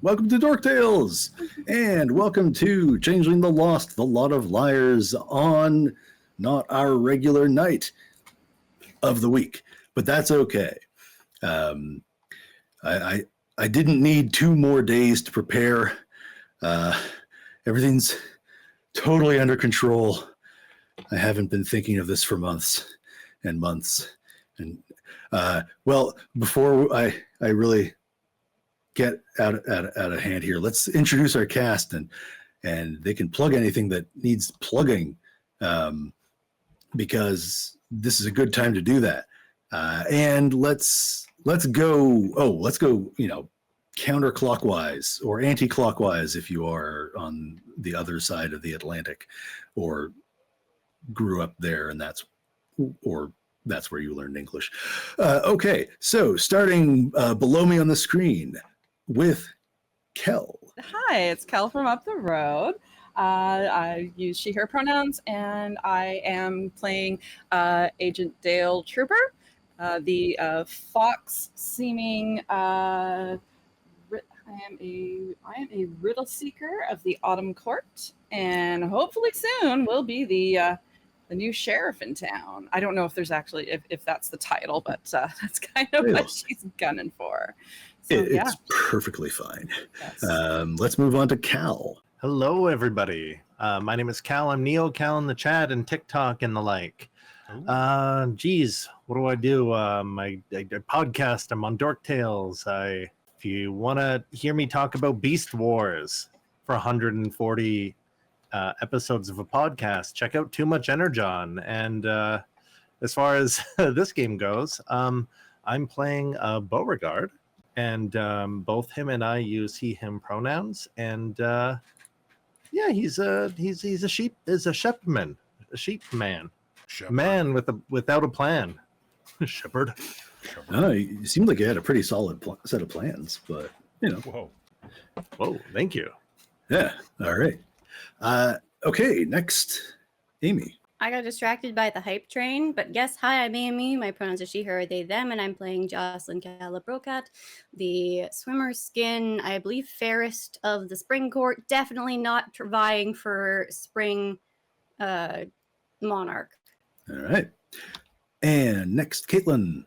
welcome to Dork Tales, and welcome to Changeling the Lost, the Lot of Liars on not our regular night of the week, but that's okay. I didn't need 2 more days to prepare. Everything's totally under control. I haven't been thinking of this for months and months. And well, before I really get out of hand here, let's introduce our cast, and they can plug anything that needs plugging, because this is a good time to do that. And let's go. Let's go. Counterclockwise or anti-clockwise if you are on the other side of the Atlantic, or grew up there, and that's where you learned English. Okay, so starting below me on the screen with Kelle. Hi, it's Kelle from up the road. I use she, her pronouns, and I am playing Agent Dale Trooper, the fox-seeming. I am a riddle seeker of the Autumn Court, and hopefully soon will be the new sheriff in town. I don't know if there's actually if that's the title, but that's kind of what she's gunning for. So, it's perfectly fine. Yes. Let's move on to Kal. Hello, everybody. My name is Kal. I'm Neo Kal in the chat and TikTok and the like. Geez, what do? I podcast. I'm on Dork Tales. If you want to hear me talk about Beast Wars for 140 episodes of a podcast, check out Too Much Energon. And as far as this game goes, I'm playing Beauregard, and both him and I use he, him pronouns. And he's a sheep man, man without a plan. Shepherd. No, you seemed like you had a pretty solid set of plans, but Whoa! Thank you. Yeah. All right. Okay. Next, Amy. I got distracted by the hype train, but yes, hi, I'm Amy. My pronouns are she, her, they, them, and I'm playing Jocelyn Brocat, the swimmer skin, I believe, fairest of the spring court. Definitely not vying for spring monarch. All right. And next, Caitlan.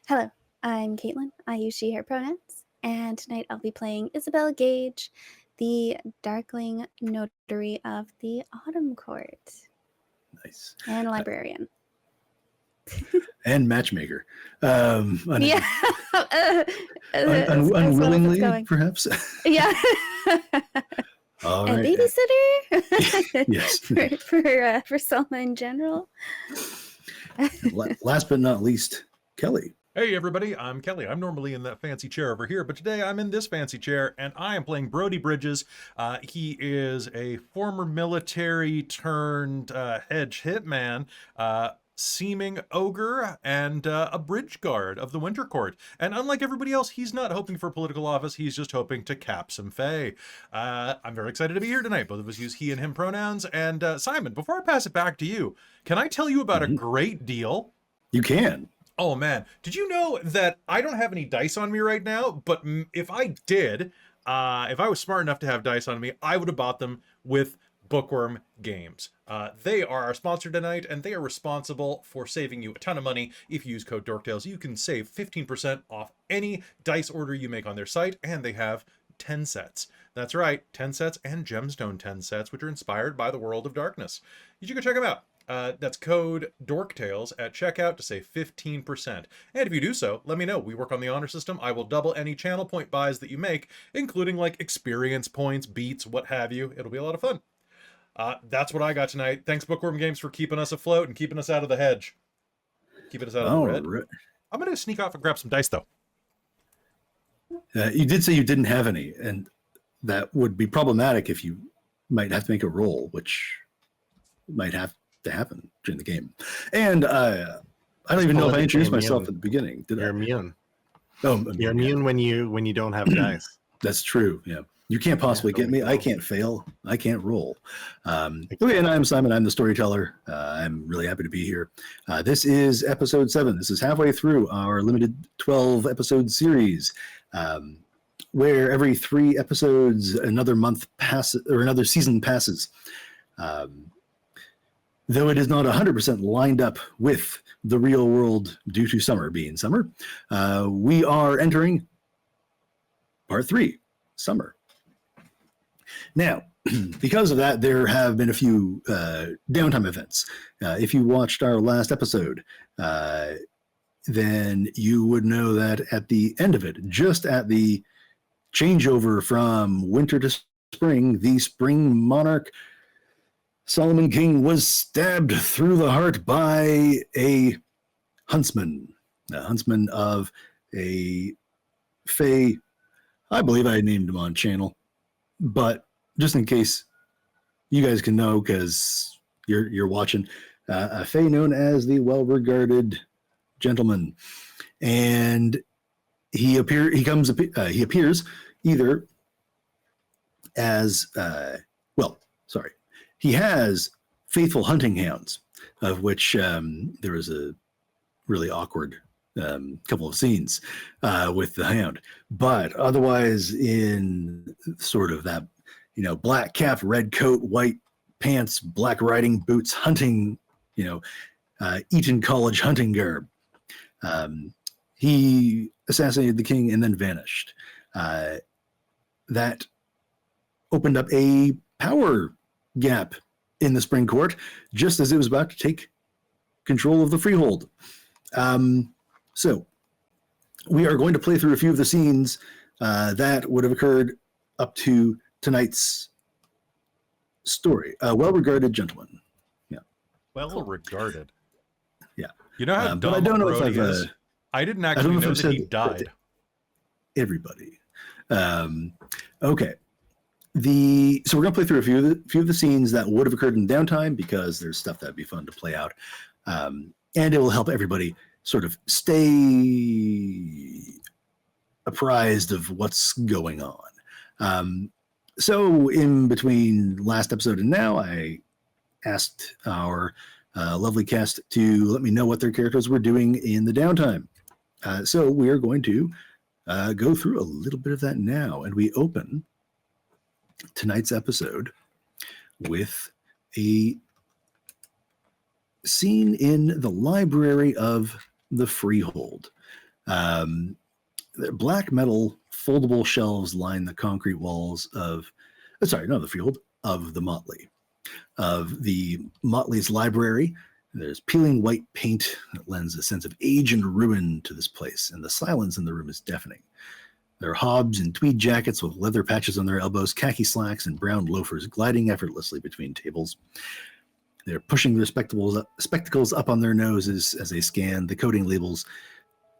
Hello, I'm Caitlan. I use she, her pronouns, and tonight I'll be playing Isobel Gage, the Darkling Notary of the Autumn Court. Nice. And librarian. And matchmaker. Unwillingly, perhaps? Yeah. All and right. babysitter. Yes. for Selma in general. Last but not least, Kelly. Hey everybody, I'm Kelly. I'm normally in that fancy chair over here, but today I'm in this fancy chair, and I am playing Brodie Bridges. He is a former military turned hedge hitman, seeming ogre, and a bridge guard of the Winter Court. And unlike everybody else, he's not hoping for political office, he's just hoping to cap some fae. I'm very excited to be here tonight. Both of us use he and him pronouns. And Simon, before I pass it back to you, can I tell you about a great deal? You can. Oh man, did you know that I don't have any dice on me right now, but if I did, if I was smart enough to have dice on me, I would have bought them with Bookwyrm Games. They are our sponsor tonight, and they are responsible for saving you a ton of money. If you use code DorkTales, you can save 15% off any dice order you make on their site, and they have 10 sets. That's right, 10 sets and Gemstone 10 sets, which are inspired by the World of Darkness. You should go check them out. That's code DorkTales at checkout to save 15%. And if you do so, let me know. We work on the honor system. I will double any channel point buys that you make, including like experience points, beats, what have you. It'll be a lot of fun. That's what I got tonight. Thanks, Bookwyrm Games, for keeping us afloat and keeping us out of the hedge. Keeping us out of the red. Right. I'm going to sneak off and grab some dice, though. You did say you didn't have any, and that would be problematic if you might have to make a roll, which might have to happen during the game. And I don't even know if I introduced myself at the beginning. You're immune. Oh, you're immune when you don't have dice. That's true. Yeah. You can't possibly get me. I can't fail. I can't roll. Okay, and I'm Simon. I'm the storyteller. I'm really happy to be here. This is episode 7. This is halfway through our limited 12 episode series. where every 3 episodes, another month passes or another season passes. Though it is not 100% lined up with the real world due to summer being summer, we are entering part 3, summer. Now, because of that, there have been a few downtime events. If you watched our last episode, then you would know that at the end of it, just at the changeover from winter to spring, the spring monarch Solomon King was stabbed through the heart by a huntsman of a fae. I believe I named him on channel, but just in case you guys can know, because you're watching, a fae known as the well-regarded gentleman, and he appears either as he has faithful hunting hounds, of which there was a really awkward couple of scenes with the hound, but otherwise in sort of that, black cap, red coat, white pants, black riding boots, hunting, Eton College hunting garb. He assassinated the king and then vanished. That opened up a power gap in the spring court just as it was about to take control of the freehold. So we are going to play through a few of the scenes that would have occurred up to tonight's story. Well-regarded gentleman. Yeah. Well-regarded. Yeah. You know how dumb but I don't know Brodie if I've, is? I didn't actually know that he died. Everybody. Okay. So we're going to play through a few of the scenes that would have occurred in downtime, because there's stuff that'd be fun to play out. And it will help everybody sort of stay apprised of what's going on. So in between last episode and now, I asked our lovely cast to let me know what their characters were doing in the downtime. So we're going to go through a little bit of that now, and we open tonight's episode with a scene in the library of the freehold. Black metal foldable shelves line the concrete walls of the freehold, of the motley. Of the motley's library, there's peeling white paint that lends a sense of age and ruin to this place, and the silence in the room is deafening. There are hobs in tweed jackets with leather patches on their elbows, khaki slacks, and brown loafers gliding effortlessly between tables. They're pushing their spectacles up on their noses as they scan the coding labels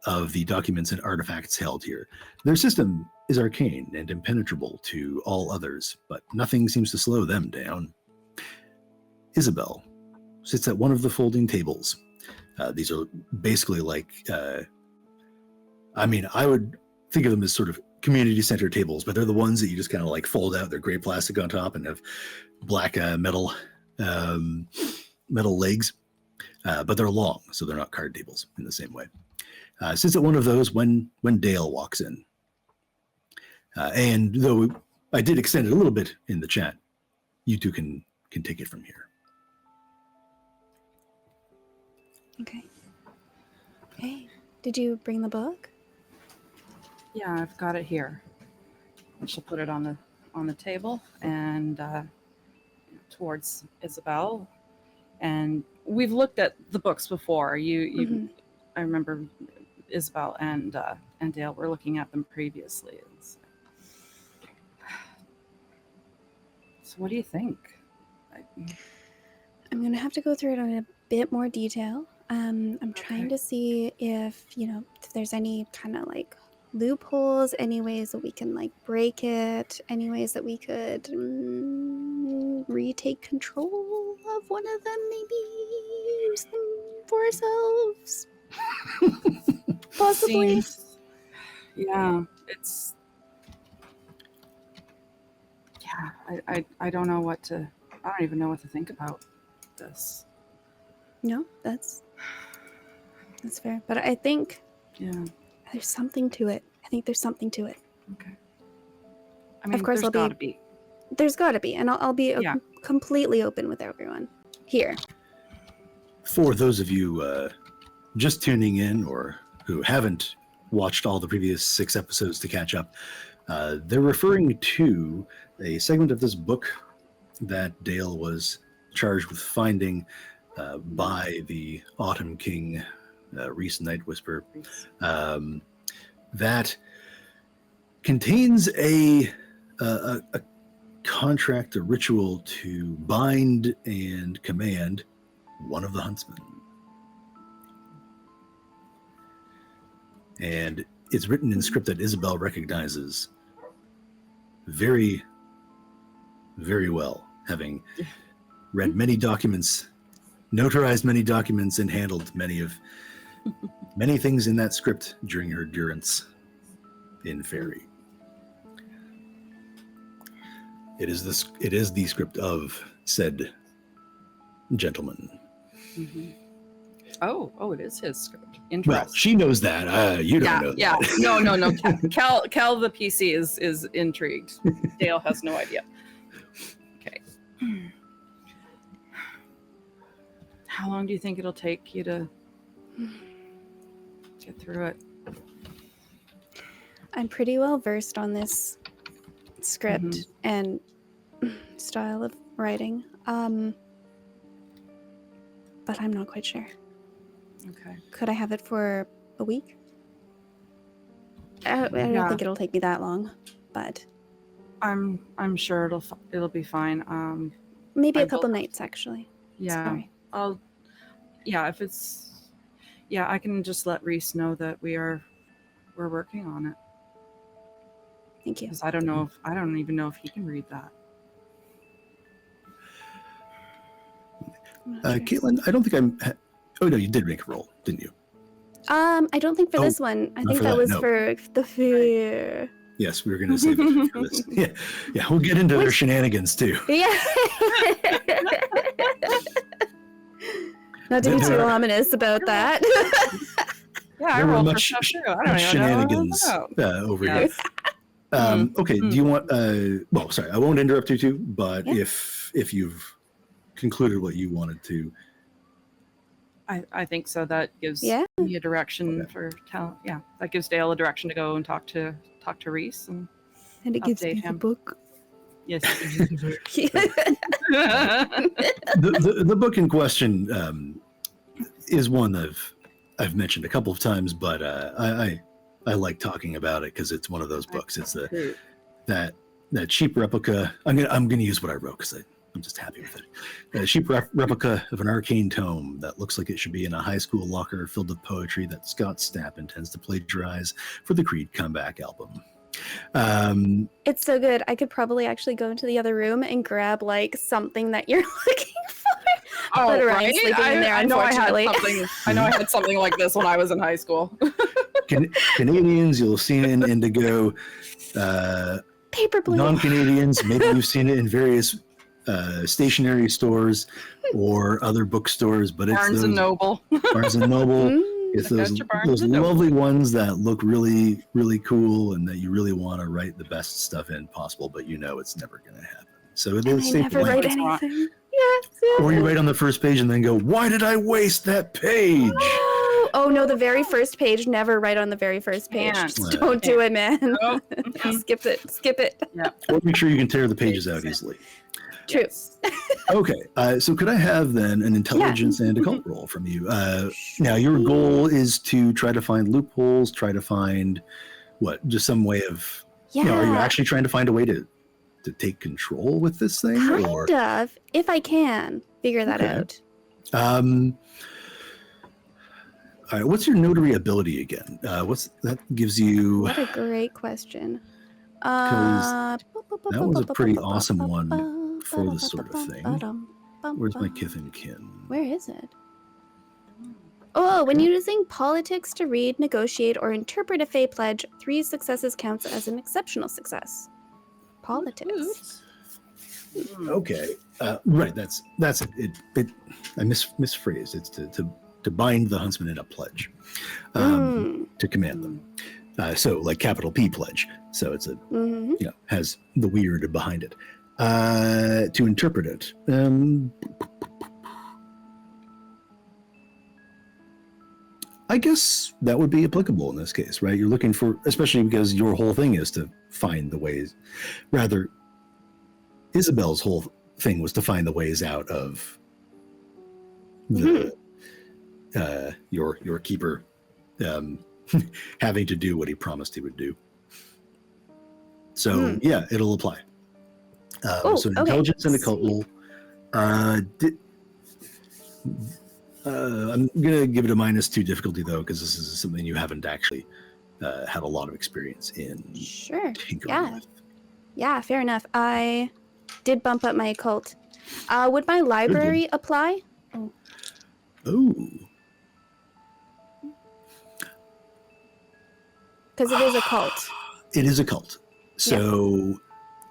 of the documents and artifacts held here. Their system is arcane and impenetrable to all others, but nothing seems to slow them down. Isobel sits at one of the folding tables. These are basically like, I would think of them as sort of community center tables, but they're the ones that you just kind of like fold out. They're gray plastic on top and have black metal legs, but they're long, so they're not card tables in the same way. Sits at one of those when Dale walks in. And though I did extend it a little bit in the chat, you two can take it from here. Okay. Hey, did you bring the book? Yeah, I've got it here. I shall put it on the table and towards Isobel. And we've looked at the books before. You I remember Isobel and Dale were looking at them previously. So what do you think? I'm going to have to go through it in a bit more detail. I'm trying to see if there's any kind of like loopholes, any ways that we can like break it, any ways that we could retake control of one of them, maybe use them for ourselves. Possibly. I don't know what to. I don't even know what to think about this. No, that's fair. But I think Yeah. there's something to it. I think there's something to it. Okay. I mean, Of course, there's I'll be- gotta be. There's got to be, and I'll be Yeah. completely open with everyone. Here. For those of you just tuning in or who haven't watched all the previous 6 episodes to catch up, they're referring to a segment of this book that Dale was charged with finding by the Autumn King, Reese Night Whisper, that contains a contract, a ritual to bind and command one of the huntsmen. And it's written in script that Isobel recognizes very, very well, having read many documents, notarized many documents, and handled many things in that script during her durance in Fairy. It is the script of said gentleman. Mm-hmm. Oh, it is his script. Interesting. Well, she knows that. You don't know Yeah. that. No. Kel the PC is intrigued. Dale has no idea. Okay. How long do you think it'll take you to get through it? I'm pretty well versed on this script and style of writing, but I'm not quite sure. Okay. Could I have it for a week? I don't think it'll take me that long, but I'm sure it'll be fine. maybe I a couple will- nights actually. Yeah. Sorry. If it's I can just let Reese know that we're working on it. Thank you. Because I don't even know if he can read that. I'm not sure. Caitlan, I don't think oh no, you did make a roll, didn't you? I don't think for Oh, this one. I not think for that that, was no. for the fear. Yes, we were going to save it for this. Yeah, we'll get into their shenanigans too. Yeah. Not to be too ominous about that. Yeah, I There were rolled for much stuff too. I don't much even know what shenanigans it's about. over Yeah. here. Okay, do you want? Well, sorry, I won't interrupt you too. But Yeah. if you've concluded what you wanted to, I think so. That gives Yeah. me a direction Okay. for Cal. Yeah, that gives Dale a direction to go and talk to Reese. And And it gives Update me the him. book. yes, the book in question is one I've mentioned a couple of times, but I like talking about it because it's one of those books. It's that cheap replica. I'm gonna use what I wrote because I'm just happy with it. A cheap replica of an arcane tome that looks like it should be in a high school locker filled with poetry that Scott Stapp intends to plagiarize for the Creed comeback album. It's so good. I could probably actually go into the other room and grab like something that you're looking for. But Orion's sleeping in there, I know unfortunately. I know I had something like this when I was in high school. Canadians, you'll see it in Indigo. Paperblade. Non-Canadians, maybe you've seen it in various stationery stores or other bookstores, but it's Barnes those and Noble. Barnes and Noble. Mm. It's I got those your Barnes and lovely ones that look really, really cool and that you really want to write the best stuff in possible, but you know it's never going to happen. So it And is I safe never blank. write It's not. anything. Yes. Or you write on the first page and then go, why did I waste that page? Oh no, the very first page. Never write on the very first page. Can't. Just don't do it, man. Nope. Skip it. Skip it. Or make sure you can tear the pages out easily. True. Yes. Okay, so could I have then an intelligence and occult roll from you? Now, your goal is to try to find loopholes, try to find what? Just some way of, Yeah. are you actually trying to find a way to take control with this thing? Or Kind of, if I can figure that Okay. out. all right, what's your notary ability again? What's that gives you? What a great question. 'Cause that was a pretty awesome one for this sort of thing. Where's my kith and kin? Where is it? Oh, when using politics to read, negotiate, or interpret a Fey pledge, 3 successes counts as an exceptional success. Politics. Okay, right. That's it. I misphrased. It's to bind the huntsman in a pledge, to command them. So like capital P pledge. So it's a Mhm. has the weird behind it. To interpret it, I guess that would be applicable in this case, right? You're looking for, especially because your whole thing is to find the ways. Rather, Isobel's whole thing was to find the ways out of the your keeper having to do what he promised he would do. So yeah, it'll apply. So an intelligence and occult roll. I'm gonna give it a -2 difficulty though, because this is something you haven't actually had a lot of experience in. Sure. Tinkering with. Yeah, fair enough. I did bump up my occult. Would my library apply? Oh, Because it is a cult. it is a cult. So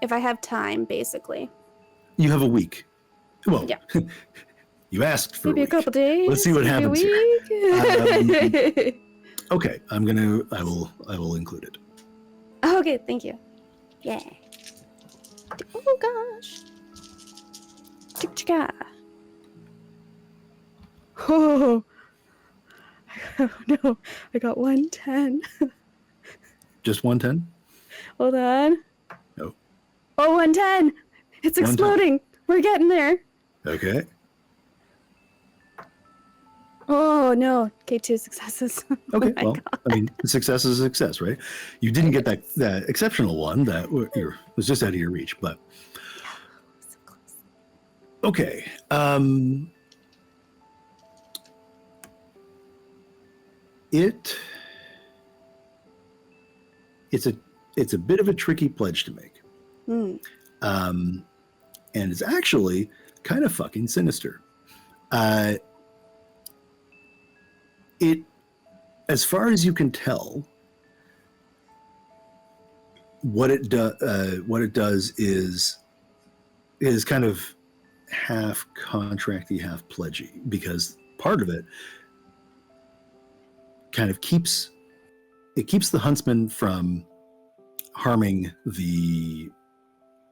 If I have time, basically. you have a week. Well, Yeah. you asked for Maybe a week. couple days. Let's see what maybe a happens here. week. Okay, I will include it. Okay, thank you. Yeah. Oh gosh. Chicka. Oh. No, I got 110. Just 110? Hold on. No. Oh, 110. It's 110. exploding. We're getting there. Okay. Oh no. Okay, 2 successes. Okay. Oh my Well, God. I mean, success is a success, right? You didn't get that exceptional one that was just out of your reach, but So close. okay. It's a bit of a tricky pledge to make. And it's actually kind of fucking sinister. It, as far as you can tell, what it does is kind of half contracty, half pledgy, because part of it kind of keeps the huntsman from harming the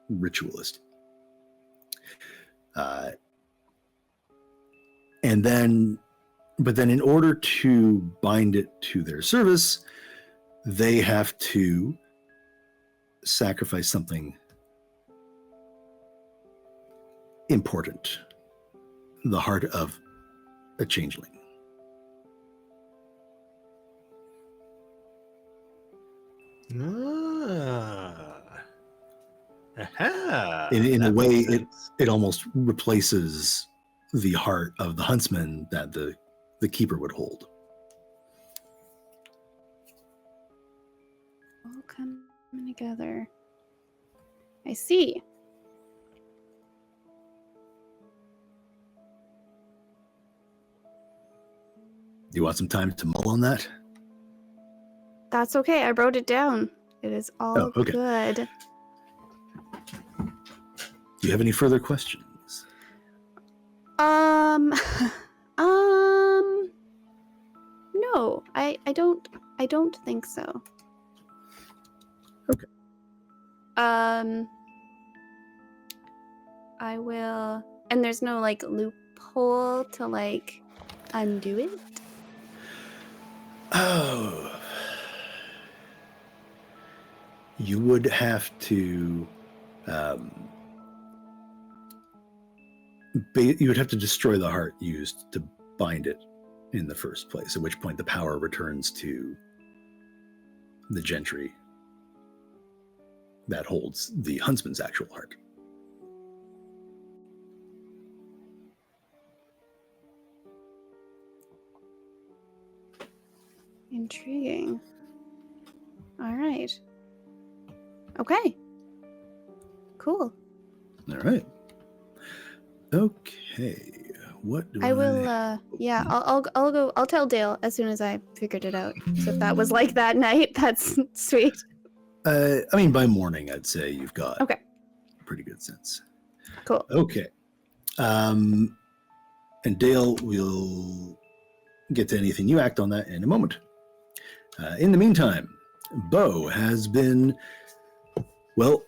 ritualist. But then in order to bind it to their service, they have to sacrifice something important, the heart of a changeling. Aha. In a That way, makes sense. it almost replaces the heart of the huntsman that the keeper would hold. All coming together. I see. Do you want some time to mull on that? That's okay. I wrote it down. It is all Oh, okay. good. Do you have any further questions? No, I don't think so. Okay. I will, and there's no like loophole to like undo it. Oh. You would have to you would have to destroy the heart used to bind it in the first place, at which point the power returns to the gentry that holds the huntsman's actual heart. Intriguing. All right. Okay. Cool. All right. Okay. What do I will. Yeah. I'll go. I'll tell Dale as soon as I figured it out. So if that was like that night, that's sweet. I mean, by morning, I'd say you've got Okay. a pretty good sense. Cool. Okay. And Dale will get to anything you act on that in a moment. In the meantime, Beau has been, well,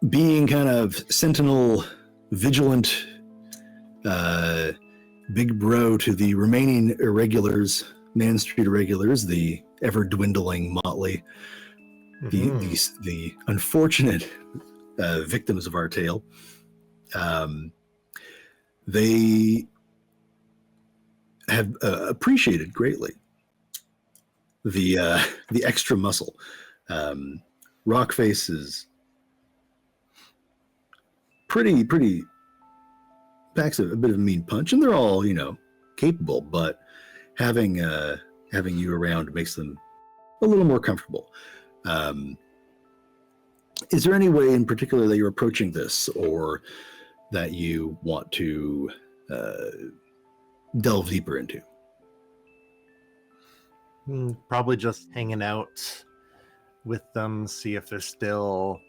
being kind of sentinel, vigilant, big bro to the remaining irregulars, Man Street irregulars, the ever dwindling motley, the unfortunate victims of our tale. They have appreciated greatly the extra muscle. Rockface is pretty packs a bit of a mean punch, and they're all capable, but having you around makes them a little more comfortable. Is there any way in particular that you're approaching this, or that you want to delve deeper into? Probably just hanging out with them, see if they're still,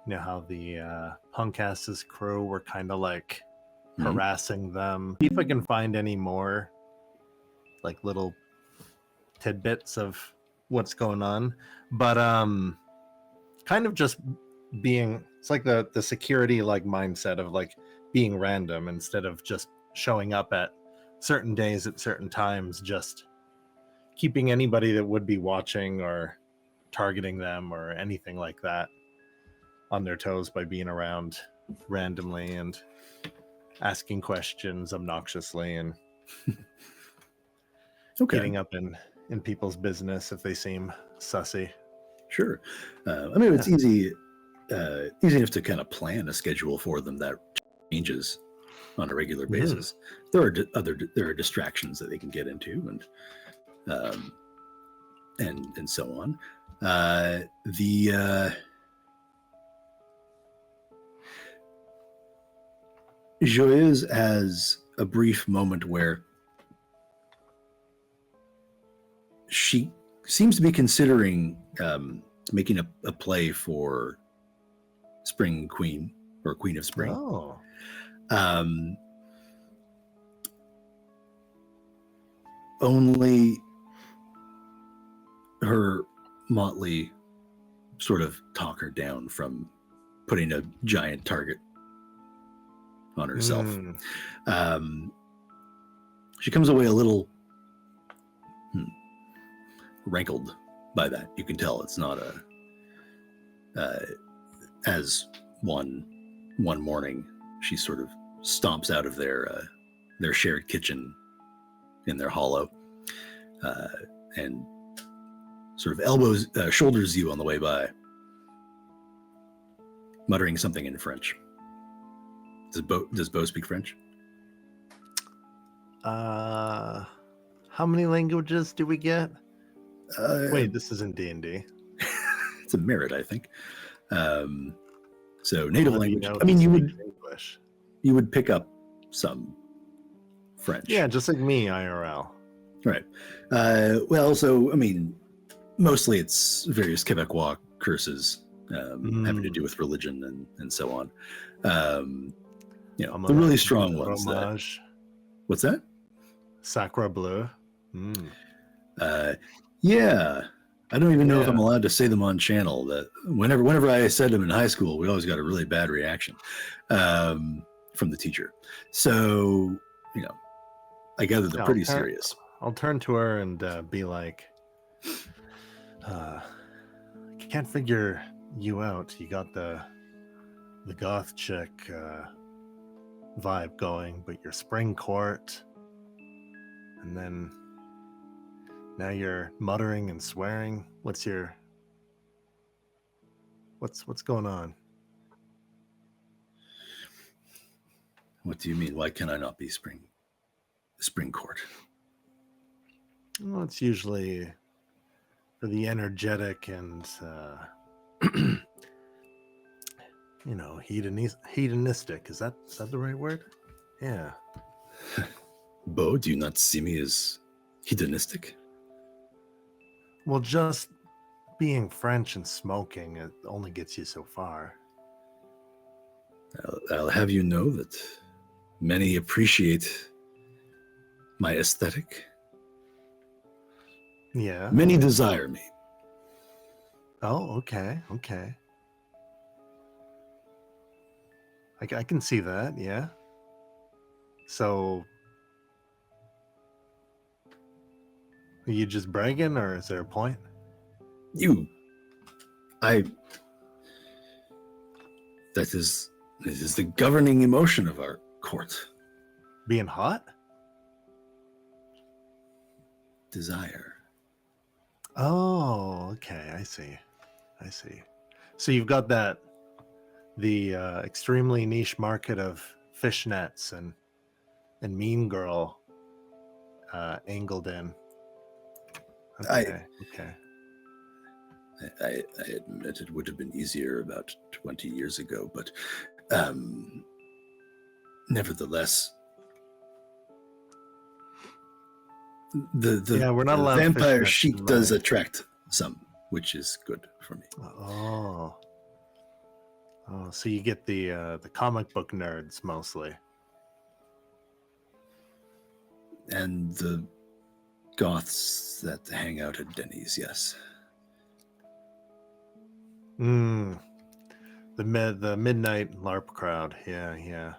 how the punk-asses crew were kind of like harassing them. See if I can find any more like little tidbits of what's going on. But kind of just being, it's like the security like mindset of like being random instead of just showing up at certain days at certain times, just keeping anybody that would be watching or targeting them or anything like that on their toes by being around randomly and asking questions obnoxiously and getting up in people's business if they seem sussy. Sure. I mean, it's easy enough to kind of plan a schedule for them that changes on a regular basis. There are distractions that they can get into, and so on. Joyeuse has a brief moment where she seems to be considering making a play for Spring Queen or Queen of Spring. Oh. Only her motley sort of talk her down from putting a giant target on herself. She comes away a little rankled by that. You can tell it's not as one morning she sort of stomps out of their shared kitchen in their hollow and sort of shoulders you on the way by, muttering something in French. Does Beau speak French? How many languages do we get? Wait, this isn't D&D. It's a merit, I think. So native language. I mean, English. You would pick up some French. Yeah, just like me, IRL. Right. Well, so I mean, mostly it's various Quebecois curses having to do with religion and so on. The really strong ones. What's that? Sacre bleu. Yeah. I don't even know if I'm allowed to say them on channel. That whenever I said them in high school, we always got a really bad reaction from the teacher. So, I gather they're pretty serious. I'll turn to her and be like, I can't figure you out. You got the goth chick vibe going, but your spring court, and then now you're muttering and swearing. What's going on? What do you mean? Why can I not be spring court? Well, it's usually for the energetic and hedonistic. Is that the right word? Yeah. Beau, do you not see me as hedonistic? Well, just being French and smoking, it only gets you so far. I'll have you know that many appreciate my aesthetic. Yeah. Many desire me. Oh, okay. Okay. I can see that. Yeah. So, are you just bragging, or is there a point? That is the governing emotion of our court. Being hot? Desire. Oh, okay. I see. So you've got the extremely niche market of fishnets and mean girl angled in. Okay. I admit it would have been easier about 20 years ago, but nevertheless, the We're not allowed vampire fishnets chic in does my- attract some, which is good for me. Oh, so you get the comic book nerds mostly. And the goths that hang out at Denny's, yes. The midnight LARP crowd. Yeah.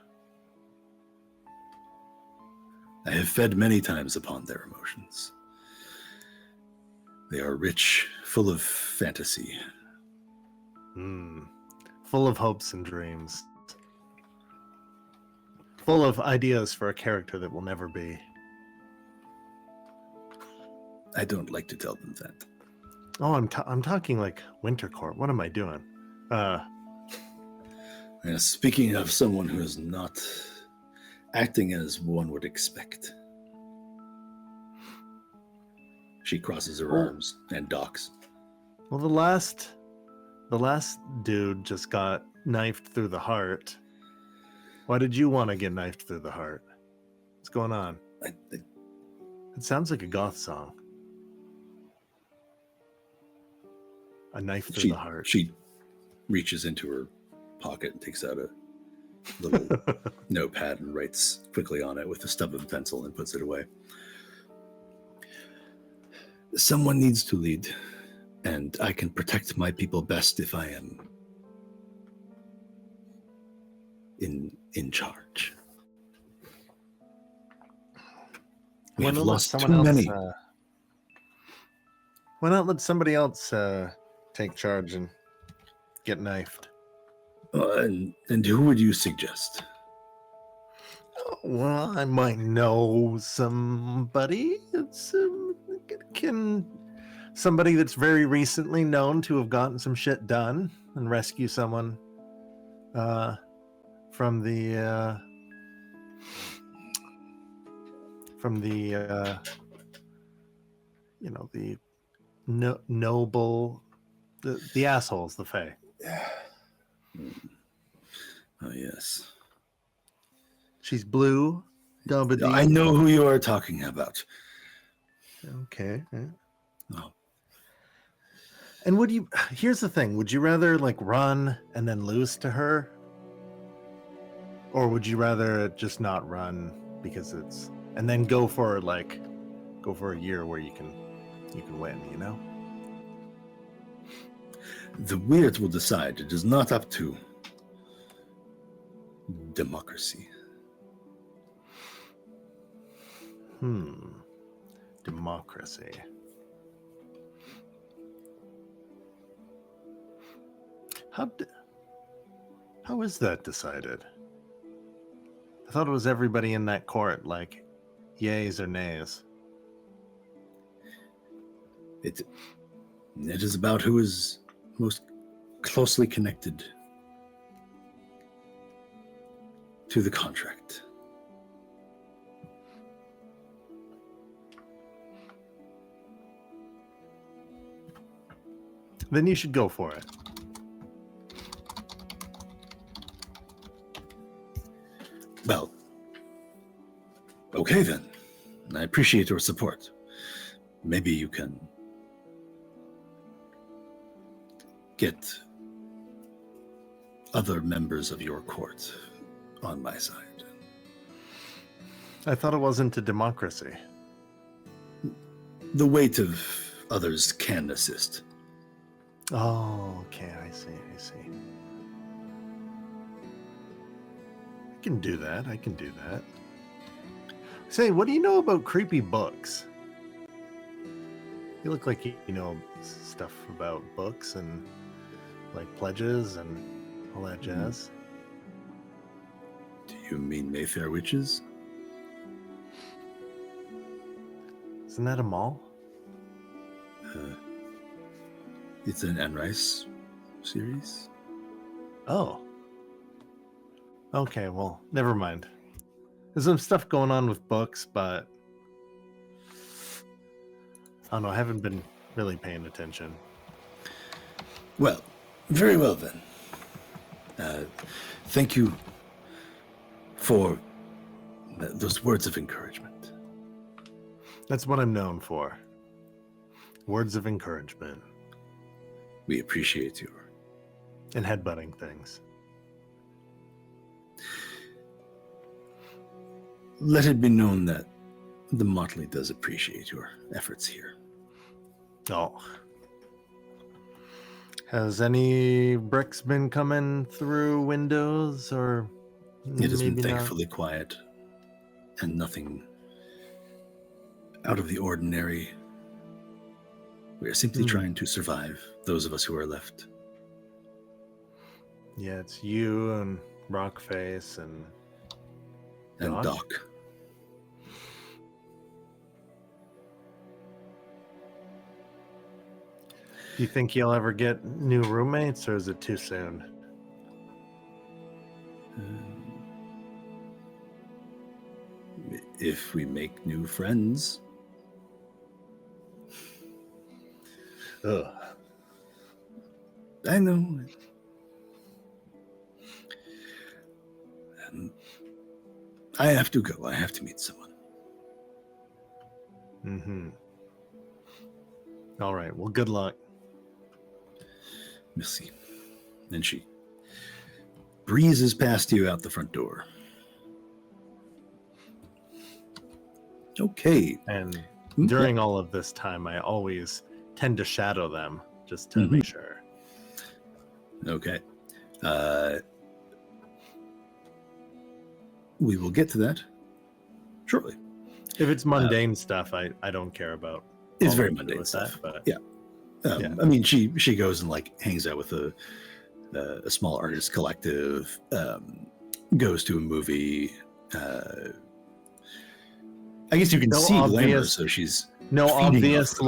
I have fed many times upon their emotions. They are rich, full of fantasy. Full of hopes and dreams. Full of ideas for a character that will never be. I don't like to tell them that. Oh, I'm talking like Winter Court. What am I doing? Speaking of someone who is not acting as one would expect. She crosses her arms and docks. Well, the last dude just got knifed through the heart. Why did you want to get knifed through the heart? What's going on? It sounds like a goth song. A knife through the heart. She reaches into her pocket and takes out a little notepad and writes quickly on it with a stub of a pencil and puts it away. Someone needs to lead, and I can protect my people best if I am in charge. We have lost too many. Why not let somebody else take charge and get knifed? And who would you suggest? Well, I might know somebody. It's somebody that's very recently known to have gotten some shit done and rescue someone from the noble, the assholes, the Fae. Oh yes. She's blue. I know who you are talking about. Okay. Oh. And here's the thing, would you rather like run and then lose to her? Or would you rather just not run because and then go for a year where you can win, you know? The weird will decide. It is not up to democracy. Democracy. How is that decided? I thought it was everybody in that court, like, yays or nays. It is about who is most closely connected to the contract. Then you should go for it. Well, okay then. I appreciate your support. Maybe you can get other members of your court on my side. I thought it wasn't a democracy. the weight of others can assist. Oh, okay, I see. I can do that. Say, what do you know about creepy books? You look like you know stuff about books and like pledges and all that jazz. Do you mean Mayfair Witches? Isn't that a mall? It's an Anne Rice series. Oh. Okay, well, never mind. There's some stuff going on with books, but I don't know, I haven't been really paying attention. Well, very well then. Thank you for those words of encouragement. That's what I'm known for. Words of encouragement. We appreciate you. And headbutting things. Let it be known that the motley does appreciate your efforts here. Oh. Has any bricks been coming through windows or It has been maybe not? thankfully quiet and nothing out of the ordinary. We are simply trying to survive, those of us who are left. Yeah, it's you and Rockface and Doc. Do you think you'll ever get new roommates, or is it too soon? If we make new friends. Ugh. I know. I have to go. I have to meet someone. Mm-hmm. All right. Well, good luck. Missy. And she breezes past you out the front door. Okay. And during all of this time, I always tend to shadow them just to make sure. Okay. We will get to that shortly. If it's mundane stuff, I don't care about. It's all very I do mundane with stuff. That, but Yeah. I mean, she goes and like hangs out with a small artist collective, goes to a movie. I guess you can No see glamour, obvious- so she's no feeding obvious off her.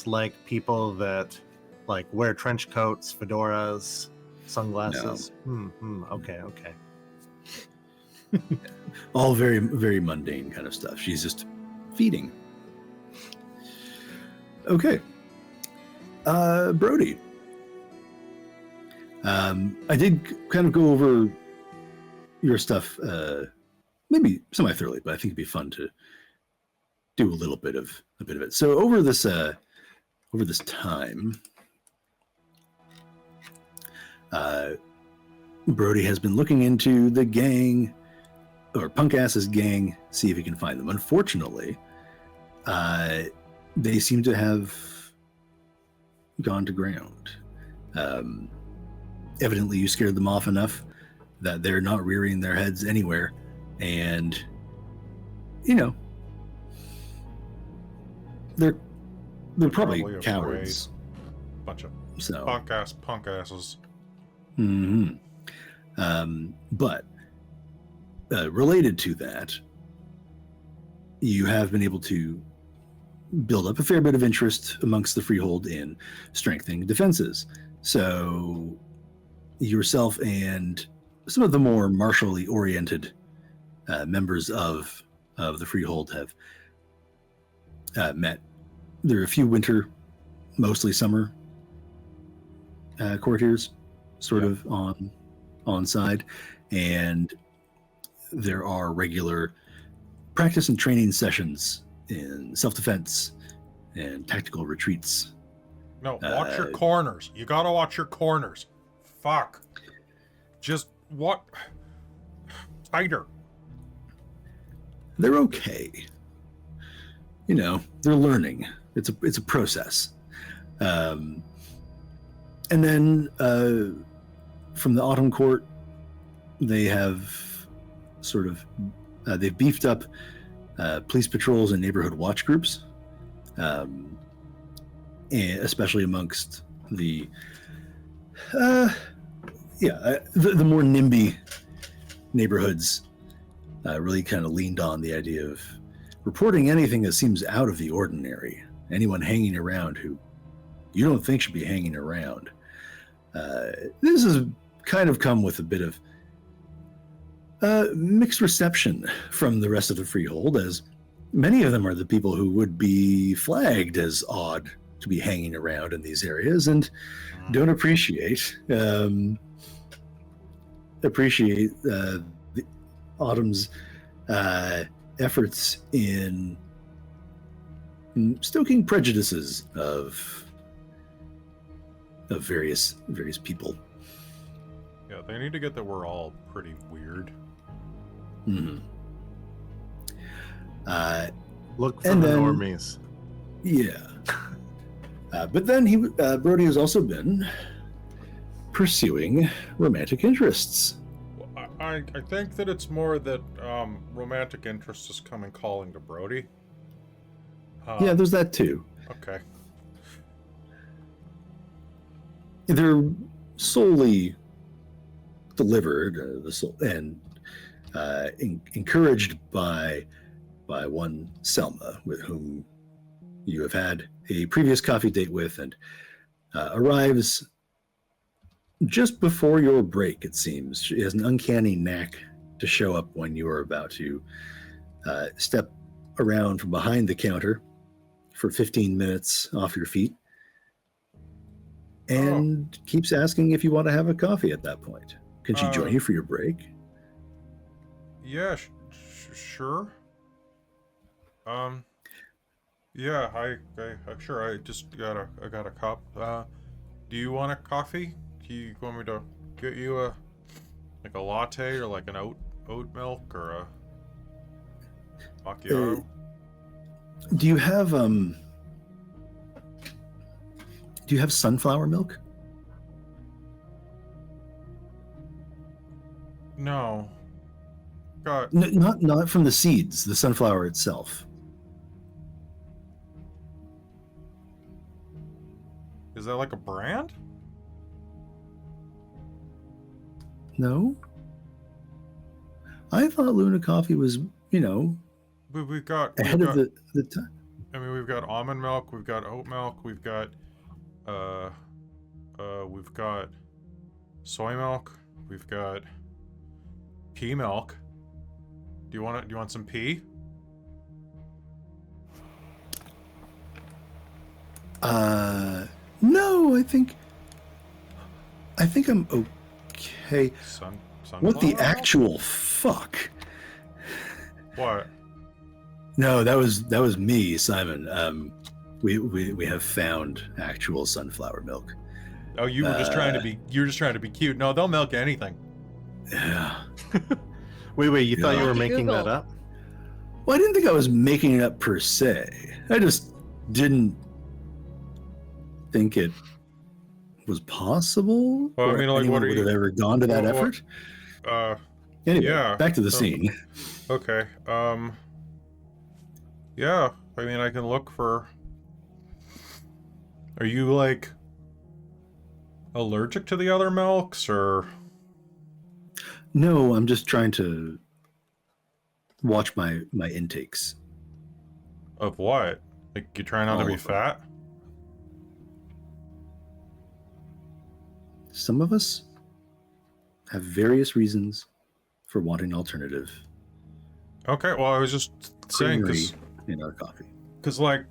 like people that like wear trench coats, fedoras, sunglasses. Okay. all very, very mundane kind of stuff. She's just feeding. Okay. Brodie. I did kind of go over your stuff, maybe semi-thoroughly, but I think it'd be fun to do a bit of it. So over this time, Brodie has been looking into the gang, or Punk Ass's gang, see if he can find them. Unfortunately, they seem to have gone to ground. Evidently, you scared them off enough that they're not rearing their heads anywhere, and they're probably Probably cowards. Bunch of So punk asses. but related to that, you have been able to build up a fair bit of interest amongst the freehold in strengthening defenses. So yourself and some of the more martially oriented members of the freehold have met. There are a few winter, mostly summer courtiers sort of on side, and there are regular practice and training sessions in self-defense and tactical retreats. No, watch your corners. You gotta watch your corners. Fuck. Just what? Spider. They're okay. they're learning. It's a process. And then from the Autumn Court, they have sort of they've beefed up police patrols and neighborhood watch groups, and especially amongst the more NIMBY neighborhoods. Really kind of leaned on the idea of reporting anything that seems out of the ordinary. Anyone hanging around who you don't think should be hanging around. This has kind of come with a bit of mixed reception from the rest of the freehold, as many of them are the people who would be flagged as odd to be hanging around in these areas and don't appreciate the Autumn's efforts in stoking prejudices of various people. Yeah, they need to get that we're all pretty weird. Mm-hmm. Look for and the then- normies. Yeah. But then Brodie has also been pursuing romantic interests. I think that it's more that romantic interest is coming calling to Brodie. Yeah, there's that too. Okay. They're solely delivered and encouraged by one Selma, with whom you have had a previous coffee date with, and arrives just before your break, it seems. She has an uncanny knack to show up when you are about to step around from behind the counter for 15 minutes off your feet, and keeps asking if you want to have a coffee at that point. Can she join you for your break? Yeah, sure. Yeah, I sure. I got a cup. Do you want a coffee? Do you want me to get you a latte or like an oat milk or a macchiato? Do you have sunflower milk? No. Got Not from the seeds, the sunflower itself. Is that like a brand? No? I thought Luna Coffee was, We've got ahead of the time. I mean, we've got almond milk, we've got oat milk, we've got soy milk, we've got pea milk. Do you want some pea? No, I think I'm okay. What the Sunflower? actual fuck? What? No, that was me, Simon. We have found actual sunflower milk. Oh, you were just trying to be cute. No, they'll milk anything. Yeah. Wait, you thought you were making Google. that up? Well, I didn't think I was making it up per se. I just didn't think it was possible. Well, I or mean, like, anyone what are would you- have ever gone to that what- effort. Anyway, yeah, back to the so- scene. Okay. Yeah. I mean, I can look for. Are you like allergic to the other milks, or? No, I'm just trying to watch my intakes. Of what? Like, you try not to All be of them. fat? Some of us have various reasons for wanting an alternative Okay. Well, I was just saying creamery in our coffee. because like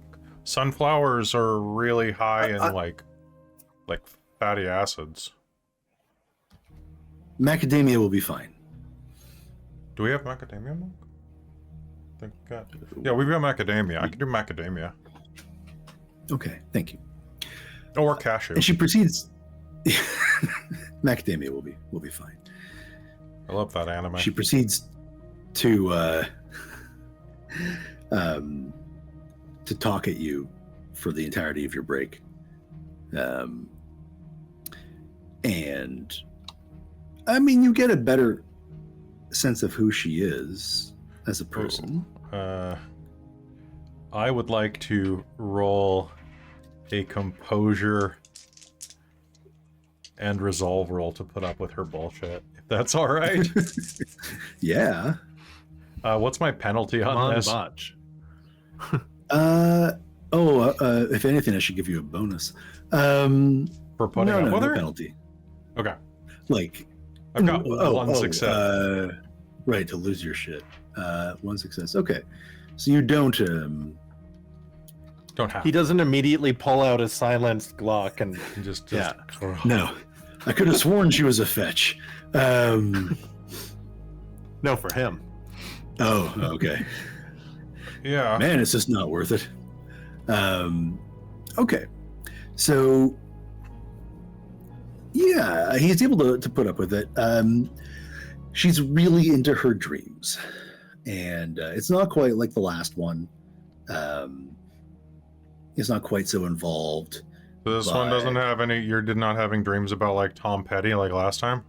sunflowers are really high in like fatty acids. Macadamia will be fine. Do we have macadamia milk? I think we got. Yeah, we've got macadamia. I can do macadamia. Okay, thank you. Or cashew. And she proceeds. Macadamia will be fine. I love that anime. She proceeds to to talk at you for the entirety of your break. And I mean, you get a better sense of who she is as a person. I would like to roll a composure and resolve roll to put up with her bullshit, if that's all right. Yeah. What's my penalty on this? Botch. If anything, I should give you a bonus. For putting up with no her? penalty. Okay. Like, I've got one success. Right, to lose your shit. One success. Okay. So you don't Don't have He doesn't immediately pull out his silenced Glock and just yeah. no. I could have sworn she was a fetch. No, for him. Oh, okay. Yeah. Man, it's just not worth it. Okay. So yeah, he's able to put up with it. She's really into her dreams. And it's not quite like the last one. It's not quite so involved. This one doesn't have any. You did not having dreams about like Tom Petty like last time.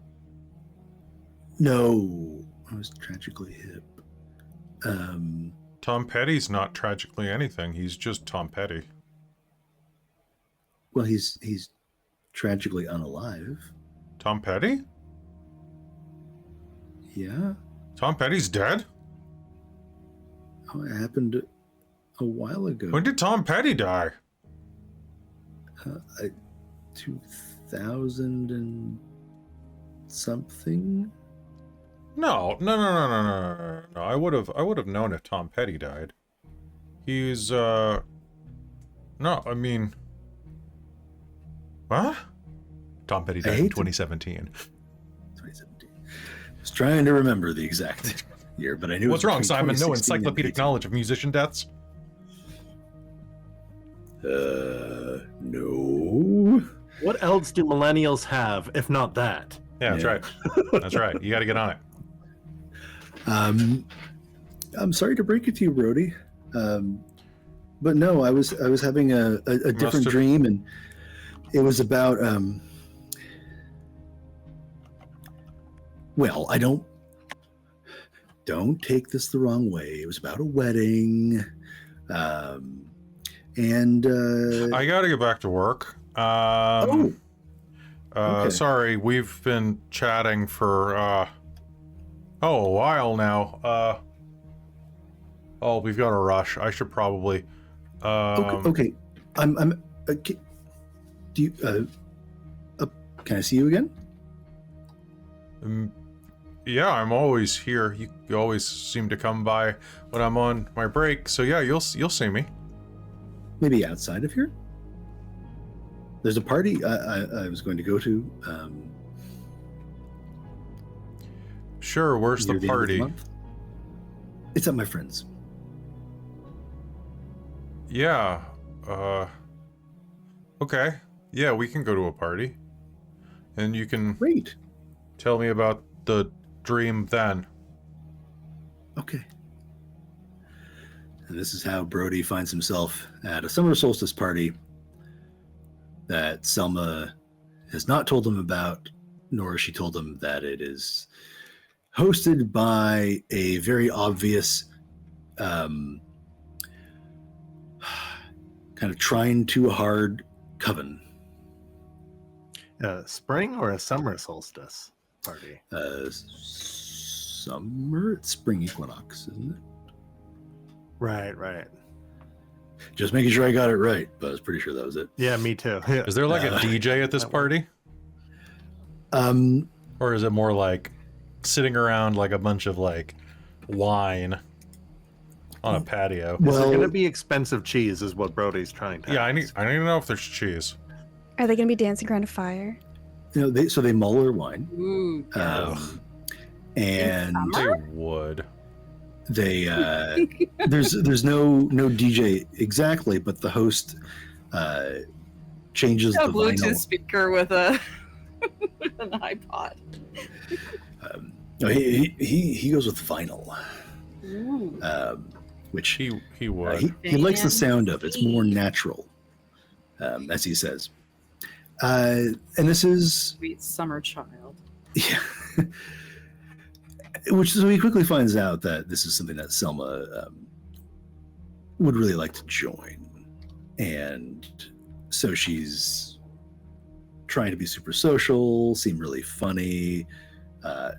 No, I was tragically hip. Tom Petty's not tragically anything. He's just Tom Petty. Well, he's tragically unalive. Tom Petty? Yeah. Tom Petty's dead? Oh, it happened a while ago. When did Tom Petty die? 2000 and something. No. I would have known if Tom Petty died. He's no, I mean, what? Tom Petty died in 2017. 2017. I was trying to remember the exact year, but I knew. What's wrong, Simon? No 2016 and encyclopedic 18. knowledge of musician deaths? No. What else do millennials have if not that? Yeah, that's right. That's right. You got to get on it. I'm sorry to break it to you, Brodie. But no, I was having a different dream, and it was about well, I don't take this the wrong way. It was about a wedding. And I got to get back to work. okay. Sorry, we've been chatting for a while now. We've got to rush. I should probably. Okay. I'm. Do you? Can I see you again? Yeah, I'm always here. You always seem to come by when I'm on my break. So yeah, you'll see me. Maybe outside of here. There's a party I was going to go to. Sure. Where's the near end of party? month. It's at my friend's. Yeah. Okay. Yeah, we can go to a party. And you can Great. tell me about the dream then. Okay. And this is how Brodie finds himself at a summer solstice party that Selma has not told him about, nor has she told him that it is hosted by a very obvious kind of trying too hard coven. A spring or a summer solstice party? Summer, it's spring equinox, isn't it? Right. Just making sure I got it right, but I was pretty sure that was it. Yeah, me too. Yeah. Is there like a DJ at this party? Or is it more like sitting around like a bunch of like wine on a patio? Is there Well- going to be expensive cheese is what Brodie's trying to Yeah, I ask. need to know if there's cheese. Are they going to be dancing around a fire? They mull their wine, Ooh. and They would. they there's no DJ exactly, but the host changes A the Bluetooth vinyl. speaker with a with an iPod. No, he goes with vinyl. Ooh. which He would. he likes the sound of. It's more natural, as he says. And this is Sweet summer child. yeah. Which so he quickly finds out that this is something that Selma would really like to join, and so she's trying to be super social, seem really funny,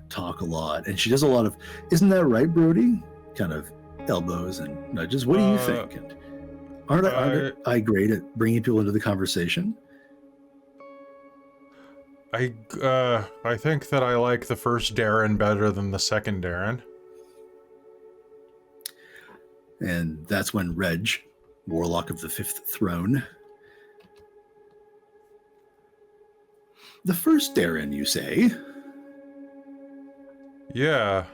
talk a lot, and she does a lot of, isn't that right, Brodie? Kind of elbows and nudges. What do you think? And aren't I great at bringing people into the conversation? I think that I like the first Darren better than the second Darren. And that's when Reg, Warlock of the Fifth Throne. The first Darren, you say? Yeah.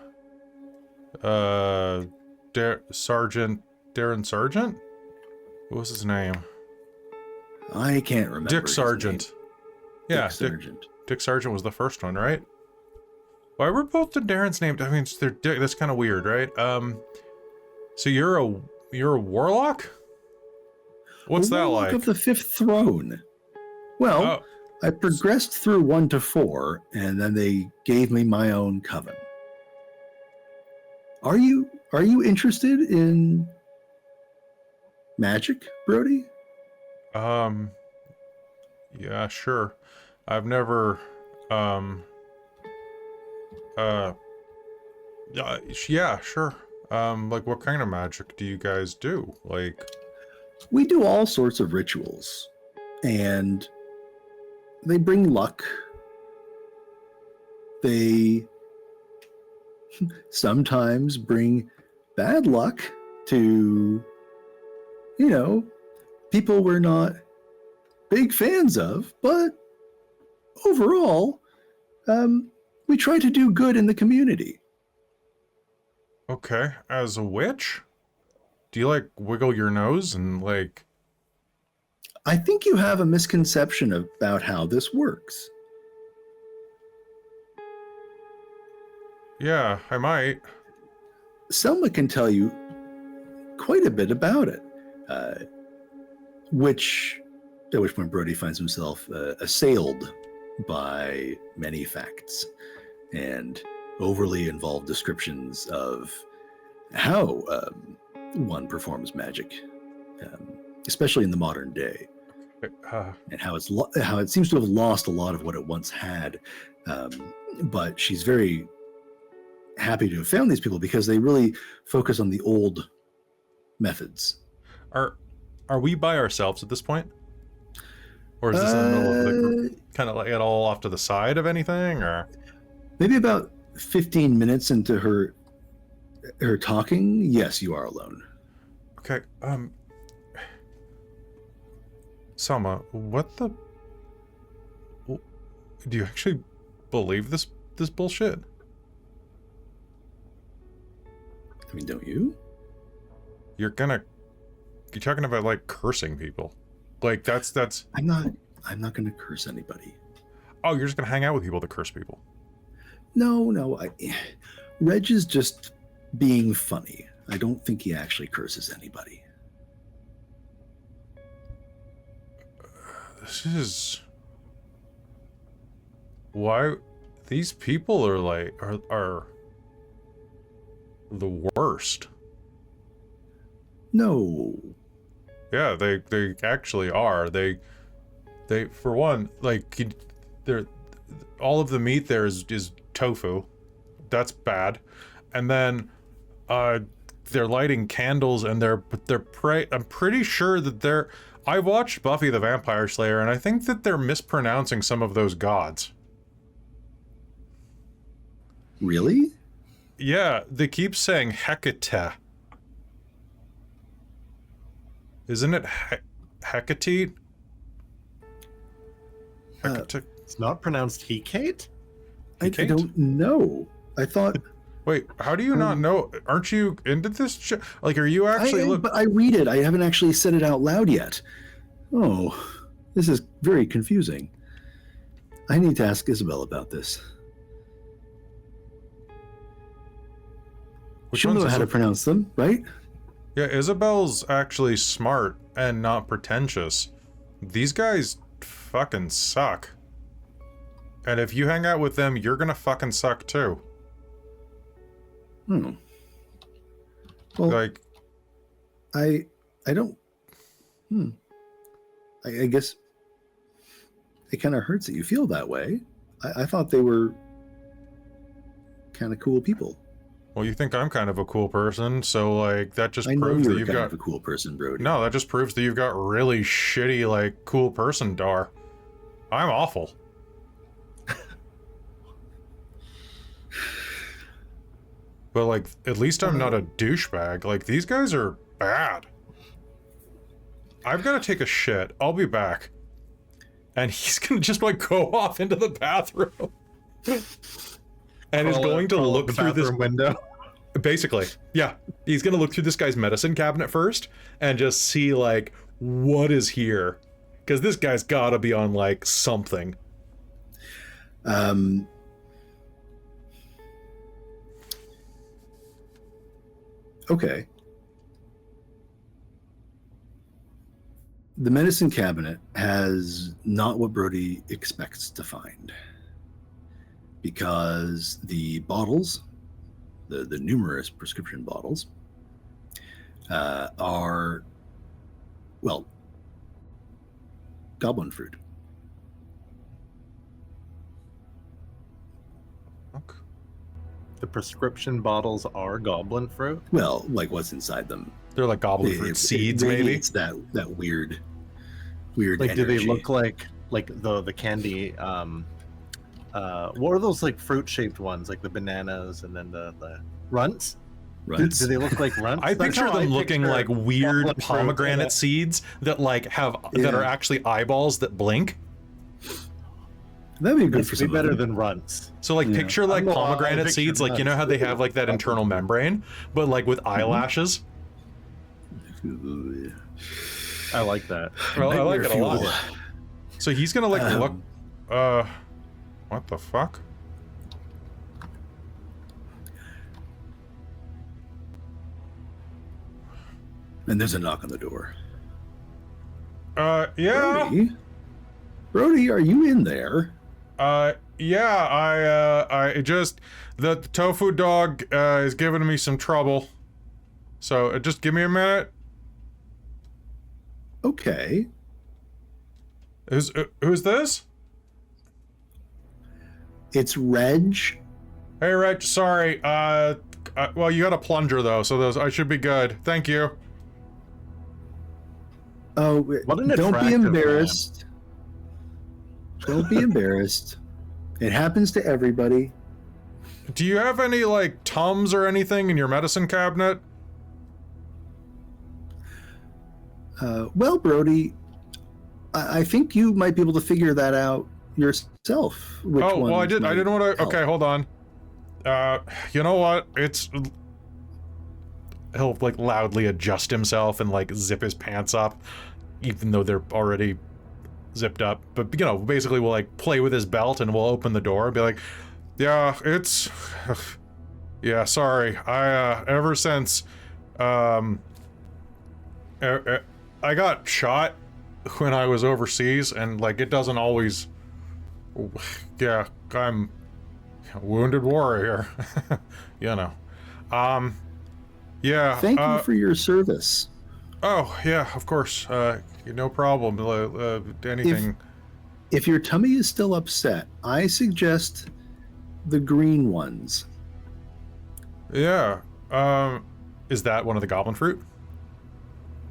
Sergeant Darren Sargent? What was his name? I can't remember. Dick his Sargent. name. Yeah, Dick Sargent. Dick Sargent was the first one, right? Why were both the Darrens named? I mean, they're Dick. That's kind of weird, right? So you're a warlock? What's that Warlock like? of the Fifth Throne. Well, I progressed through 1 to 4, and then they gave me my own coven. Are you interested in magic, Brodie? Yeah, sure. I've never, yeah, sure. Like, what kind of magic do you guys do? Like, We do all sorts of rituals, and they bring luck. They sometimes bring bad luck to, people we're not big fans of, but overall, we try to do good in the community. okay, as a witch? Do you, like, wiggle your nose and, like... I think you have a misconception about how this works. Yeah, I might. Selma can tell you quite a bit about it, at which point Brodie finds himself assailed by many facts and overly involved descriptions of how one performs magic, especially in the modern day, and how it seems to have lost a lot of what it once had. But she's very happy to have found these people because they really focus on the old methods. Are we by ourselves at this point? Or is this in the middle of the group? Kind of like it all off to the side of anything, or? Maybe about 15 minutes into her talking, yes, you are alone. Okay, Selma, what the... Do you actually believe this bullshit? I mean, don't you? You're talking about, like, cursing people. Like, that's... I'm not gonna curse anybody. Oh, you're just gonna hang out with people that curse people. No, Reg is just being funny. I don't think he actually curses anybody. This is... Why... These people are, like, are the worst. No. Yeah, they actually are. They for one, like, they're all of the meat there is tofu. That's bad. And then they're lighting candles and they're I'm pretty sure that I watched Buffy the Vampire Slayer and I think that they're mispronouncing some of those gods. Really? Yeah, they keep saying Hecate. Isn't it Hecate? Hecate? It's not pronounced Hecate? I don't know. I thought... Wait, how do you not know? Aren't you into this shit? Like, are you actually... But I read it. I haven't actually said it out loud yet. Oh, this is very confusing. I need to ask Isobel about this. Which She'll know one's how to Isobel? pronounce them, right? Yeah, Isabel's actually smart and not pretentious. These guys fucking suck. And if you hang out with them, you're gonna fucking suck too. Well, Like, I don't. I guess it kind of hurts that you feel that way. I thought they were kind of cool people. well, you think I'm kind of a cool person, so like that just I know proves that you're you've kind got of a cool person, Brodie. no. That just proves that you've got really shitty like cool person dar. I'm awful. But like, at least I'm not a douchebag. Like these guys are bad. I've got to take a shit. I'll be back. And he's gonna just like go off into the bathroom. And is going to look through this window. Basically, yeah. He's gonna look through this guy's medicine cabinet first and just see like what is here. Because this guy's gotta be on like something. Okay. The medicine cabinet has not what Brodie expects to find. Because the bottles, the numerous prescription bottles, are, well, goblin fruit. The prescription bottles are goblin fruit. Well, like what's inside them. They're like goblin fruit seeds, maybe. It's that weird Like, energy. do they look like the candy? What are those like fruit shaped ones, like the bananas and then the runts? Runts? Do they look like runts? I That's picture how them looking picture like weird goblin fruit. pomegranate seeds that like have that are Yeah. actually eyeballs that blink. That'd be good This for would be some better of them. than runts. So like Yeah. picture like I'm not- I pomegranate picture seeds, like you know nuts. how they have like that internal membrane, but like with eyelashes. I like that. Well, I like it a lot. Fuel. So he's gonna like look. What the fuck? And there's a knock on the door. Yeah. Brodie, are you in there? Yeah. I just the tofu dog is giving me some trouble. So just give me a minute. Okay. Who's this? It's Reg. Hey, Reg. Sorry. Well, you got a plunger though, so those I should be good. Thank you. Oh, What an don't be attractive embarrassed. Don't be embarrassed. It happens to everybody. Do you have any like Tums or anything in your medicine cabinet? Well, Brodie, I think you might be able to figure that out yourself. Which Oh, well, I ones didn't might want to. help. Okay, hold on. You know what? He'll like loudly adjust himself and like zip his pants up, even though they're already zipped up. But you know, basically, we'll like play with his belt and we'll open the door and be like, "Yeah, it's, yeah, sorry. Ever since, I got shot when I was overseas, and like it doesn't always. Yeah, I'm a wounded warrior, you know. Yeah. Thank you for your service. Oh yeah, of course. No problem. Anything. If your tummy is still upset, I suggest the green ones. Yeah. Is that one of the goblin fruit?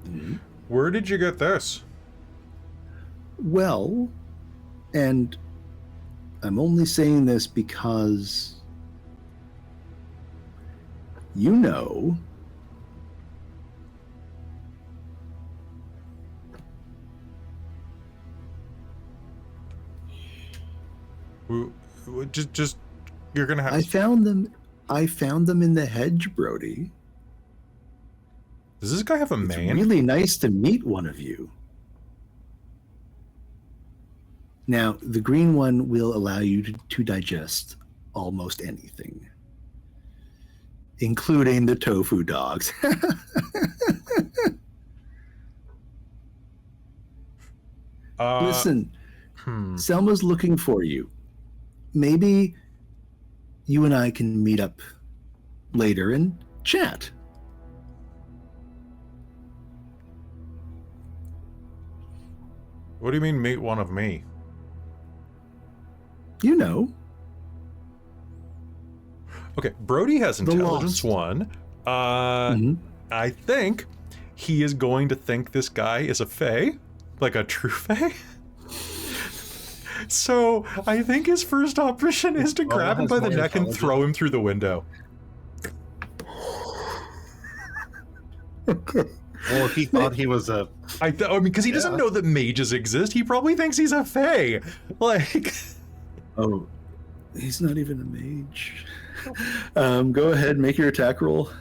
Mm-hmm. Where did you get this? Well, and I'm only saying this because you know Just you're gonna have. I found them in the hedge, Brodie. Does this guy have a It's mane? really nice to meet one of you. Now, the green one will allow you to digest almost anything, including the tofu dogs. Listen, Selma's looking for you. Maybe you and I can meet up later and chat. What do you mean, meet one of me? You know. Okay, Brodie has The intelligence Lost. 1. I think he is going to think this guy is a fae, like a true fae. So I think his first option is to grab him by the neck and throw him through the window. Okay. Well, if he thought he was a... I mean, because he doesn't know that mages exist. He probably thinks he's a fae. Like... Oh, he's not even a mage. Go ahead, make your attack roll.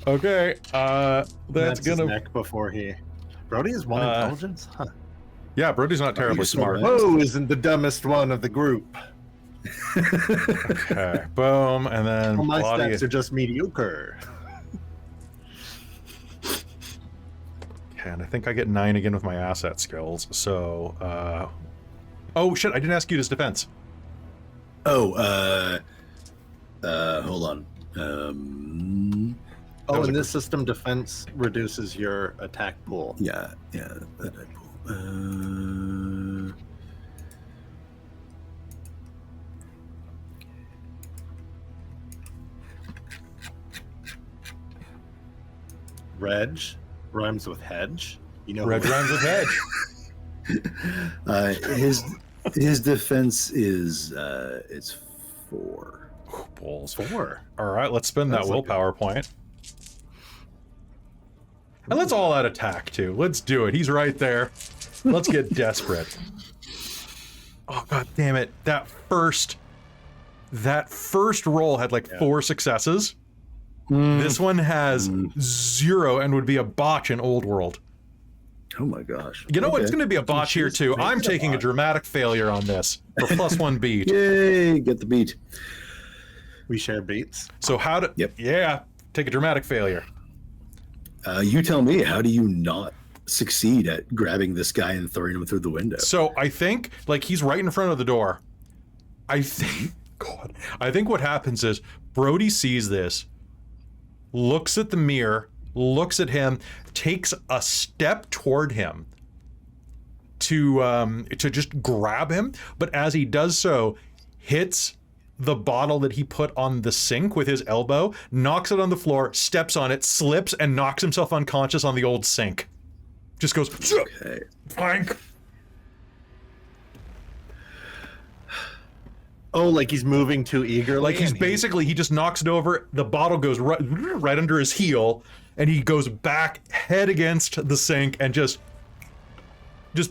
Okay, that's his gonna... neck before he... Brodie is one intelligence? Huh. Yeah, Brodie's not terribly smart. Whoa, isn't the dumbest one of the group. Okay, boom, and then Well, my Brodie... stats are just mediocre. Okay, and I think I get 9 again with my asset skills, so... Oh, shit, I didn't ask you his defense. Oh, hold on. Oh, in this system, defense reduces your attack pool. Yeah, attack pool. Reg rhymes with hedge. You know, Red rhymes with hedge. His defense is it's 4. Balls. 4. All right, let's spend that That's like willpower point. And let's all out attack, too. Let's do it. He's right there. Let's get desperate. Oh, god damn it. That first roll had like 4 successes. This one has 0 and would be a botch in Old World. Oh my gosh. You know what? It's going to be a botch here, too. I'm taking a dramatic failure on this for +1 beat. Yay, get the beat. we share beats. So how to... Yep. Yeah, take a dramatic failure. You tell me, how do you not succeed at grabbing this guy and throwing him through the window? So I think, like, he's right in front of the door. I think what happens is Brodie sees this, looks at the mirror, looks at him, takes a step toward him to just grab him, but as he does so, hits the bottle that he put on the sink with his elbow, knocks it on the floor, steps on it, slips, and knocks himself unconscious on the old sink. Just goes, Okay. Frank. Oh, like he's moving too eagerly? Like he's and basically, he just knocks it over, the bottle goes right under his heel, and he goes back head against the sink and just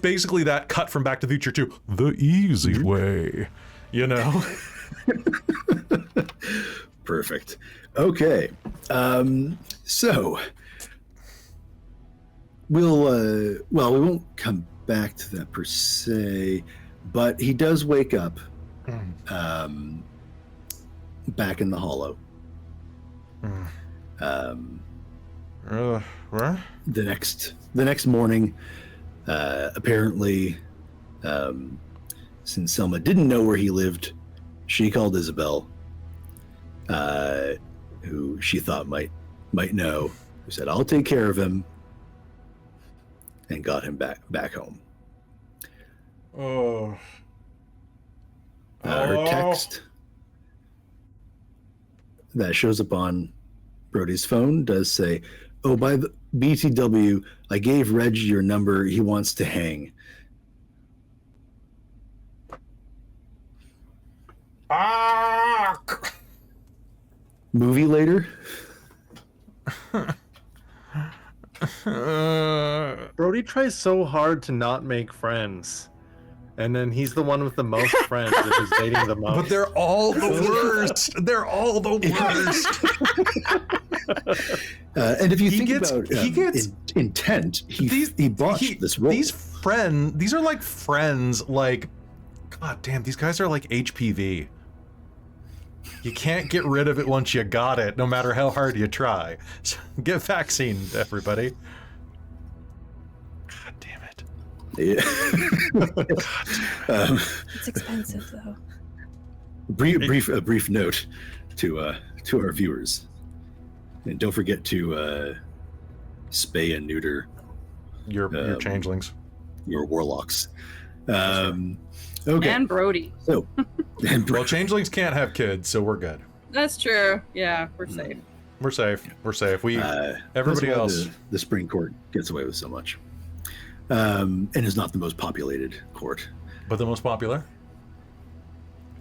basically that cut from Back to the Future 2. The easy way, you know? Perfect. Okay. So we'll we won't come back to that per se, but he does wake up back in the hollow. Where? The next morning, apparently, since Selma didn't know where he lived, she called Isobel, who she thought might know, who said, "I'll take care of him," and got him back home. Oh. Her text that shows up on Brodie's phone does say, "Oh, by the BTW, I gave Reg your number. He wants to hang." Movie later. Brodie tries so hard to not make friends. And then he's the one with the most friends that is dating the most. But they're all the worst. They're all the worst. And if you think gets- about he gets- intent, he botched this role. These are like friends, like, god damn, these guys are like HPV. You can't get rid of it once you got it, no matter how hard you try. So get vaccinated, everybody. God damn it. Yeah. It's expensive though. A brief note to our viewers, and don't forget to spay and neuter Your changelings. your warlocks. Okay. And Brodie. So, Well, changelings can't have kids, so we're good. That's true. Yeah, we're safe. We're safe. We're safe. Everybody that's why else. the Spring Court gets away with so much, and is not the most populated court. But the most popular?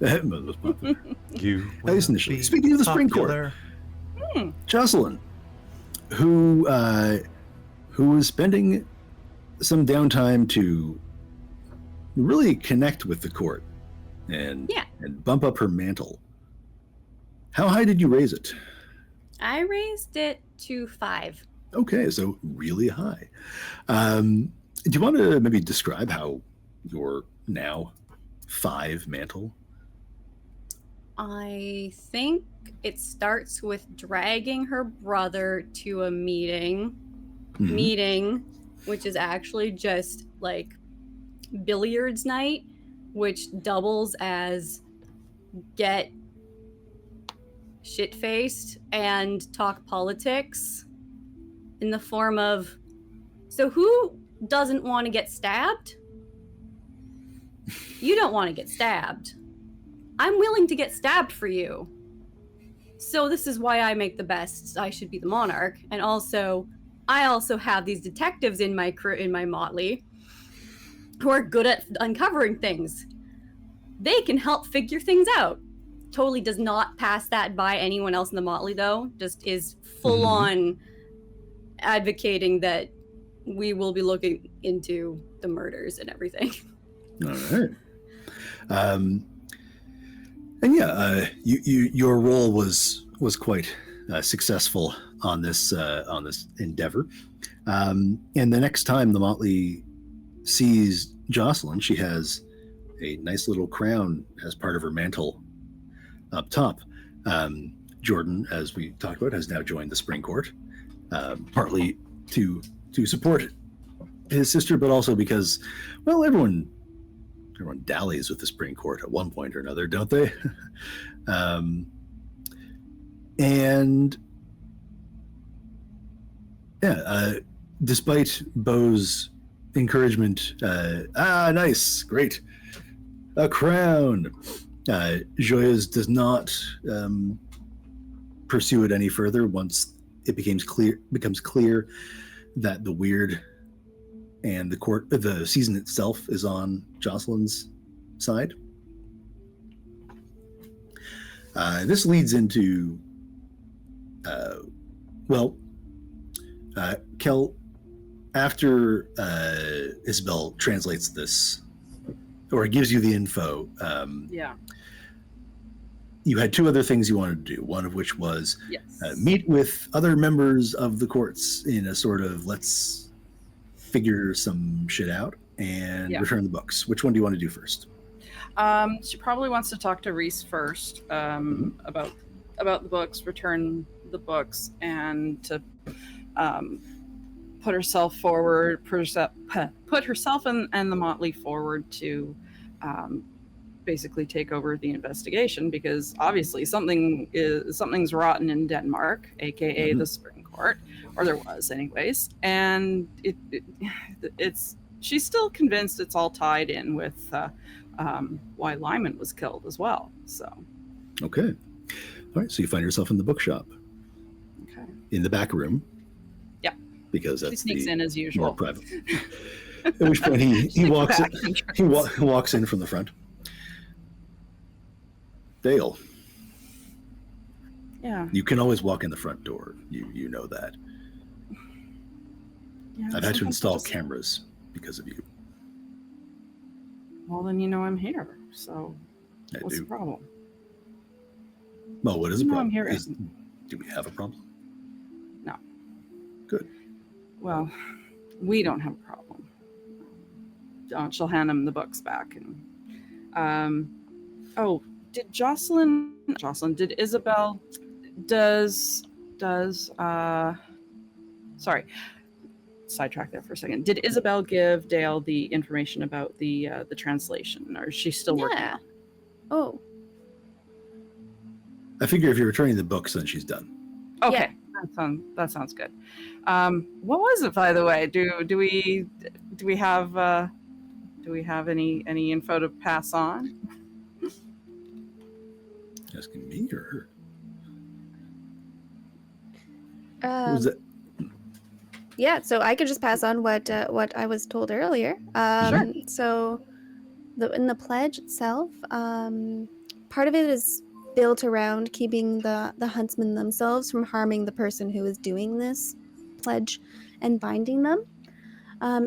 Most popular. You. At least initially. Speaking of the Spring Court, Jocelyn, who was spending some downtime to really connect with the court and bump up her mantle. How high did you raise it? I raised it to 5. Okay, so really high. Do you want to maybe describe how your now 5 mantle? I think it starts with dragging her brother to a meeting, which is actually just like billiards night, which doubles as get shit-faced and talk politics in the form of, so who doesn't want to get stabbed? You don't want to get stabbed. I'm willing to get stabbed for you. So this is why I make the best. I should be the monarch. And also, I also have these detectives in my motley who are good at uncovering things. They can help figure things out. Totally does not pass that by anyone else in the motley, though. Just is full on advocating that we will be looking into the murders and everything. All right. And yeah, your role was quite successful on this endeavor. And the next time the motley sees Jocelyn, she has a nice little crown as part of her mantle up top. Jordan, as we talked about, has now joined the Spring Court, partly to support his sister, but also because, well, everyone dallies with the Spring Court at one point or another, don't they? And yeah, despite Beau's encouragement, nice, great, a crown. Joyeuse does not pursue it any further once it becomes clear that the weird and the season itself is on Jocelyn's side. This leads into, Kelle, after Isobel translates this, or gives you the info, you had 2 other things you wanted to do, one of which was meet with other members of the courts in a sort of let's figure some shit out and return the books. Which one do you want to do first? She probably wants to talk to Reese first about the books, return the books, and to put herself forward, put herself and the motley forward to basically take over the investigation, because obviously something's rotten in Denmark, aka the Spring Court, or there was anyways, and it's she's still convinced it's all tied in with why Lyman was killed as well. So okay, all right, so you find yourself in the bookshop, in the back room, because that's she sneaks in as usual, more private. At which point he walks in from the front. Dale. Yeah. You can always walk in the front door. You know that. Yeah, I've had to install cameras because of you. Well, then you know I'm here. So what's the problem? Well, what is the problem? I'm here. Do we have a problem? No. Good. Well, we don't have a problem. She'll hand him the books back. And did did Isobel, sorry. sidetrack there for a second. Did Isobel give Dale the information about the translation, or is she still working? Yeah. Oh, I figure if you're returning the books, then she's done. Okay, that sounds good. What was it, by the way? Do we have any info to pass on? Asking me or her? Um, yeah, so I could just pass on what I was told earlier. Sure. So, in the pledge itself, part of it is built around keeping the huntsmen themselves from harming the person who is doing this pledge and binding them.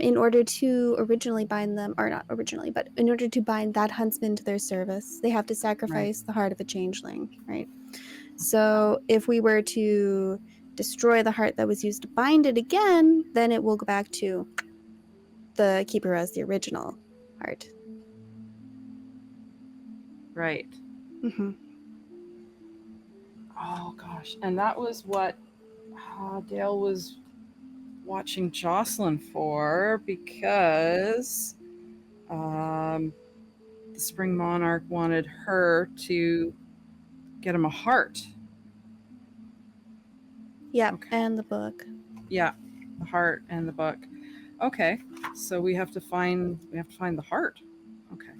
In order to originally bind them, or not originally, but in order to bind that huntsman to their service, they have to sacrifice the heart of a changeling, right? So if we were to destroy the heart that was used to bind it again, then it will go back to the keeper as the original heart. Right. Mm-hmm. Oh gosh, and that was what Dale was watching Jocelyn for, because the Spring Monarch wanted her to get him a heart. Yeah, Okay. and the book. Yeah, the heart and the book. Okay, so we have to find the heart. Okay.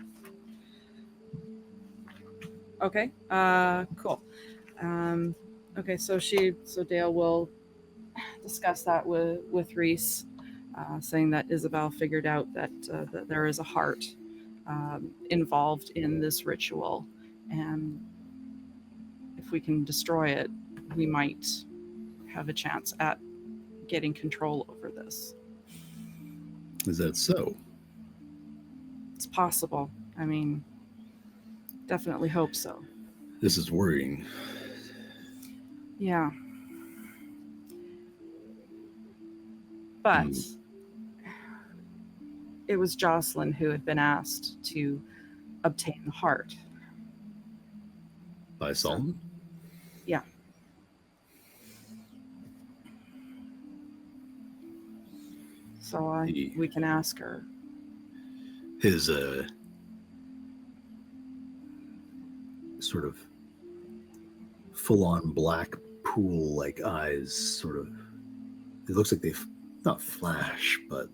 Cool. Okay, so Dale will discuss that with Reese, saying that Isobel figured out that there is a heart involved in this ritual, and if we can destroy it, we might have a chance at getting control over this. Is that so? It's possible. I mean, definitely hope so. This is worrying. Yeah. But it was Jocelyn who had been asked to obtain the heart. By Solomon? Yeah. So we can ask her. His sort of full-on black pool-like eyes sort of, it looks like they've not flash, but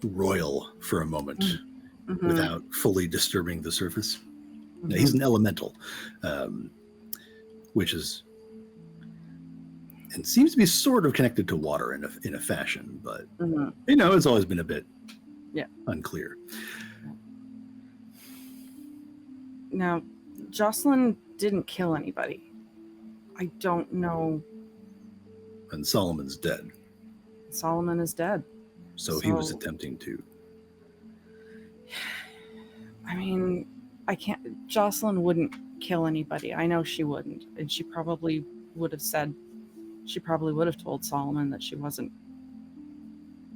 royal for a moment without fully disturbing the surface. Now, he's an elemental, which is, and seems to be sort of connected to water in a fashion, but it's always been a bit unclear. Now, Jocelyn didn't kill anybody. I don't know. And Solomon's dead. Solomon is dead. So he was attempting to. I mean, Jocelyn wouldn't kill anybody. I know she wouldn't. And she probably would have told Solomon that she wasn't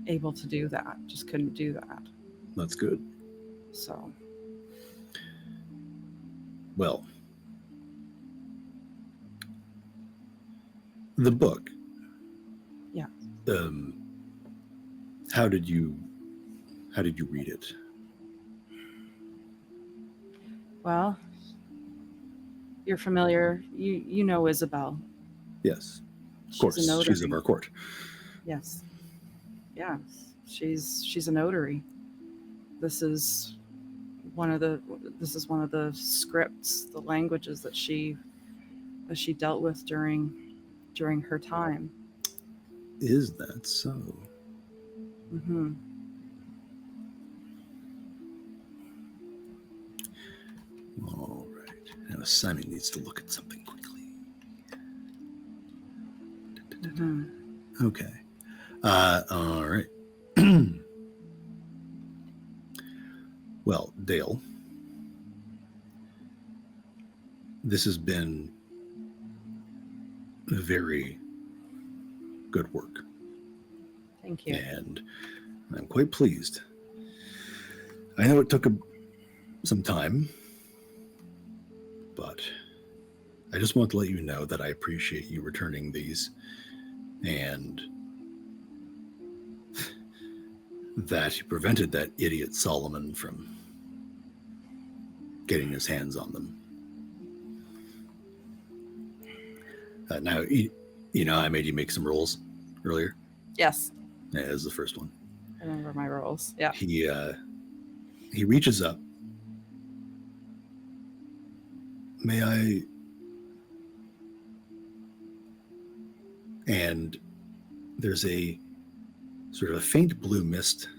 able to do that. Just couldn't do that. That's good. So. Well, the book. Yeah. How did you read it? Well, you're familiar. You know Isobel. Yes. Of course, she's of our court. Yes. Yeah. She's a notary. This is one of the scripts, the languages that she dealt with during her time. Is that so? Mm-hmm. All right. Now Simon needs to look at something quickly. Mm-hmm. Okay. All right. Well, Dale, this has been very good work. Thank you. And I'm quite pleased. I know it took some time, but I just want to let you know that I appreciate you returning these and that he prevented that idiot Solomon from getting his hands on them. Now, you know, I made you make some rolls earlier. Yes. Yeah, that was the first one. I remember my rolls. Yeah. He reaches up. May I? And there's a sort of a faint blue mist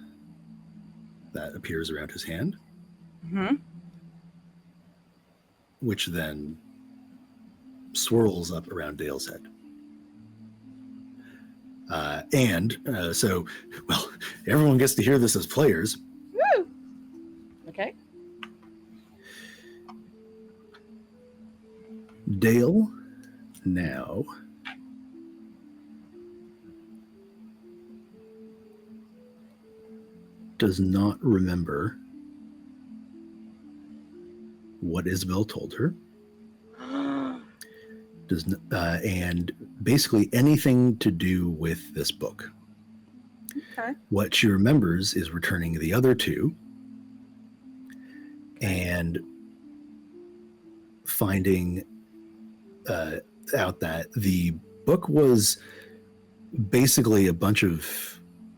that appears around his hand, Mm-hmm. which then swirls up around Dale's head. So, well, everyone gets to hear this as players. Woo! Okay. Dale now does not remember what Isobel told her. And basically anything to do with this book. Okay. What she remembers is returning the other two and finding out that the book was basically a bunch of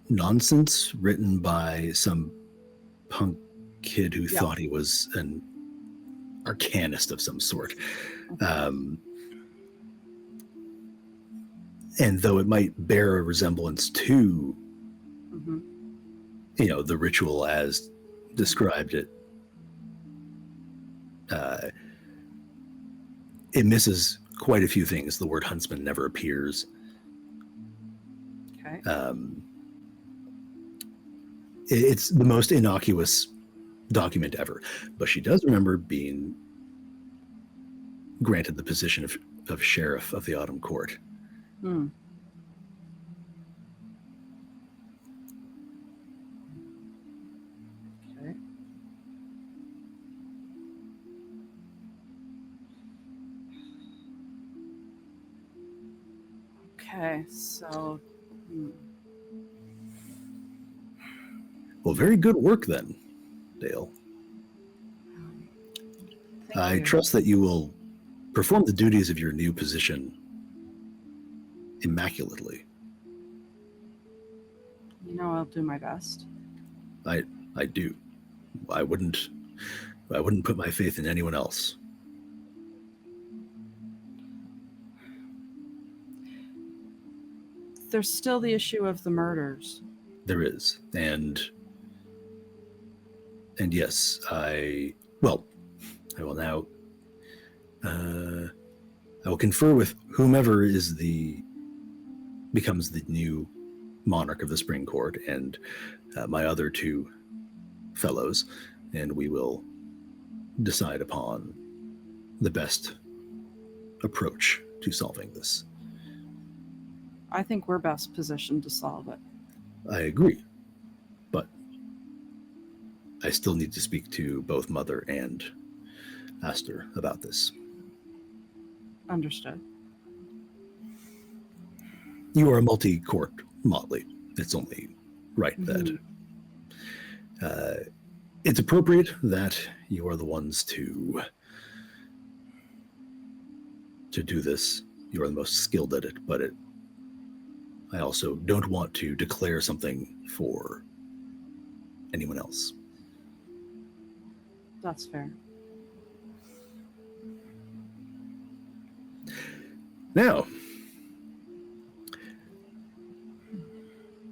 nonsense written by some punk kid who thought he was an arcanist of some sort. And though it might bear a resemblance to, you know, the ritual as described it, it misses quite a few things. The word huntsman never appears. Okay. It's the most innocuous document ever, but she does remember being granted the position of sheriff of the Autumn Court. Hmm. Okay. Okay, so Well, very good work then, Dale. thank I you. trust that you will perform the duties of your new position immaculately. You know, I'll do my best. I do. I wouldn't put my faith in anyone else. There's still the issue of the murders. There is. And yes, I will now I will confer with whomever becomes the new monarch of the Spring Court and my other two fellows, and we will decide upon the best approach to solving this. I think we're best positioned to solve it. I agree, but I still need to speak to both Mother and Aster about this. Understood. You are a multi-court motley. It's only right that it's appropriate that you are the ones to do this. You are the most skilled at it, but I also don't want to declare something for anyone else. That's fair. Now,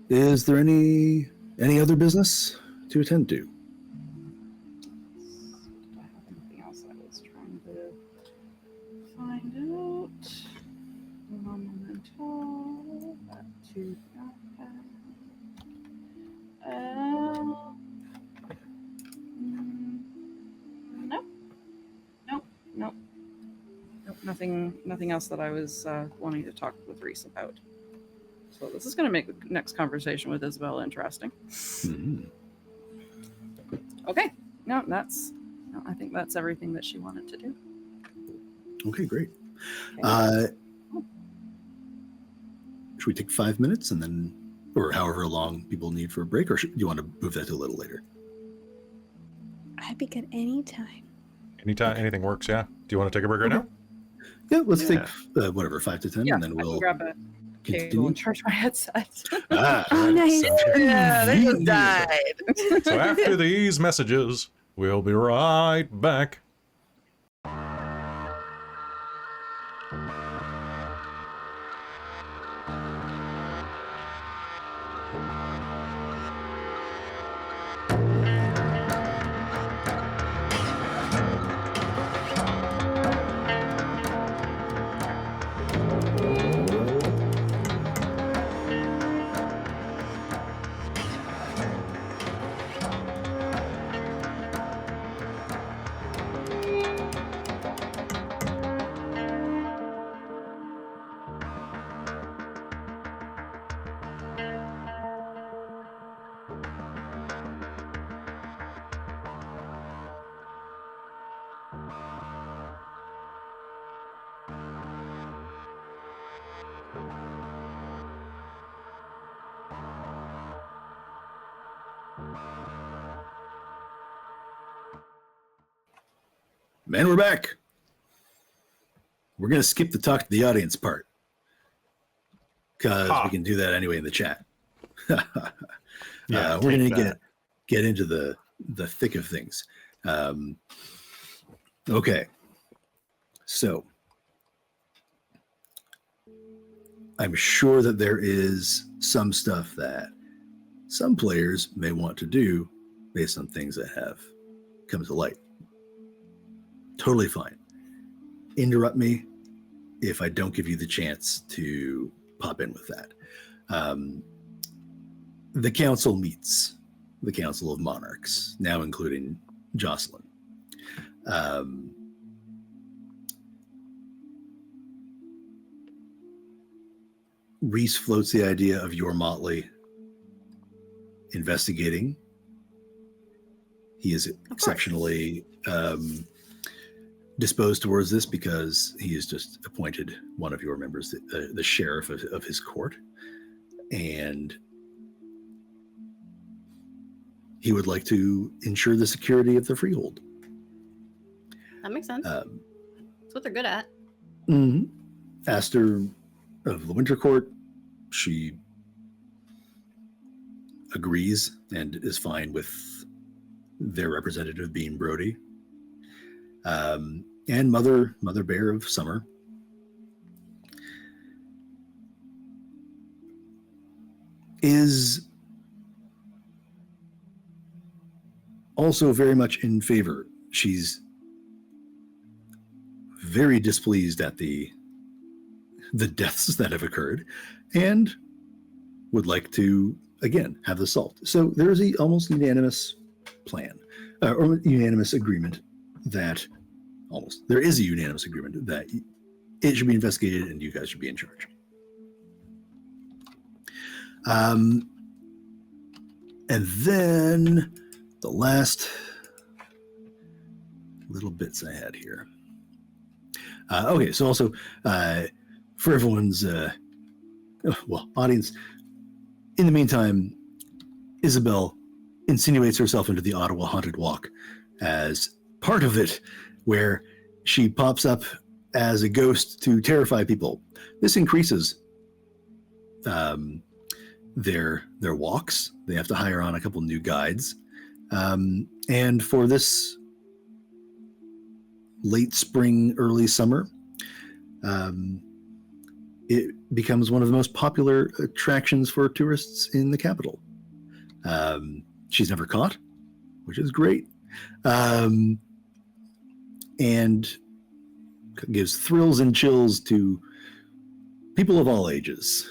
is there any other business to attend to? Did I have anything else I was trying to find out? Monumental. That too. Nope. Nothing else that I was wanting to talk with Reese about. So this is going to make the next conversation with Isobel interesting. Mm-hmm. Okay. No, I think that's everything that she wanted to do. Okay, great. Okay. should we take 5 minutes and then, or however long people need for a break, or do you want to move that to a little later? I'd be good anytime. Anytime, anything works. Yeah. Do you want to take a break right now? Yeah, let's Yeah. take whatever 5 to 10, Yeah, and then I can we'll grab a cable continue. and charge my headset. Oh, nice. Yeah, they just died. So after these messages, we'll be right back. Man, we're back. We're going to skip the talk to the audience part because we can do that anyway in the chat. Yeah, we're going take to that. get into the thick of things. Okay. So I'm sure that there is some stuff that some players may want to do based on things that have come to light. Totally fine. Interrupt me if I don't give you the chance to pop in with that. The council meets, the Council of Monarchs, now including Jocelyn. Reese floats the idea of your motley investigating. He is exceptionally disposed towards this because he has just appointed one of your members, the sheriff of his court, and he would like to ensure the security of the freehold. That makes sense. That's what they're good at. Aster of the Winter Court, she agrees and is fine with their representative being Brodie. And Mother Bear of Summer is also very much in favor. She's very displeased at the deaths that have occurred and would like to, again, have the salt. So there is a almost unanimous plan, or unanimous agreement that there is a unanimous agreement that it should be investigated and you guys should be in charge. And then the last little bits I had here. Okay, so also for everyone's audience, in the meantime, Isobel insinuates herself into the Ottawa Haunted Walk as part of it, where she pops up as a ghost to terrify people. This increases their walks. They have to hire on a couple new guides. And for this late spring, early summer, it becomes one of the most popular attractions for tourists in the capital. She's never caught, which is great. And gives thrills and chills to people of all ages.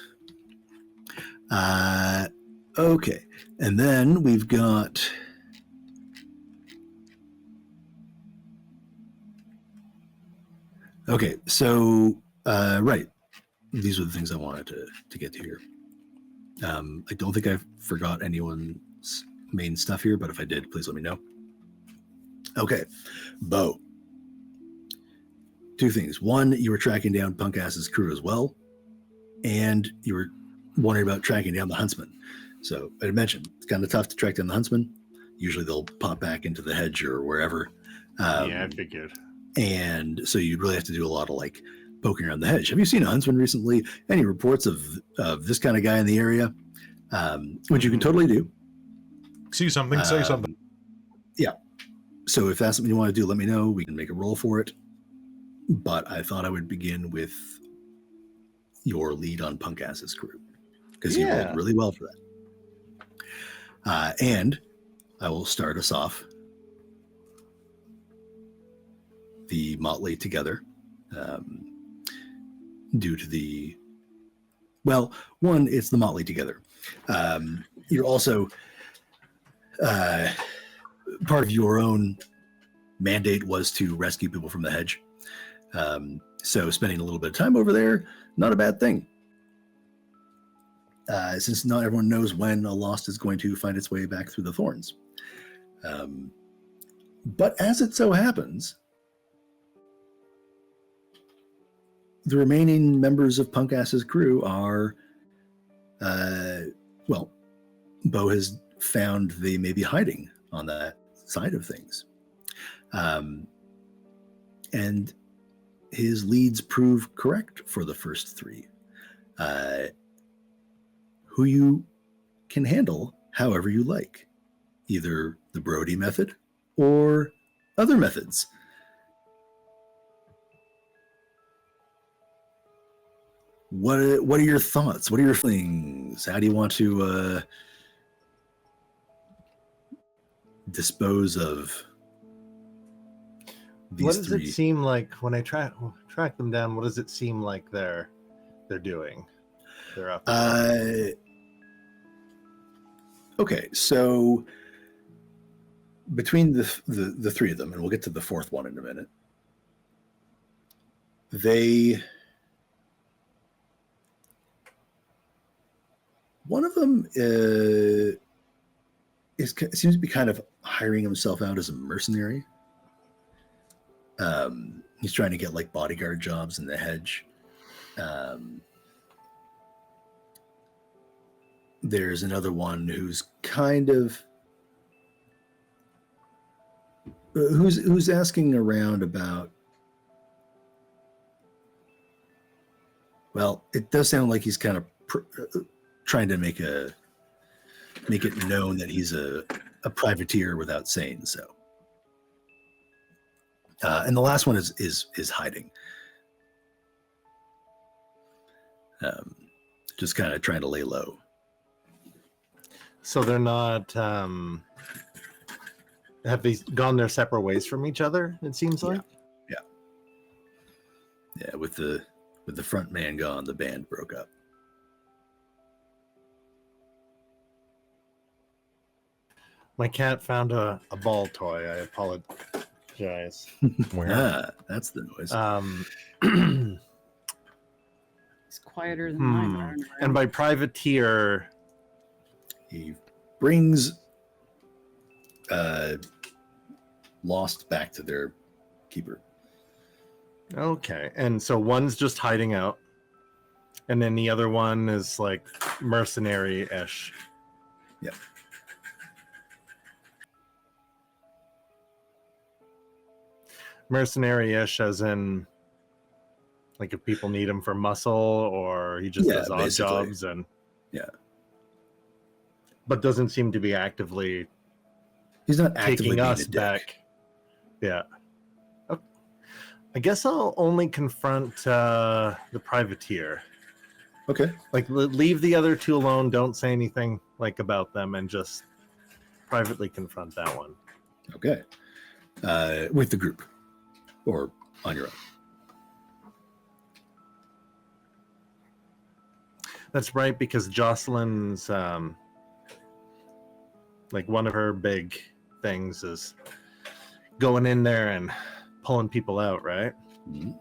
Okay, and then we've got so right, these are the things I wanted to get to here. I don't think I forgot anyone's main stuff here, but if I did, please let me know. Okay, Beau. Two things. One, you were tracking down Punk Ass's crew as well, and you were wondering about tracking down the huntsman. So I mentioned it's kind of tough to track down the huntsman. Usually they'll pop back into the hedge or wherever. Yeah, I figured. And so you really have to do a lot of like poking around the hedge. Have you seen a huntsman recently? Any reports of this kind of guy in the area? Which you can totally do. See something, say something. Yeah. So if that's something you want to do, let me know. We can make a roll for it. But I thought I would begin with your lead on Punk Ass's crew, because you rolled really well for that. And I will start us off. The motley together, due to the, well, one, it's the motley together. You're also part of your own mandate was to rescue people from the hedge. So spending a little bit of time over there, not a bad thing. Since not everyone knows when a lost is going to find its way back through the thorns. But as it so happens, the remaining members of Punk Ass's crew are, well, Bo has found they may be hiding on that side of things. And his leads prove correct for the first three, who you can handle however you like, either the Brodie method or other methods. What are your thoughts? What are your feelings? How do you want to dispose of these What does three? it seem like when I track them down? What does it seem like they're doing? They're up. Okay, so between the three of them, and we'll get to the fourth one in a minute, one of them seems to be kind of hiring himself out as a mercenary. He's trying to get like bodyguard jobs in the hedge. There's another one who's kind of who's asking around about. Well, it does sound like he's kind of trying to make it known that he's a privateer without saying so. And the last one is hiding. Just kind of trying to lay low. So they're not. Have they gone their separate ways from each other? It seems like. Yeah. With the front man gone, the band broke up. My cat found a ball toy. I apologize. That's the noise. It's quieter than mine are. And by privateer, He brings Lost back to their keeper. okay. And so one's just hiding out, and then the other one is like mercenary-ish. Yep. Mercenary-ish as in like if people need him for muscle, or he just does odd basically. jobs and Yeah. but doesn't seem to be actively He's not actively taking being us a dick. back. Yeah. Okay. I guess I'll only confront the privateer. Okay. Like leave the other two alone. Don't say anything like about them, and just privately confront that one. Okay. With the group or on your own. That's right, because Jocelyn's like one of her big things is going in there and pulling people out, right? Mm-hmm.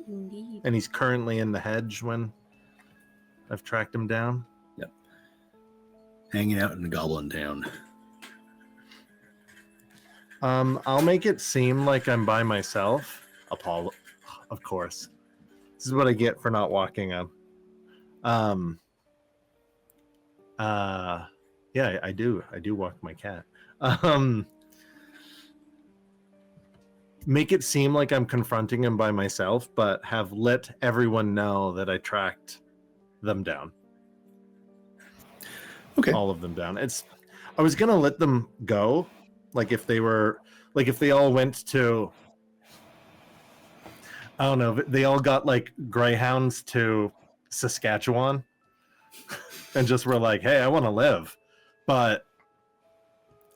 Indeed. And he's currently in the hedge when I've tracked him down. Yep. Hanging out in Goblin Town. I'll make it seem like I'm by myself. of course. This is what I get for not walking him. Yeah, I do walk my cat. Make it seem like I'm confronting him by myself, but have let everyone know that I tracked them down. Okay. All of them down. I was gonna let them go, like if they all went to, I don't know, they all got like greyhounds to Saskatchewan and just were like, hey, I want to live. But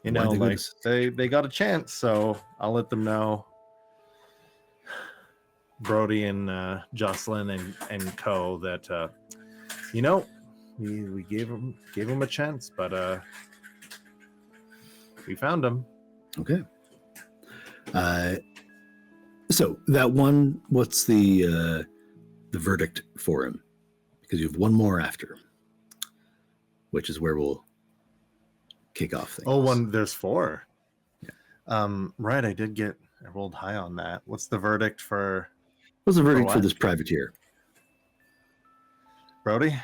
you know, like they got a chance, so I'll let them know. Brodie and Jocelyn and Co that you know, we gave him a chance, but we found him. Okay. So that one, what's the verdict for him? Because you have one more after, which is where we'll kick off things. Oh, there's 4. Yeah. Right, I rolled high on that. What's the verdict for? What's the verdict what? for this privateer? Brodie?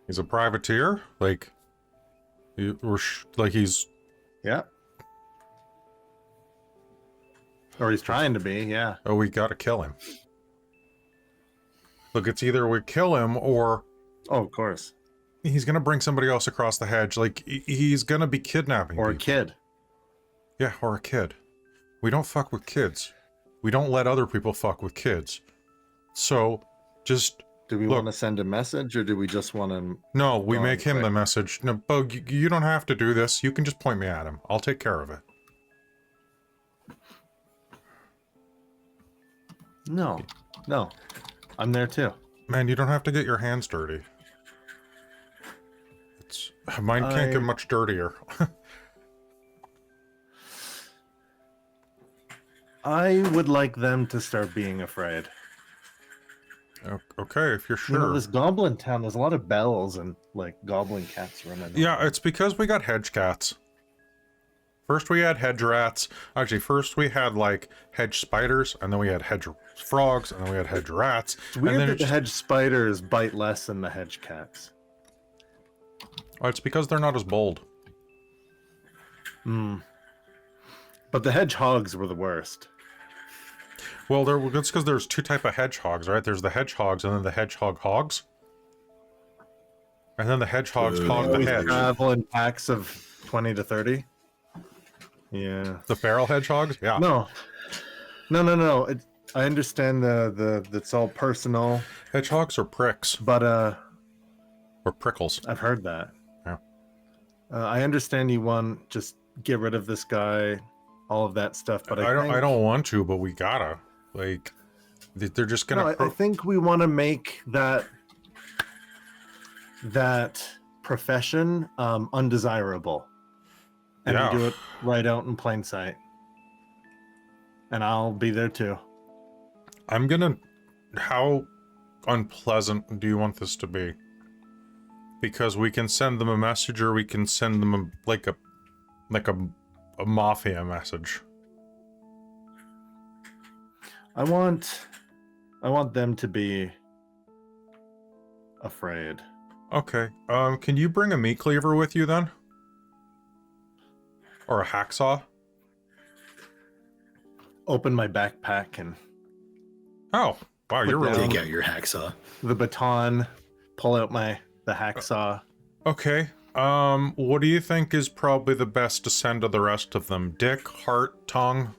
He's a privateer? Like, he's... Yeah. Or he's trying to be, yeah. Oh, we gotta kill him. Look, it's either we kill him or... Oh, of course. He's gonna bring somebody else across the hedge. Like, he's gonna be kidnapping Or people. a kid. Yeah, or a kid. We don't fuck with kids. We don't let other people fuck with kids. So, just... Do we Look, want to send a message, or do we just want to... No, we go make him quick? the message. No, Bo, you don't have to do this. You can just point me at him. I'll take care of it. No. I'm there too. Man, you don't have to get your hands dirty. Mine can't get much dirtier. I would like them to start being afraid. Okay, if you're sure. You know, this goblin town, there's a lot of bells and like goblin cats running. Yeah, it's because we got hedge cats. First we had hedge rats. Actually, first we had like hedge spiders, and then we had hedge frogs, and then we had hedge rats. It's weird and then that the hedge spiders bite less than the hedge cats. Oh, it's because they're not as bold. But the hedgehogs were the worst. Well, that's because there's 2 types of hedgehogs, right? There's the hedgehogs and then the hedgehog hogs. And then the hedgehogs hog the Always hedge. travel in packs of 20 to 30. Yeah. The feral hedgehogs? Yeah. No. I understand that's all personal, Hedgehogs are pricks. but Or prickles. I've heard that. Yeah. I understand you want just get rid of this guy, all of that stuff, but I don't want to, but we gotta. Like, they're just gonna... I think we want to make that profession undesirable. And Yeah. we do it right out in plain sight. And I'll be there too. I'm gonna... How unpleasant do you want this to be? Because we can send them a message, or we can send them a mafia message. I want them to be afraid. Okay. Can you bring a meat cleaver with you then? Or a hacksaw? Open my backpack and Oh, wow, you're really... Take out your hacksaw. the baton, pull out the hacksaw. Okay. What do you think is probably the best to send to the rest of them? Dick, heart, tongue?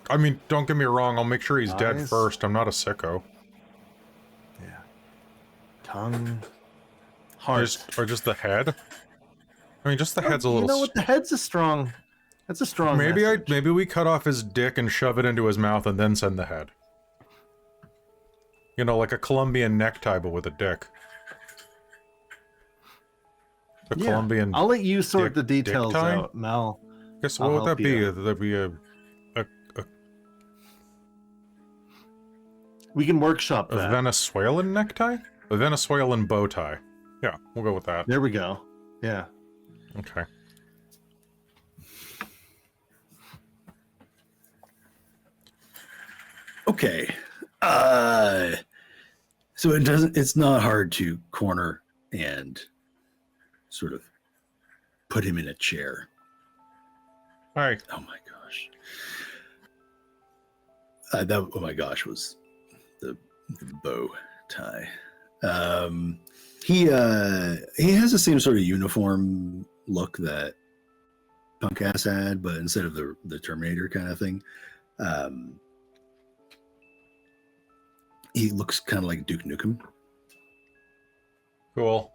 I mean, don't get me wrong, I'll make sure he's dead Eyes? first. I'm not a sicko. Yeah. Tongue. Heart. Just the head? I mean, just the head's a little... You know what? The head's a strong... That's a strong message. Maybe we cut off his dick and shove it into his mouth and then send the head. You know, like a Colombian necktie, but with a dick. The Colombian... I'll let you sort the dick details tie? out, and I'll Guess I'll what would help that be? you. That'd be a we can workshop that. Venezuelan necktie? A Venezuelan bow tie. Yeah, we'll go with that. There we go. Yeah. Okay. Okay. So it's not hard to corner and sort of put him in a chair. All right. Oh my gosh. Oh my gosh was the bow tie. He has the same sort of uniform look that Punk Ass had, but instead of the Terminator kind of thing, he looks kind of like Duke Nukem. Cool.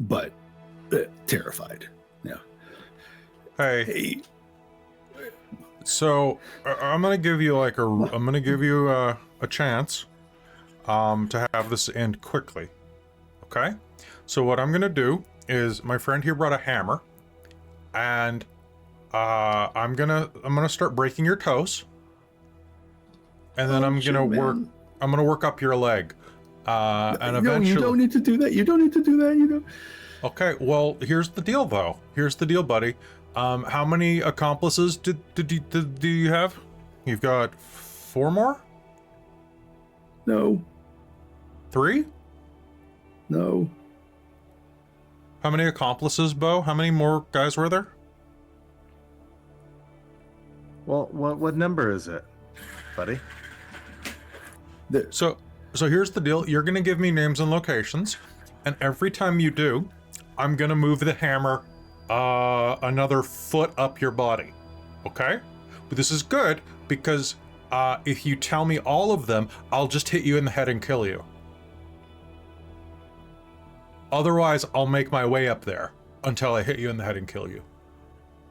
But terrified. Yeah. Hey. So I'm gonna give you a chance to have this end quickly. Okay. So what I'm gonna do is my friend here brought a hammer, and I'm gonna start breaking your toes, and then I'm gonna work up your leg, and eventually. You don't need to do that. You don't need to do that. You know. Okay. Well, here's the deal, though. Here's the deal, buddy. How many accomplices do you have? You've got 4 more? No. 3? No. How many accomplices, Bo? How many more guys were there? Well, what number is it, buddy? So here's the deal. You're gonna give me names and locations, and every time you do, I'm gonna move the hammer another foot up your body. Okay? But this is good because if you tell me all of them, I'll just hit you in the head and kill you. Otherwise, I'll make my way up there until I hit you in the head and kill you.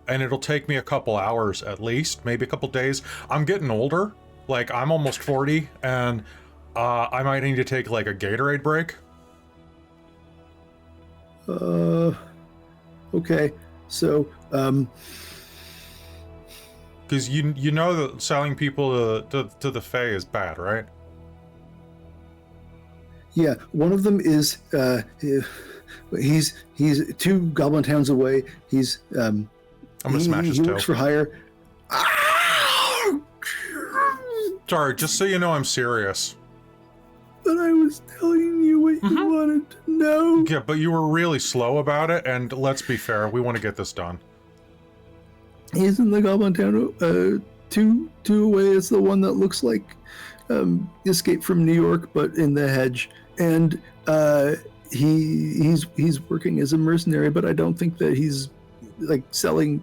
And it'll take me a couple hours at least, maybe a couple days. I'm getting older. Like, I'm almost 40, and I might need to take, like, a Gatorade break. Okay. So, because you know that selling people to the Fae is bad, right? yeah, one of them is he's 2 goblin towns away. He's I'm gonna smash his he toe. works for hire. Sorry, just so you know, I'm serious. But I was telling you what you wanted to know. Yeah, but you were really slow about it, and let's be fair, we want to get this done. He's in the goblin town. 2 away is the one that looks like Escape from New York, but in the hedge. And he's working as a mercenary, but I don't think that he's like selling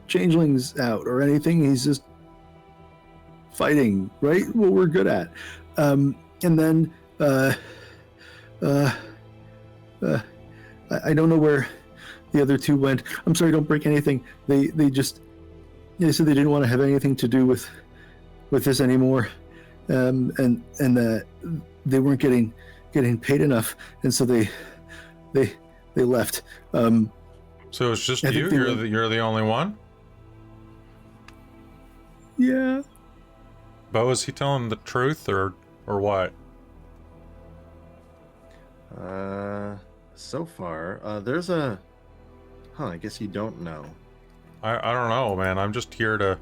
changelings out or anything. He's just fighting, right? What we're good at. And then I don't know where the other 2 went. I'm sorry, don't break anything. They said they didn't want to have anything to do with this anymore. And they weren't getting paid enough, and so they left. So it's just I you? think You're the only one? Yeah. Bo, is he telling the truth or what? So far, there's a... I guess you don't know. I don't know, man. I'm just here to...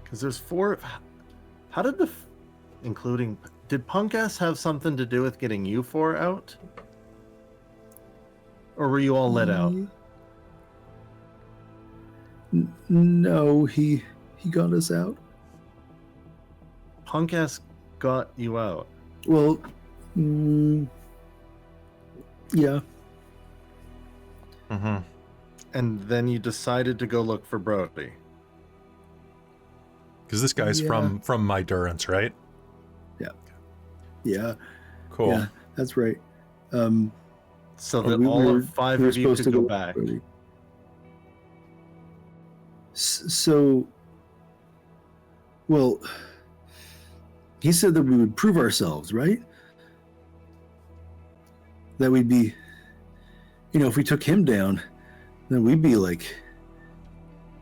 Because there's 4... How did including... Did Punk Ass have something to do with getting you 4 out? Or were you all let out? No, he got us out. Punk Ass got you out. Well, yeah. Mm-hmm. And then you decided to go look for Brodie. Because this guy's from my Durance, right? Yeah. Cool. Yeah, that's right. So that all 5 of you could go back. So, well, he said that we would prove ourselves, right? That we'd be, if we took him down, then we'd be like,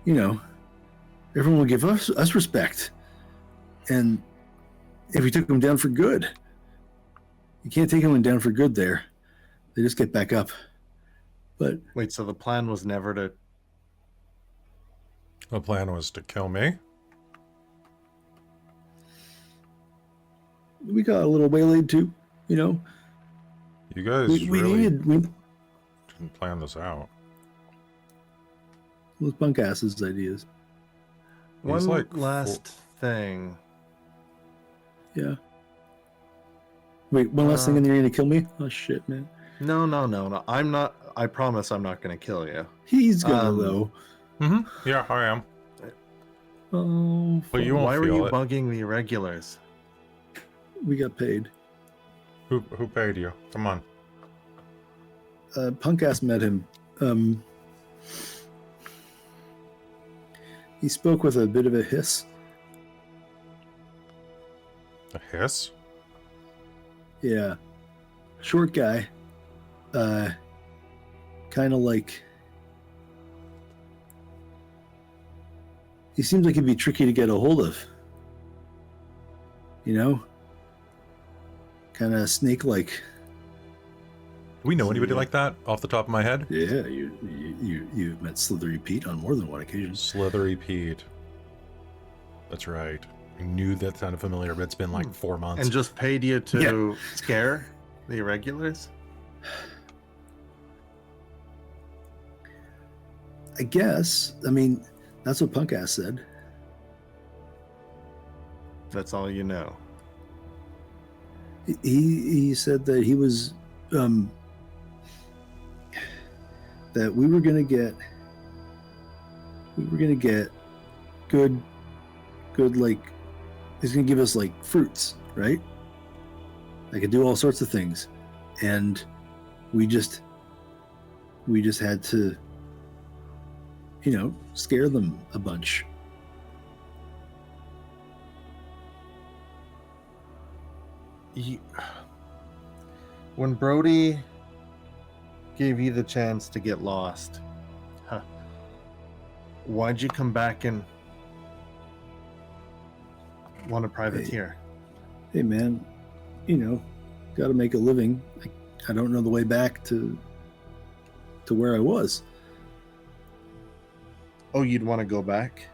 everyone would give us respect. And if we took him down for good, you can't take anyone down for good there. They just get back up. But wait, so the plan was never to... The plan was to kill me. We got a little waylaid too, you know. You guys We really didn't plan this out. those punk asses ideas. One like last thing. Yeah. Wait, one last thing, and you're gonna kill me? Oh shit, man. No. I'm not. I promise I'm not going to kill you. He's gonna though. Mm-hmm. Yeah, I am. Oh, But you won't Why were feel you it. bugging the irregulars? we got paid. Who paid you? Come on. Punk ass met him. He spoke with a bit of a hiss. A hiss? Yeah. Short guy. Kind of like. He seems like he'd be tricky to get a hold of. You know? Kind of snake-like. Do we know anybody Yeah. like that off the top of my head? Yeah, you've met Slithery Pete on more than one occasion. Slithery Pete. That's right. I knew that sounded familiar, but it's been like 4 months. And just paid you to scare the irregulars? I guess. I mean, that's what Punk Ass said. That's all you know. He said that he was that we were gonna get good like he's gonna give us like fruits, right? I could do all sorts of things, and we just had to, you know, scare them a bunch. When Brodie gave you the chance to get lost, why'd you come back and want to privateer? Hey man, you know, got to make a living. I don't know the way back to where I was. Oh, you'd want to go back?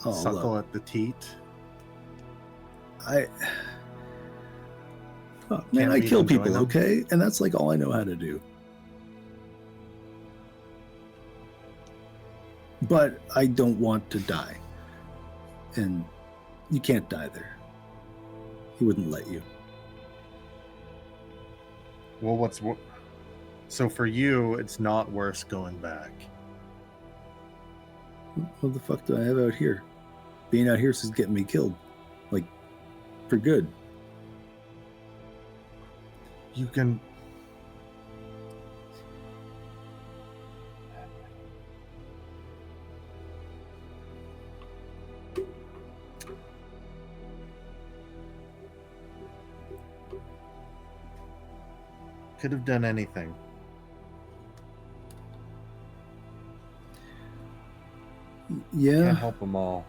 Oh, Suckle at the teat? man, Can't I meet kill and join people, them? okay? And that's like all I know how to do. But I don't want to die. And you can't die there. He wouldn't let you. Well, so for you, it's not worse going back. What the fuck do I have out here? Being out here is getting me killed. Like, for good. You can... Could have done anything. Yeah. Can't help them all.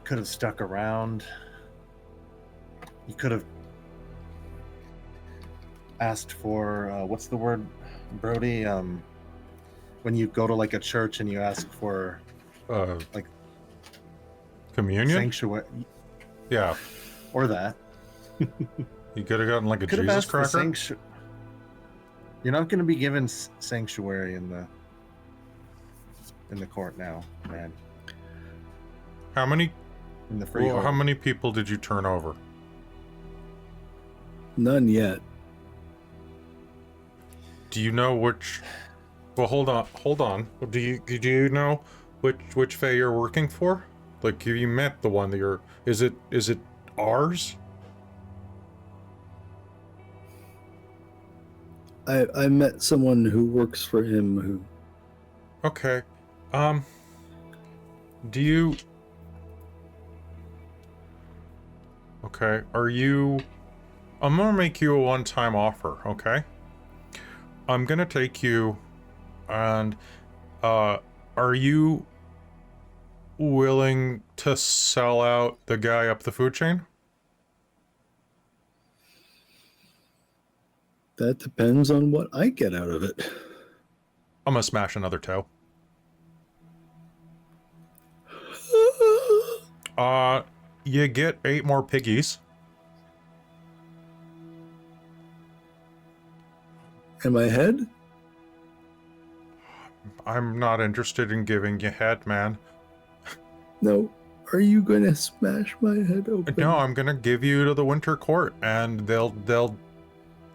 Could have stuck around. You could have asked for what's the word, Brodie? When you go to like a church and you ask for like communion? sanctuary, Yeah. or that. You could have gotten like a Could have Jesus asked for cracker. You're not going to be given sanctuary in the court now, man. How many In the freehold. how many people did you turn over? None yet. Do you know which Well, hold on. Do you know which Fae you're working for? Like, have you met the one that you're... Is it ours? I met someone who works for him who... Okay. Do you... Okay, are you... I'm gonna make you a one-time offer, okay? I'm gonna take you and, are you willing to sell out the guy up the food chain? That depends on what I get out of it. I'm gonna smash another toe. You get 8 more piggies. And my head? I'm not interested in giving you head, man. No. Are you going to smash my head open? No, I'm gonna give you to the Winter Court, and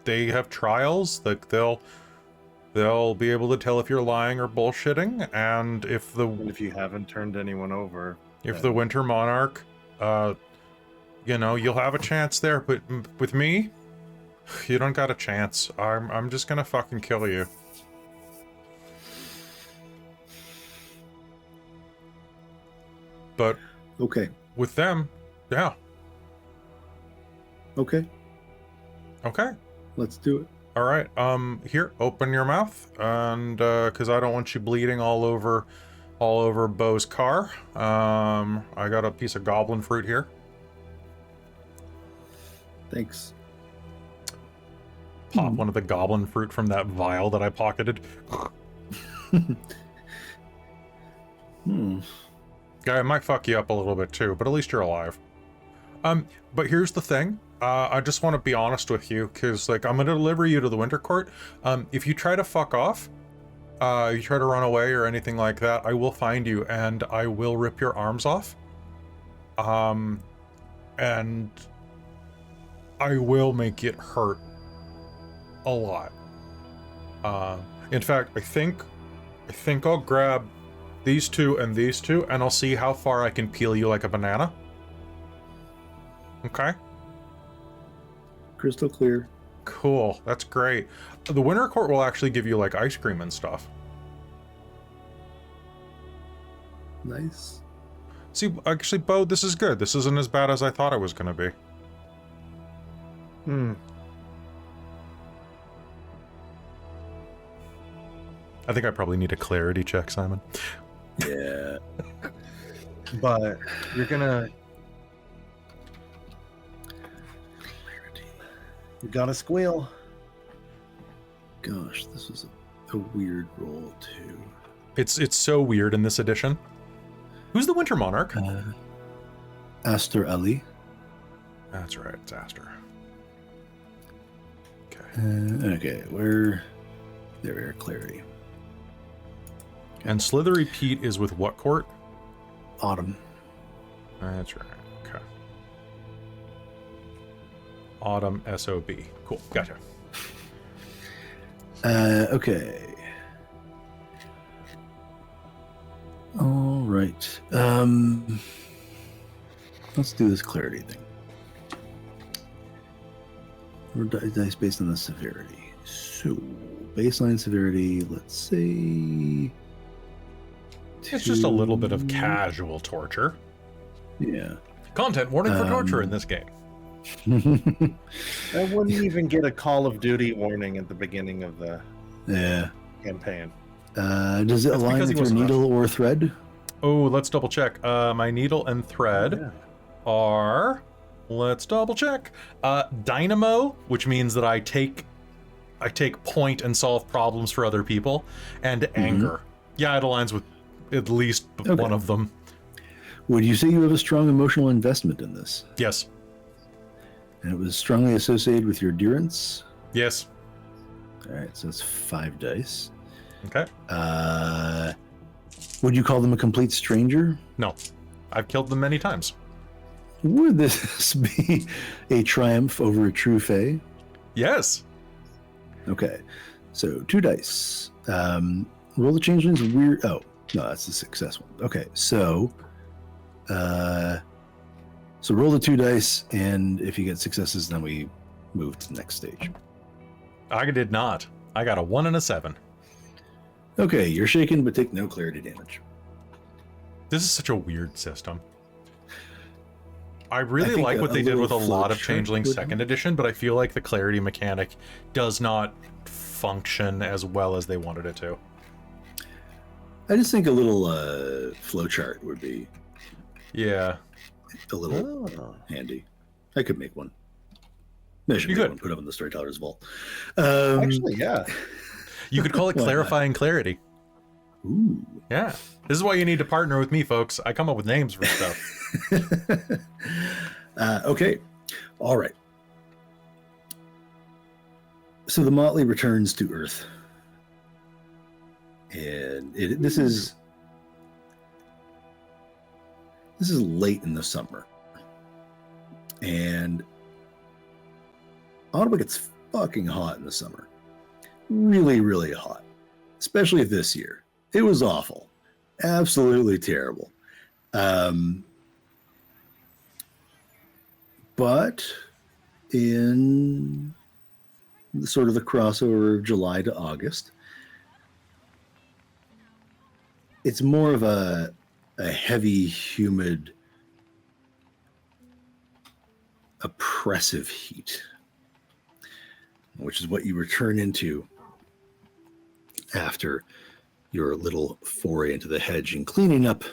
they have trials. Like they'll be able to tell if you're lying or bullshitting, and if you haven't turned anyone over, if the Winter Monarch, you know, you'll have a chance there. But with me, you don't got a chance. I'm just gonna fucking kill you. But okay, with them, yeah. Okay, let's do it. All right. Here, open your mouth, and because I don't want you bleeding all over Beau's car. I got a piece of goblin fruit here. Thanks. Pop one of the goblin fruit from that vial that I pocketed. Guy, it might fuck you up a little bit too, but at least you're alive. But here's the thing. I just want to be honest with you, because like I'm gonna deliver you to the Winter Court. If you try to fuck off, you try to run away or anything like that, I will find you and I will rip your arms off. And I will make it hurt a lot. In fact, I think I'll grab these two, and I'll see how far I can peel you like a banana. Okay? Crystal clear. Cool, that's great. The Winter Court will actually give you like ice cream and stuff. Nice. See, actually, Beau, this is good. This isn't as bad as I thought it was gonna be. I think I probably need a clarity check, Simon. Yeah. But you're gonna... You gotta squeal. Gosh, this was a weird roll too. It's so weird in this edition. Who's the Winter Monarch? Aster Ali. That's right, it's Aster. Okay, where... There, clarity. And Slithery Pete is with what court? Autumn. That's right, okay. Autumn SOB. Cool, gotcha. Okay. All right. Let's do this clarity thing. We're dice based on the severity. So, baseline severity, let's say... It's just a little bit of casual torture. Yeah. Content warning for torture in this game. I wouldn't even get a Call of Duty warning at the beginning of the campaign. Does it align with your needle or thread? Oh, let's double check. My needle and thread are... Let's double check. Dynamo, which means that I take point and solve problems for other people, and anger. Yeah, it aligns with at least one of them. Would you say you have a strong emotional investment in this? Yes. And it was strongly associated with your endurance? Yes. All right, so it's 5 dice. Okay. Would you call them a complete stranger? No. I've killed them many times. Would this be a triumph over a true fae? Yes. Okay, so 2 dice. Roll the changelings weird... Oh, no, that's a success one. Okay, so roll the 2 dice, and if you get successes, then we move to the next stage. I did not. I got a 1 and a 7. Okay, you're shaken, but take no clarity damage. This is such a weird system. I really like what they did with a lot of Changelings 2nd edition, but I feel like the clarity mechanic does not function as well as they wanted it to. I just think a little flowchart would be a little handy. I could make one. I should You make could. one put up in the Storyteller's vault. Actually, yeah. You could call it Why not? clarifying clarity. Ooh. Yeah. This is why you need to partner with me, folks. I come up with names for stuff. Okay. All right. So the motley returns to Earth. And this is late in the summer. And Ottawa gets fucking hot in the summer. Really, really hot. Especially this year. It was awful. Absolutely terrible. But in sort of the crossover of July to August, it's more of a heavy, humid, oppressive heat, which is what you return into after your little foray into the hedge and cleaning up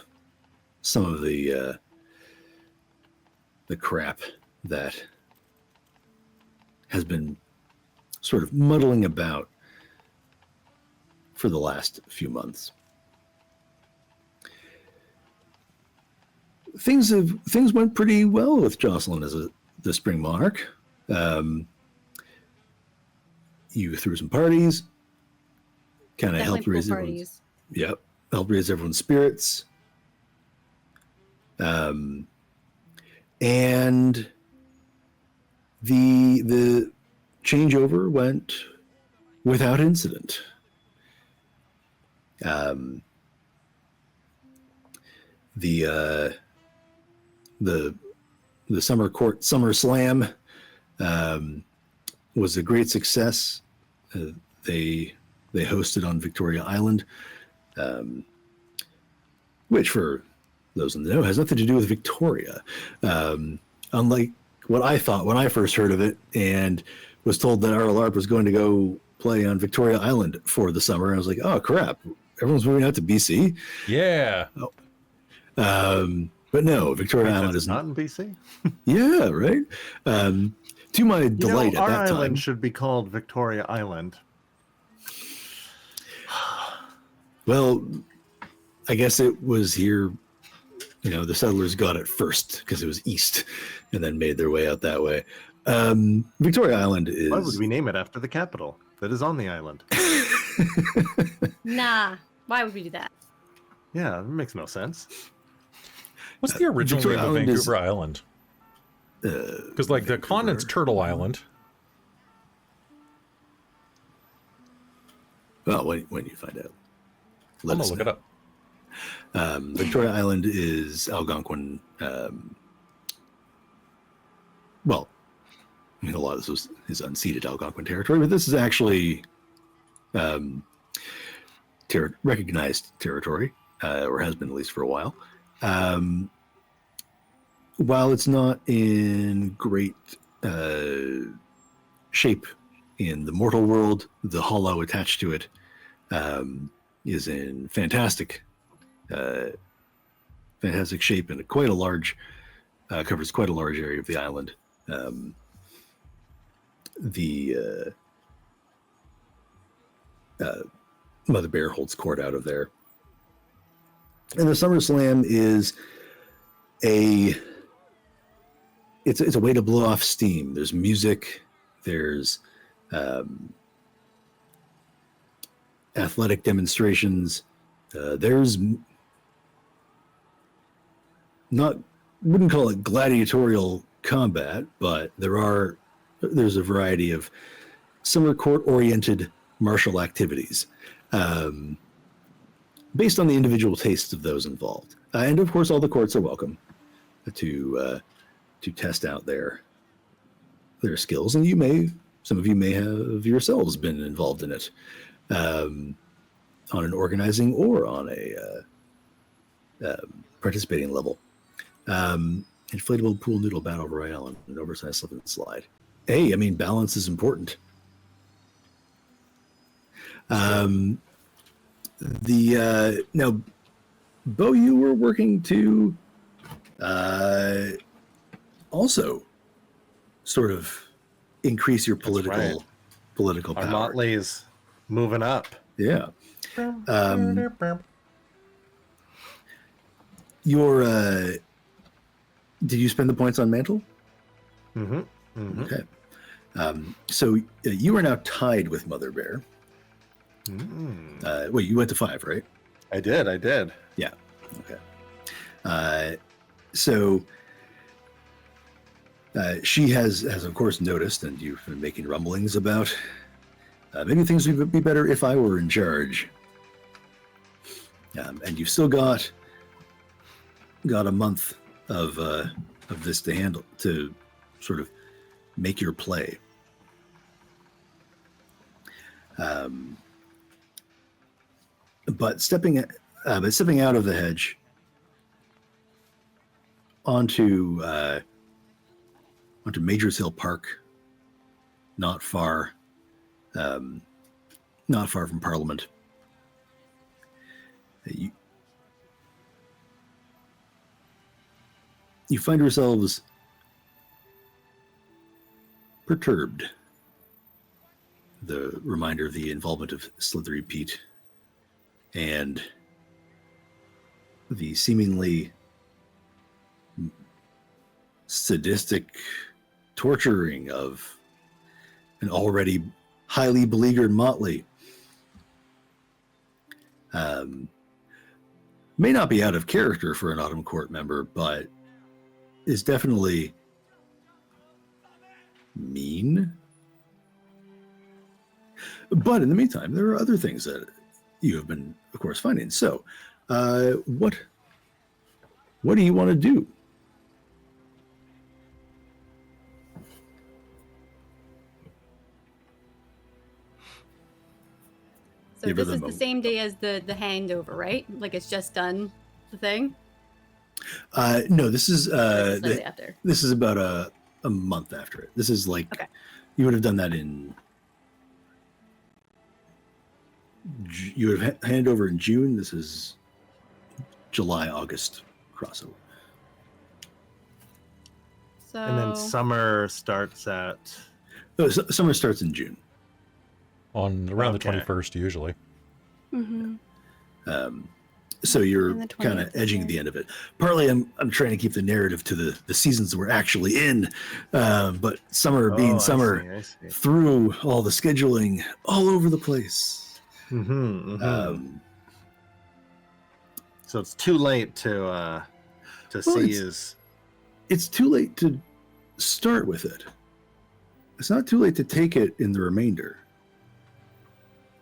some of the crap that has been sort of muddling about for the last few months. Things went pretty well with Jocelyn as the Spring Monarch. You threw some parties, kind of helped raise everyone's, helped raise everyone's spirits. And the changeover went without incident. The Summer Court Summer Slam was a great success. They hosted on Victoria Island, which, for those in the know, has nothing to do with Victoria. Unlike what I thought when I first heard of it and was told that our LARP was going to go play on Victoria Island for the summer, I was like, oh crap, everyone's moving out to BC. Yeah. But no, Victoria Island is not in BC. Yeah, right. To my delight, our at that island time, should be called Victoria Island. well, I guess it was here. You know, the settlers got it first because it was east, and then made their way out that way. Victoria Island is. Why would we name it after the capital that is on the island? Nah, why would we do that? Yeah, it makes no sense. What's the original Victoria name of Island Vancouver Island? Because like the continent's Turtle Island. Well, when you find out, I'm gonna look it up. Victoria Island is Algonquin. Well, I mean, a lot of this is unceded Algonquin territory, but this is actually recognized territory, or has been at least for a while. While it's not in great shape in the mortal world, the hollow attached to it is in fantastic shape and quite a large covers quite a large area of the island. Mother Bear holds court out of there, and the Summer Slam is it's a way to blow off steam. There's music, there's athletic demonstrations, there's wouldn't call it gladiatorial combat, but there's a variety of summer court oriented martial activities based on the individual tastes of those involved. And of course, all the courts are welcome to test out their skills, and some of you may have yourselves been involved in it on an organizing or on a participating level. Inflatable pool noodle battle royale and an oversized slip and slide. Hey, I mean, balance is important. Now, Bo, you were working to also sort of increase your That's political Our power. motley's moving up. Yeah. Your did you spend the points on mantle? Mm-hmm. Mm-hmm. Okay. So you are now tied with Mother Bear. Mm. Wait, you went to 5, right? I did. Yeah. Okay. So she has of course noticed, and you've been making rumblings about maybe things would be better if I were in charge. And you've still got a month of this to handle, to sort of make your play. But stepping out of the hedge onto Majors Hill Park, not far from Parliament. You find yourselves perturbed. The reminder of the involvement of Slithery Pete and the seemingly sadistic torturing of an already highly beleaguered motley. May not be out of character for an Autumn Court member, but is definitely mean. But in the meantime, there are other things that you have been, of course, finding. So, what do you want to do? So Give her this the is the moment. same day as the handover, right? Like it's just done the thing? No, this is Or slightly after. this is about a month after it. This is like Okay. you would have done that in. You would have hand over in June. This is July, August crossover. So And then summer starts at. No, summer starts in June. On around Okay. the 21st, usually. Mm-hmm. So you're And the kind 20th of is edging there. the end of it. Partly, I'm trying to keep the narrative to the seasons we're actually in, but summer being I summer, see. through all the scheduling all over the place. Mm-hmm, mm-hmm. So it's too late to see his. It's too late to start with it. It's not too late to take it in the remainder.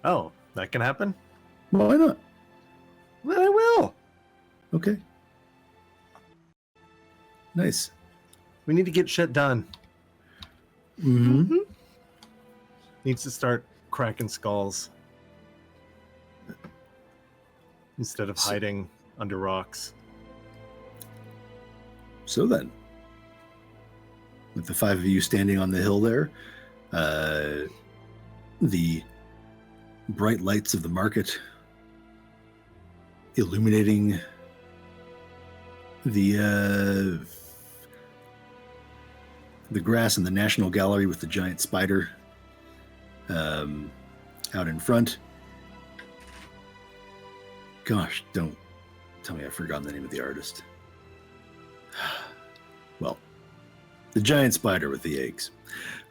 Oh, that can happen? Well, why not? Then I will. Okay. Nice. We need to get shit done. Mm-hmm. Needs to start cracking skulls instead of hiding under rocks. So then, with the 5 of you standing on the hill there, the bright lights of the market illuminating the grass in the National Gallery with the giant spider out in front. Gosh, don't tell me I've forgotten the name of the artist. Well, the giant spider with the eggs,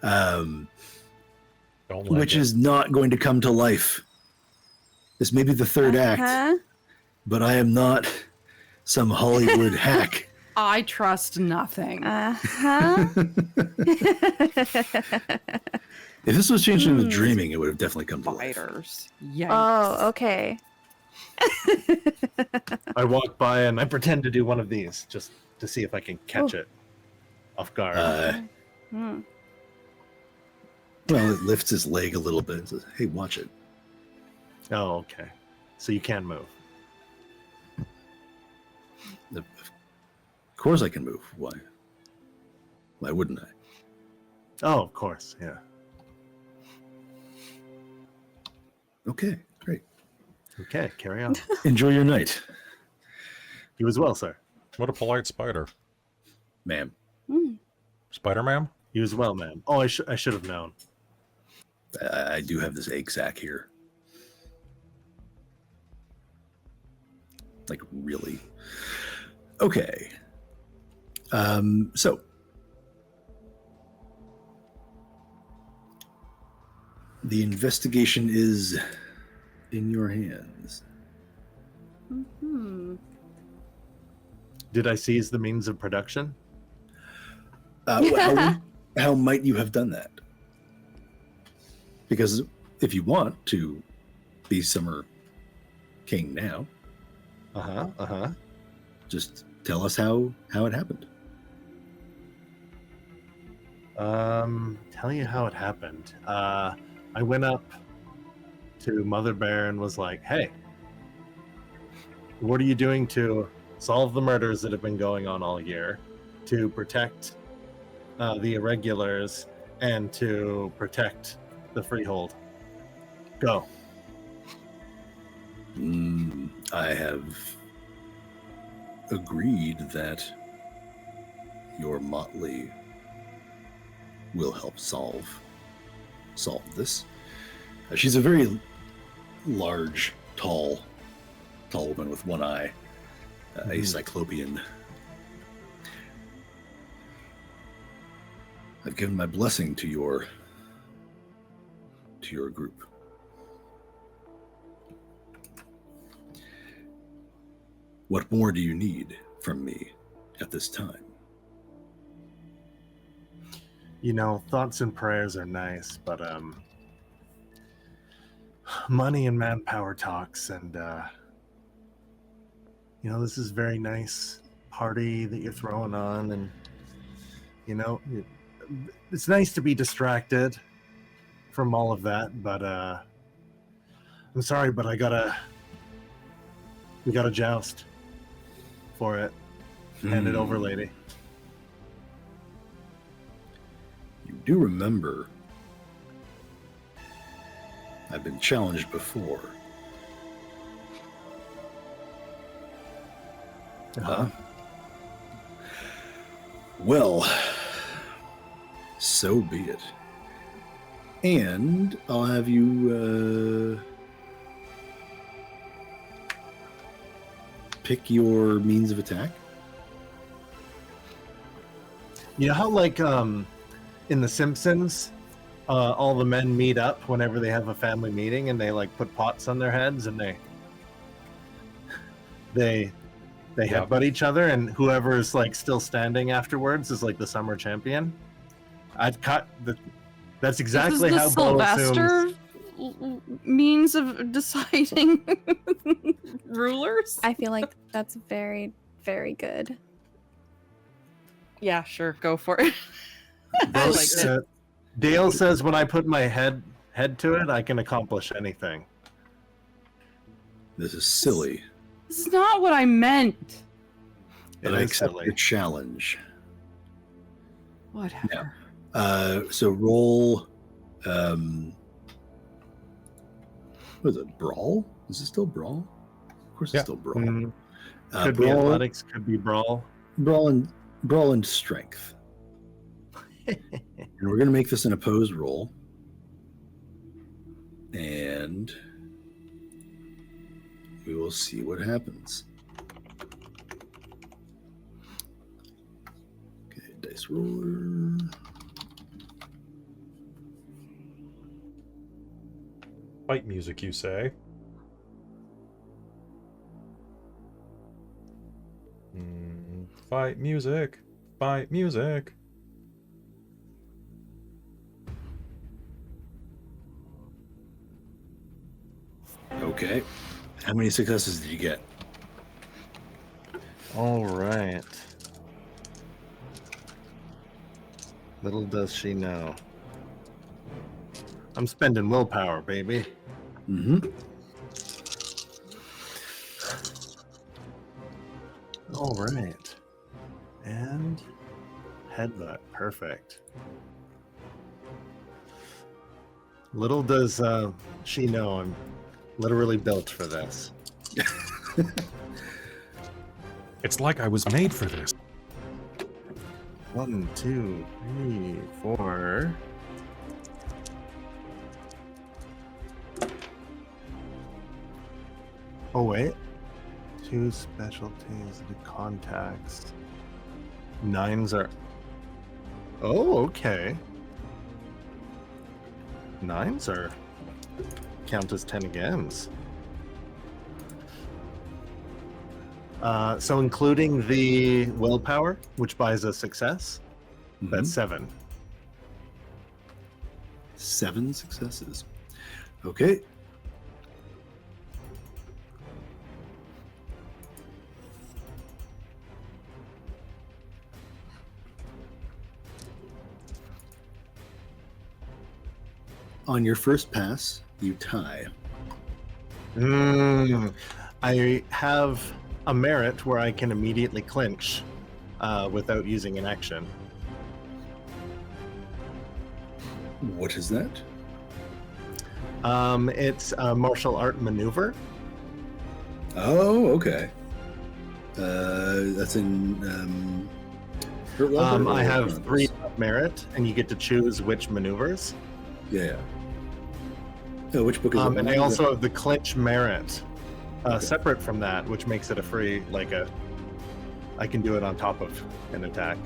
Don't like which it. is not going to come to life. This may be the third act, but I am not some Hollywood hack. I trust nothing. If this was changed into dreaming, it would have definitely come to life. Spiders. Yikes. Oh, okay. I walk by and I pretend to do one of these just to see if I can catch it off guard. Hmm. Well, it lifts his leg a little bit and says, hey, watch it. Oh, okay. So you can move. Of course I can move. Why? Why wouldn't I? Oh, of course. Yeah. Okay, great. Okay, carry on. Enjoy your night, You as well, sir. What a polite spider. ma'am. Mm. Spider-Man? You as well, man. Oh, I should have known. I do have this egg sack here. Like, really? Okay. So the investigation is in your hands. Hmm. Did I seize the means of production? How might you have done that? Because if you want to be Summer King now, just tell us how it happened. Tell you how it happened. I went up to Mother Bear and was like, "Hey, what are you doing to solve the murders that have been going on all year, to protect the irregulars, and to protect the freehold? Go." I have agreed that your motley will help solve this. She's a very large, tall woman with one eye, a cyclopean. I've given my blessing to your group. What more do you need from me at this time? You know, thoughts and prayers are nice, but money and manpower talks, and you know, this is a very nice party that you're throwing on, and you know, it's nice to be distracted from all of that, but I'm sorry, but we gotta joust for it. Hand it over, lady. You do remember I've been challenged before. Well, so be it. And I'll have you pick your means of attack. You know how, like, in The Simpsons, all the men meet up whenever they have a family meeting, and they like put pots on their heads, and they headbutt each other, and whoever's like still standing afterwards is like the summer champion. That's exactly how Belle assumes. Means of deciding rulers. I feel like that's very, very good. Yeah, sure, go for it. I like it. Dale says when I put my head to it, I can accomplish anything. This is silly. This is not what I meant. But I accept your challenge. Whatever. So roll. What is it? Brawl? Is it still brawl? Of course, it's still brawl. Could be athletics. Could be brawl. Brawl and strength. And we're going to make this an opposed roll. And we will see what happens. Okay, dice roller. Fight music, you say? Fight music. Fight music. Okay. How many successes did you get? All right. Little does she know. I'm spending willpower, baby. All right. And headbutt. Perfect. Little does she know I'm literally built for this. It's like I was made for this. 1, 2, 3, 4. Oh wait. 2 specialties, the contacts. 9s are. Oh, okay. 9s are count as 10 agains. So including the willpower, which buys a success, that's 7. 7 successes. Okay. On your first pass, you tie. I have a merit where I can immediately clinch without using an action. What is that? It's a martial art maneuver. Oh, okay. That's in Hurt Locker or I have Chronicles? 3 merit, and you get to choose which maneuvers. Yeah. Oh, which book is it? And I also have the clinch merit Okay. separate from that, which makes it a free, I can do it on top of an attack.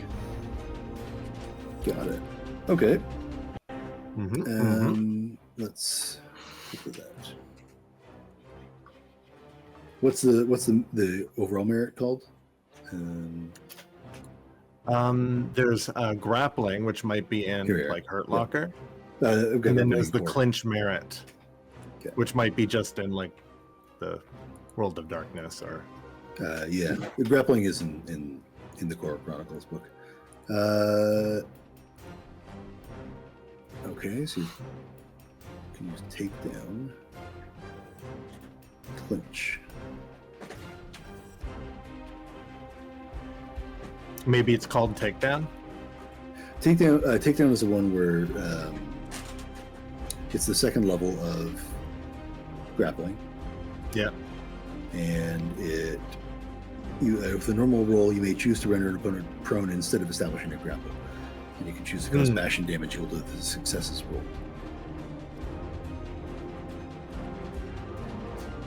Got it. Okay. Mm-hmm. Let's look at that. What's the overall merit called? There's grappling, which might be in Here we are. like Hurt Yeah. Locker, I've got and then it there's the before. clinch merit, Okay. which might be just in like the World of Darkness or. Yeah, the grappling is in the Core Chronicles book. Okay, so you can use takedown, clinch. Maybe it's called takedown. Takedown is the one where it's the second level of grappling. Yeah. And with a normal roll, you may choose to render an opponent prone instead of establishing a grapple. And you can choose to cause smashing damage equal to the successes rolled.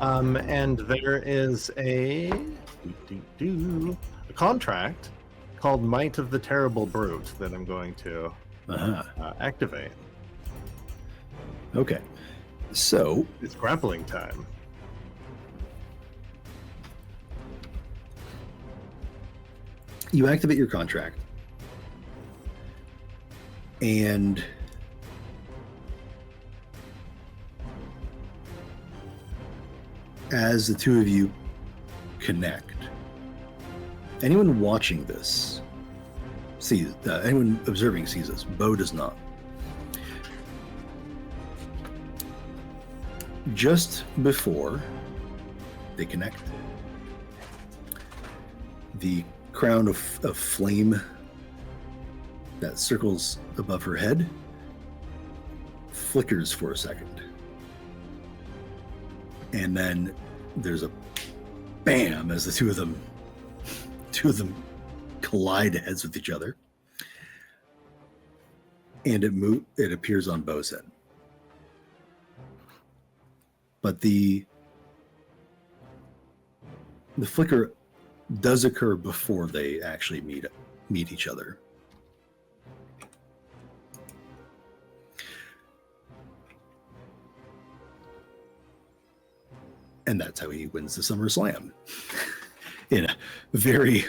And there is a contract called Might of the Terrible Brute that I'm going to activate. Okay. So It's grappling time. you activate your contract, and as the two of you connect, anyone watching this sees, anyone observing sees this. Bo does not. Just before they connect, the crown of flame that circles above her head flickers for a second. And then there's a bam as the two of them collide heads with each other. And it appears on Bo's head. But the flicker does occur before they actually meet each other. And that's how he wins the SummerSlam. In a very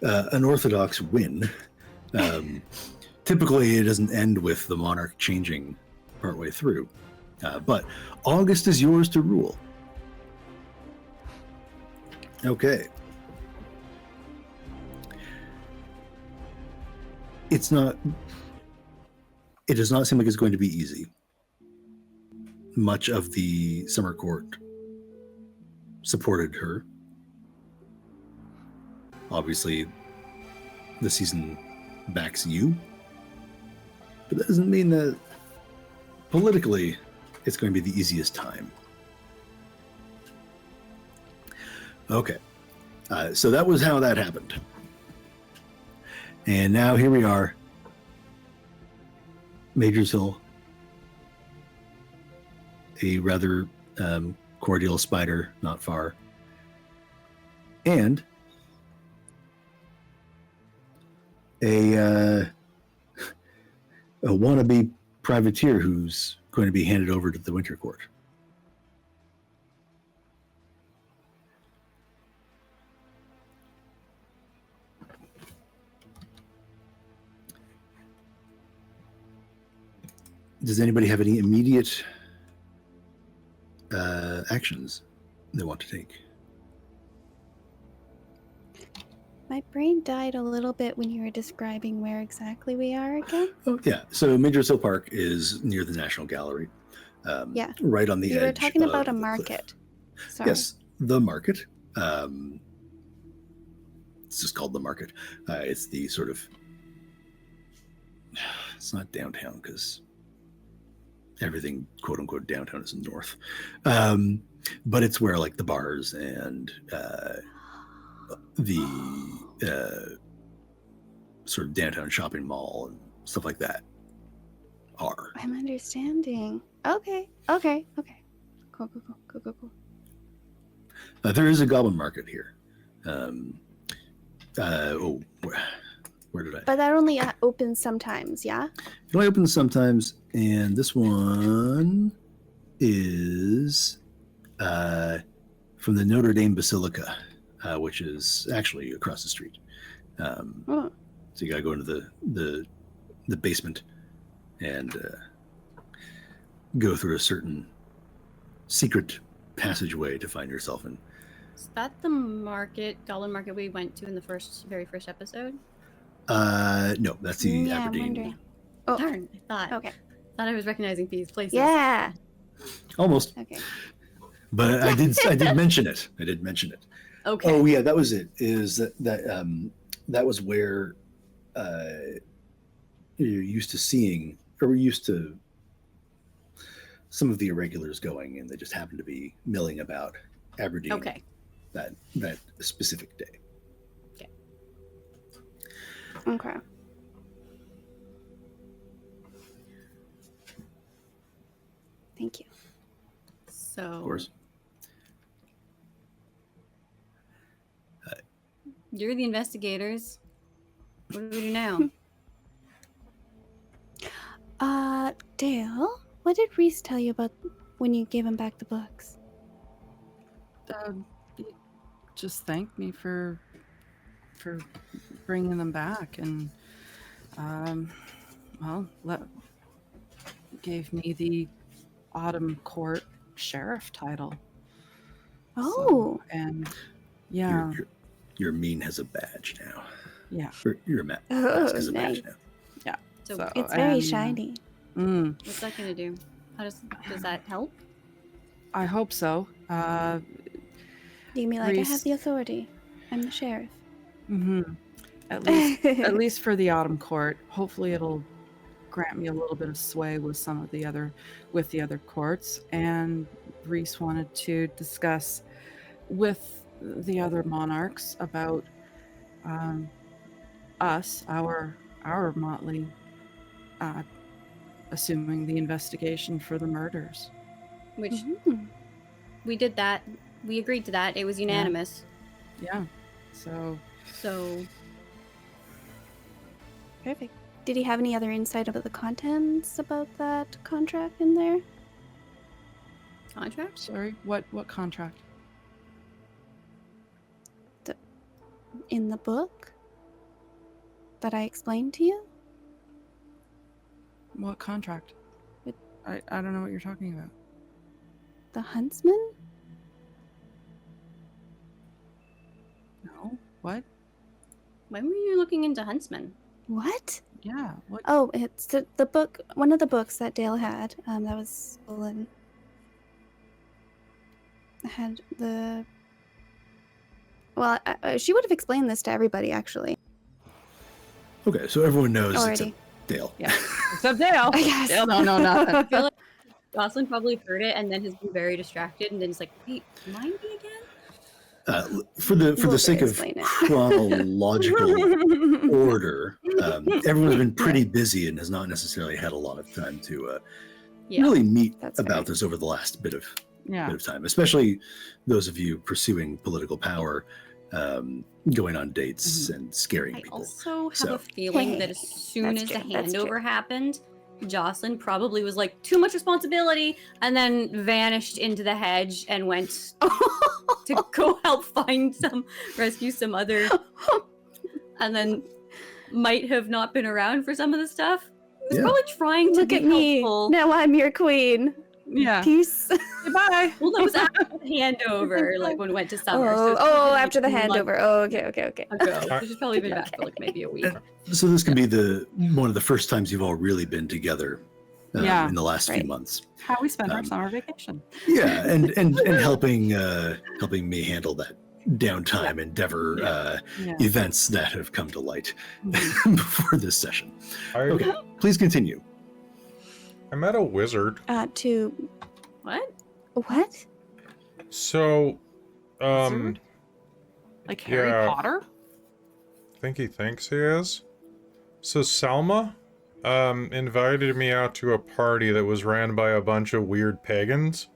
unorthodox win. Typically, it doesn't end with the monarch changing partway through. But August is yours to rule. Okay. It does not seem like it's going to be easy. Much of the summer court supported her. Obviously, the season backs you. But that doesn't mean that politically it's going to be the easiest time. Okay. So that was how that happened. And now here we are. Major's Hill. A rather cordial spider not far. And a wannabe privateer who's going to be handed over to the Winter Court. Does anybody have any immediate actions they want to take? My brain died a little bit when you were describing where exactly we are again. Oh, yeah. So Major's Hill Park is near the National Gallery. Yeah. Right on the edge. You were talking about a of the market. cliff. Sorry. Yes, the market. It's just called the market. It's the sort of... It's not downtown because everything, quote unquote, downtown is north. But it's where like the bars and the sort of downtown shopping mall and stuff like that are. I'm understanding. Okay. Cool. There is a goblin market here. Where did I? But that only opens sometimes, yeah? It only opens sometimes, and this one is from the Notre Dame Basilica, which is actually across the street. Oh. So you gotta go into the basement and go through a certain secret passageway to find yourself in. Is that the goblin market we went to in the very first episode? No, that's the Yeah, I'm Aberdeen. wondering. Oh, Darn, I thought I was recognizing these places. yeah. Almost, Okay. but I did mention it. I did mention it. Okay. Oh yeah, that was it. Is that was where you're used to seeing, or we're used to some of the irregulars going, and they just happen to be milling about Aberdeen. Okay. That specific day. Okay. Thank you. So. Of course. You're the investigators. What do we do now? Dale, what did Reese tell you about when you gave him back the books? He just thanked me for bringing them back, and gave me the Autumn Court sheriff title. Oh. And yeah, Your mean has a badge now. yeah. Your mask Oh, has a badge nice. now. So It's very and, shiny. what's that gonna do? How does that help? I hope so. You mean like I have Reese. the authority? I'm the sheriff. At least for the Autumn Court. Hopefully it'll grant me a little bit of sway with the other courts. And Reese wanted to discuss with the other monarchs about us, our motley, assuming the investigation for the murders. Which Mhm. we did that. We agreed to that. It was unanimous. Yeah. So So Perfect. Did he have any other insight about the contents about that contract in there? contract? sorry, what contract? In the book that I explained to you? What contract? It- I don't know what you're talking about. The huntsman? No. What? When were you looking into Huntsman? What? Yeah. What? Oh, it's the book, one of the books that Dale had, that was stolen. Had the... Well, she would have explained this to everybody, actually. Okay, so everyone knows Already. except Dale. Yeah. Except Dale. Yes. Dale don't know nothing. I feel like Jocelyn probably heard it and then has been very distracted and then it's like, wait, remind me again? For the We'll sake of explain it. chronological order, everyone's been pretty busy and has not necessarily had a lot of time to Yeah. really meet That's about fair. this over the last bit of Yeah. time, especially those of you pursuing political power, going on dates and scaring I people. also have So- a feeling that as soon That's as the true, that's true. handover happened, Jocelyn probably was like, too much responsibility, and then vanished into the hedge and went to go help rescue some other, and then might have not been around for some of the stuff. Was Yeah. probably trying to Look be at me. helpful. Now I'm your queen. Yeah. Peace. Goodbye. Well, that was after the handover, like when we went to summer. so Oh, it's probably like after the 2 months handover. Oh, okay. ago. So she's probably been Okay. back for like maybe a week. So this can be one of the first times you've all really been together Yeah. in the last few Right. months. How we spend our Um, summer vacation. Yeah, and helping me handle that downtime endeavor Yeah. events that have come to light Mhm. before this session. I, Okay, please continue. I met a wizard. To What? what? So, Wizard? Like Harry yeah. Potter? I think he thinks he is. So Salma invited me out to a party that was ran by a bunch of weird pagans.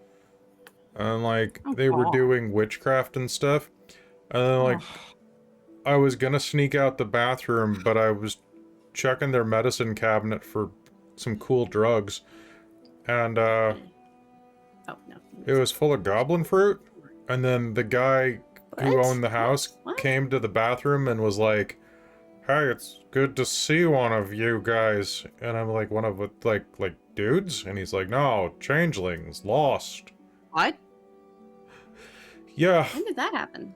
And like Oh, they were God. doing witchcraft and stuff. And then like I was gonna sneak out the bathroom, but I was checking their medicine cabinet for some cool drugs. And Oh no. it was full of goblin fruit. And then the guy who What? owned the house What? came to the bathroom and was like, "Hey, it's good to see one of you guys." And I'm like, "One of what, like dudes?" And he's like, "No, changelings, lost." What? Yeah, When did that happen?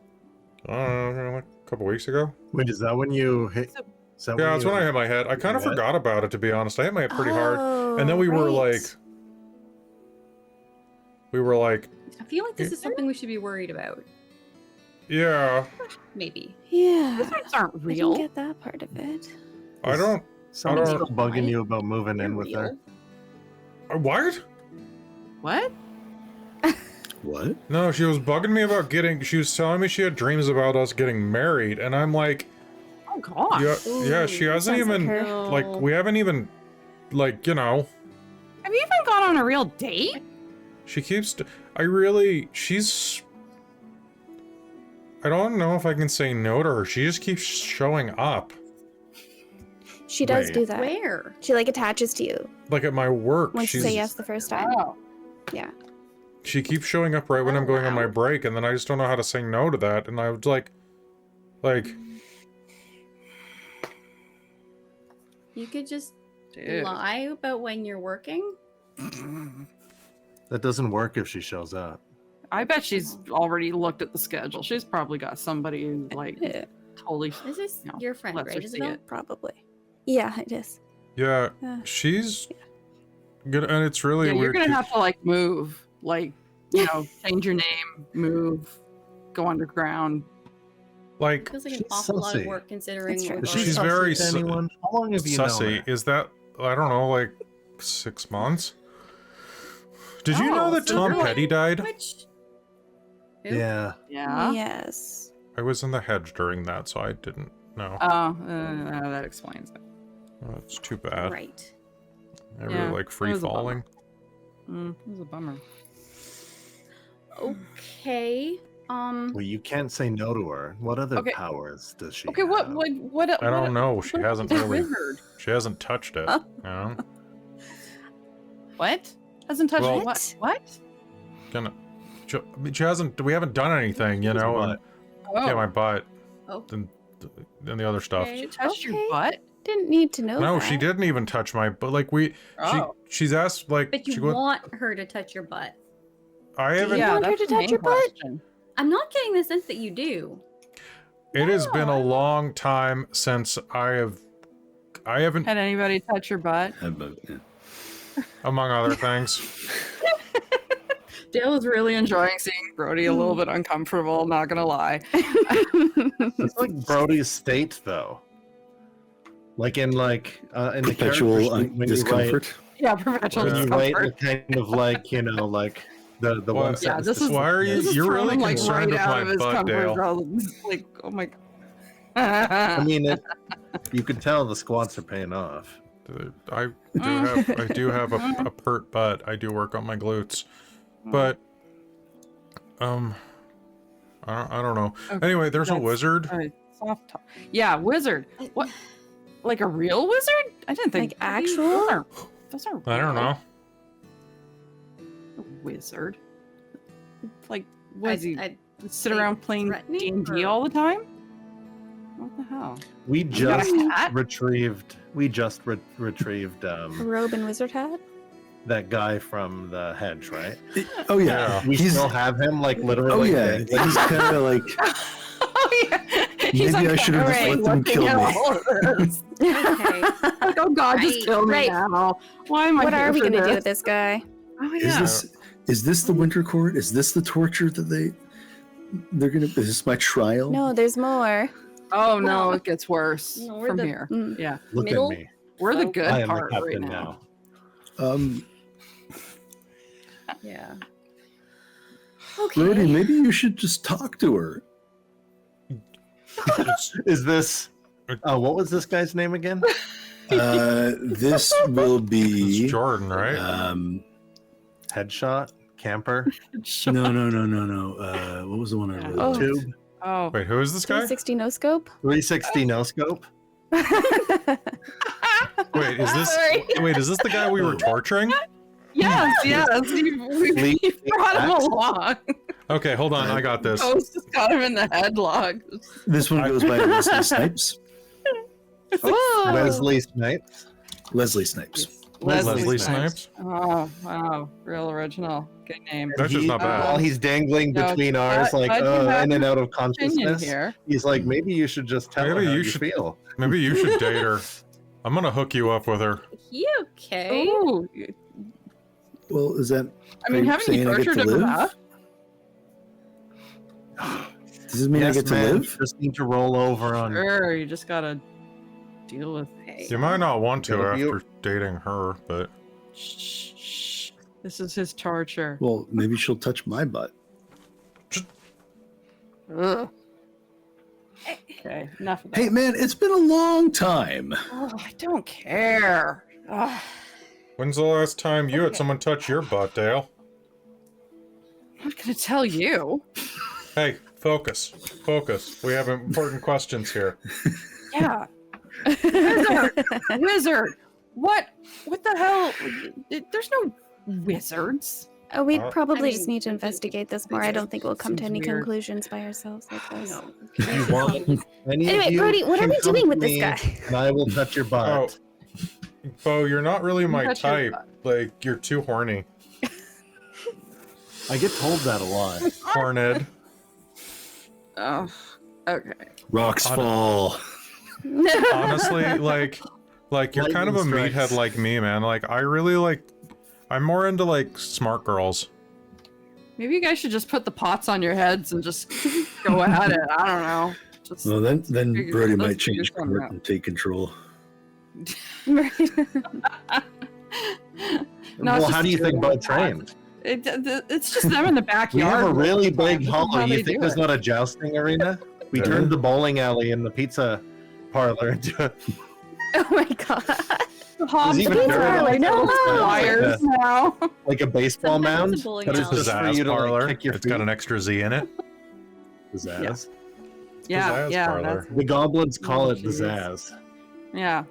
like a couple weeks ago. Wait, is that when you hit? So- Is that Yeah, when that's when I hit my head. I kind of Yeah. forgot about it, to be honest. I hit my head pretty hard. And then Oh, we were right. like, I feel like this is something we should be worried about. yeah, Maybe. Yeah. Wizards aren't I didn't real. get that part of it. I don't. Someone's I still bugging Right? you about moving in They're with her. real. What? What? What? No, she was bugging me about getting. She was telling me she had dreams about us getting married, and I'm like, Oh God. yeah, she Ooh, hasn't sounds like even her. like we haven't even like Have you even gone on a real date? She keeps. She's. I don't know if I can say no to her. She just keeps showing up, She does Right. do that. Where? She like attaches to you like at my work. once you She's. say yes the first time. Oh. Yeah. She keeps showing up right when Oh, I'm going on my wow. break, and then I just don't know how to say no to that. And I was like. You could just Dude. lie about when you're working. That doesn't work if she shows up. I bet she's already looked at the schedule. She's probably got somebody who like Yeah, totally. Is this No, your friend, lets right, her see Isabel? it. probably. Yeah, it is. Yeah, Uh, she's. Good, and it's really Yeah, weird. you're gonna 'cause- have to like move, like change your name, move, go underground. Like, Feels like an She's awful lot of sussy. work considering. That's true. we're Is both- she She's sussy very to anyone? How long have you known sussy. her? Is that, I don't know, like 6 months? Did you know Oh, that so Tom you're like- Petty died? Which? Who? Yeah. Yeah. Yes. I was in the hedge during that, so I didn't know. Oh, that explains it. That's too bad. Right. I really Yeah, like it free was a bummer. falling. It was a bummer. Okay. Well, you can't say no to her. What other Okay. powers does she Okay, have? what? I don't know. She what hasn't is a really. wizard? She hasn't touched it. Huh? You know? What? Hasn't touched Well- what? What? Gonna. She hasn't. We haven't done anything, you His know. butt. And, yeah, my butt Oh. and the other stuff. Okay. She touched your Okay. butt? Didn't need to know No, that. she didn't even touch my. But like Oh. she's asked like But she you goes. want her to touch your butt. I haven't. want her that's to the touch main your butt? question. I'm not getting the sense that you do. It has been a long time since I haven't, Had anybody touch your butt? Yeah. among other things. Dale is really enjoying seeing Brodie a little bit uncomfortable, not gonna lie. It's like Brodie's state, though. Like in the character Perpetual sheet, when you write, discomfort. Yeah, perpetual when you write discomfort. the kind of like, like The What? one Yeah, sentence. this is- Why are you? This is You're throwing really him, like, concerned right with out my of his butt, comfort Dale. zone. Like, oh my. I mean, you could tell the squats are paying off. I do have a pert butt. I do work on my glutes, but I don't know. Okay, Anyway, there's a that's- wizard. all right, soft talk. Yeah, wizard. What? Like a real wizard? I didn't think Like actual? Those are. I don't real. know. A wizard. Like, was he I sit they around playing threatening, D&D or- all the time? What the hell? We got a just hat? retrieved. We just retrieved A robe and wizard hat? that guy from the hedge, right? Oh yeah, We he's. still have him, like Oh literally. yeah, he's kind of like. Oh yeah. Maybe I should have just let them kill me. Okay. Like, oh God, just Right, kill me right. now. Why am I? What here are we for going to do this? with this guy? Oh Is yeah. this the winter court? Is this the torture that they're gonna? Is this my trial? No, there's more. Oh no, it gets worse No, we're from the- here. Mm. Yeah, Look Middle? at me. we're the Oh. good I am the part right captain now. now. Yeah. Okay. Brodie, maybe you should just talk to her. Is this? Oh, what was this guy's name again? This will It's be. Jordan, right? Headshot, camper, No. What was the one I wrote? Oh. tube, Oh, Wait, who is this guy? 360 no scope? 360 no scope. Wait, is this? Sorry. Wait, is this the guy we were torturing? yes. We Leaf brought him axe. along. Okay, hold on. I got this. Ghost just got him in the headlock. This one goes by Leslie Snipes. Oh. Leslie Snipes. Leslie Snipes. Leslie Snipes. Oh wow, real original. Good name. That's just not bad. While he's dangling No, between ours, like glad you have in and out of Opinion consciousness, here. he's like, maybe you should just tell Maybe her how you you should- feel. Maybe you should date her. I'm gonna hook you up with her. He okay? Ooh, Well, is that? I mean, Are you haven't you saying I get tortured to him live? enough? Does this mean I get to man, live? you just need to roll over on. Sure, you just gotta deal with. You might not want to Yeah, you- after dating her, but Shh, shh. This is his torture. Well, maybe she'll touch my butt. Ugh. Okay, enough of that. Hey, man, it's been a long time. Oh, I don't care. Ugh. when's the last time you had someone touch your butt, Dale? I'm not gonna tell you. Hey, focus. Focus. We have important questions here. Yeah. Wizard. Wizard. What the hell? There's no wizards. Oh, we'd I probably mean, just need to investigate this more. I don't think we'll come to seems any weird. conclusions by ourselves like this. You want any of Anyway, you Brodie, what are can we come doing to with this me, guy? And I will touch your butt. Bo, you're not really my touch your type. butt. Like, you're too horny. I get told that a lot. Horned. Oh, okay. Rocks Hon- fall. Honestly, like you're kind of a Lightning strikes. meathead like me, man. Like, I really like. I'm more into like smart girls. Maybe you guys should just put the pots on your heads and just go at it. I don't know. Just Well, then Figure- Brodie let's might change figure something court out. and take control. no, it's Well, just how do you think doing Bo trained? It's just them in the We backyard. have a really most of the time. big This is hollow. how You they think do there's it. not a jousting arena? We Yeah. turned the bowling alley and the pizza parlor into a Oh my god. Hobbs even and dirt on like the little floor. wires now. like a baseball Sometimes mound, it's a bowling but it's alley. just for Pizzazz you to parlor. like, kick your It's feet. got an extra Z in it. Pizzazz. Yeah, Pizzazz yeah, parlor. The goblins call it Jeez. pizzazz. yeah.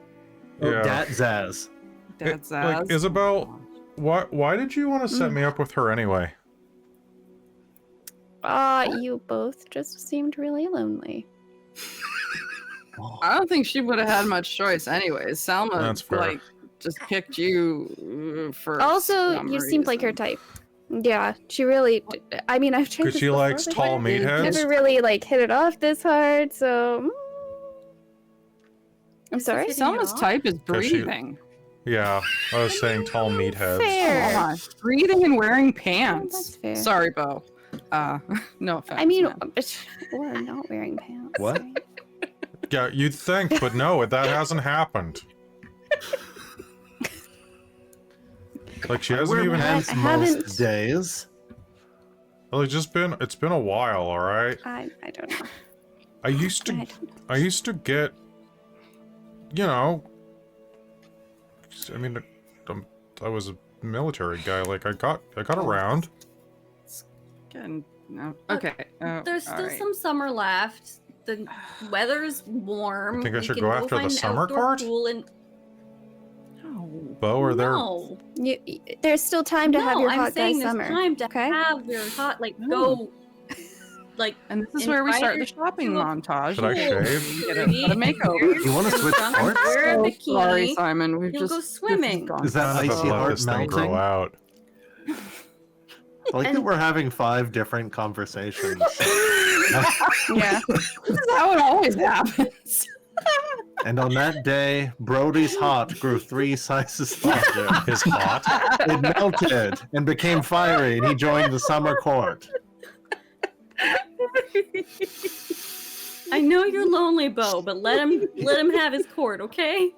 Oh, Yeah. dat zazz. That's Like, Isabel, why did you want to set me up with her anyway? You both just seemed really lonely. I don't think she would have had much choice anyways. Selma That's fair. like just picked you for Also, some you seemed like her reason. type. Yeah, she really. I mean, I've tried Because this she before, likes but tall I meatheads. never really like hit it off this hard. So, I'm sorry. hitting it Selma's off? type is 'Cause she- breathing. Yeah, I was saying tall meatheads. Fair. Come on. Breathing and wearing That's pants. fair. Sorry, Bo. No offense. I mean, man. or not wearing pants. What? right? Yeah, you'd think, but no, that hasn't happened. Like she I hasn't wear even. pants I most haven't- days. Well, it's been a while, all right. I don't know. I used to get, you know, I mean, I was a military guy. Like I got around. Again, no. Okay. There's still alright. some summer left. The weather's warm. I think I We should can go after the find an summer outdoor court? pool and... No. Bo, are there? No. There's still time to have your I'm hot guy saying summer. there's time to okay? have your hot, like, No. go, like, And this is where we start the invite her shopping to a montage. Should I pool. shave? Get a makeover. You want to switch Drunk, sports? wear a So bikini. sorry, Simon. We've You'll just go swimming. Is that None of us icy let heart this thing grow melting? out. I like that And- we're having 5 different conversations. Yeah. This is how it always happens. And on that day, Brodie's hot grew 3 sizes larger. His hot. It melted and became fiery, and he joined the summer court. I know you're lonely, Bo, but let him have his court, okay?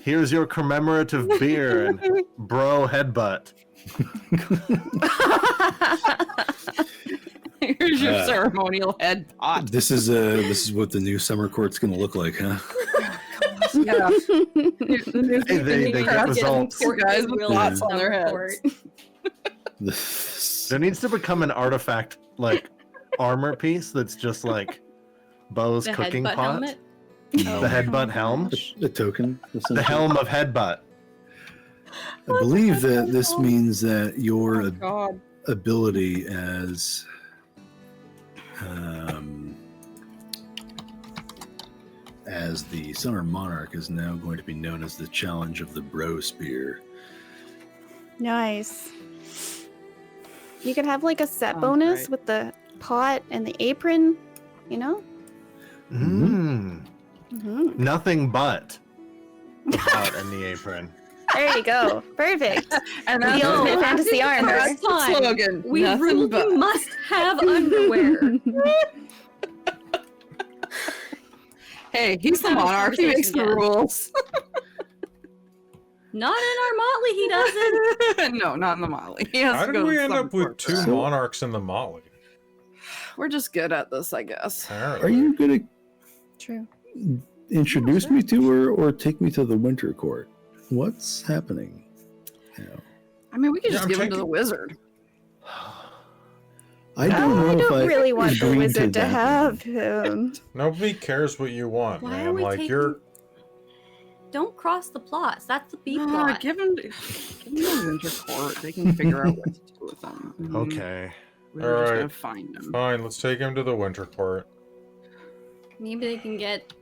Here's your commemorative beer and bro headbutt. Here's your ceremonial head pot. This is what the new summer court's going to look like, huh? Yeah. Hey, they get results. Two guys with Real pots on their summer heads. court. There needs to become an artifact, like armor piece that's just like Bo's The cooking headbutt pot. helmet. No. The headbutt helm. The token. The helm of headbutt. I believe that this means that your Oh, God. ability as the Summer Monarch is now going to be known as the Challenge of the Bro Spear. Nice. You could have like a set Sounds bonus great. with the pot and the apron, you know? Mm. Mhm. Nothing but the pot and the apron. There you go. Perfect. And The that's ultimate it. fantasy armor. That's the Time. slogan. We Nothing ruled but. you must have underwear. Hey, he's the Have a monarch. He makes the conversation, rules. Not in our motley, he doesn't. No, not in the Motley. He has How to did go we to end some up with court 2 for that. So- monarchs in the Motley? We're just good at this, I guess. Apparently. Are you going True. to introduce me to her or take me to the Winter Court? What's happening? You know, I mean, we could Yeah, just I'm give him to taking- the wizard. I don't know I if don't really want the agreed wizard to that have him. Nobody cares what you want, Why are man. we Like taking... you're. Don't cross the plots. That's the B No, plot. give him the winter court. They can figure out what to do with him. Okay. We're just Alright. gonna find him. Fine, let's take him to the Winter Court. Maybe they can get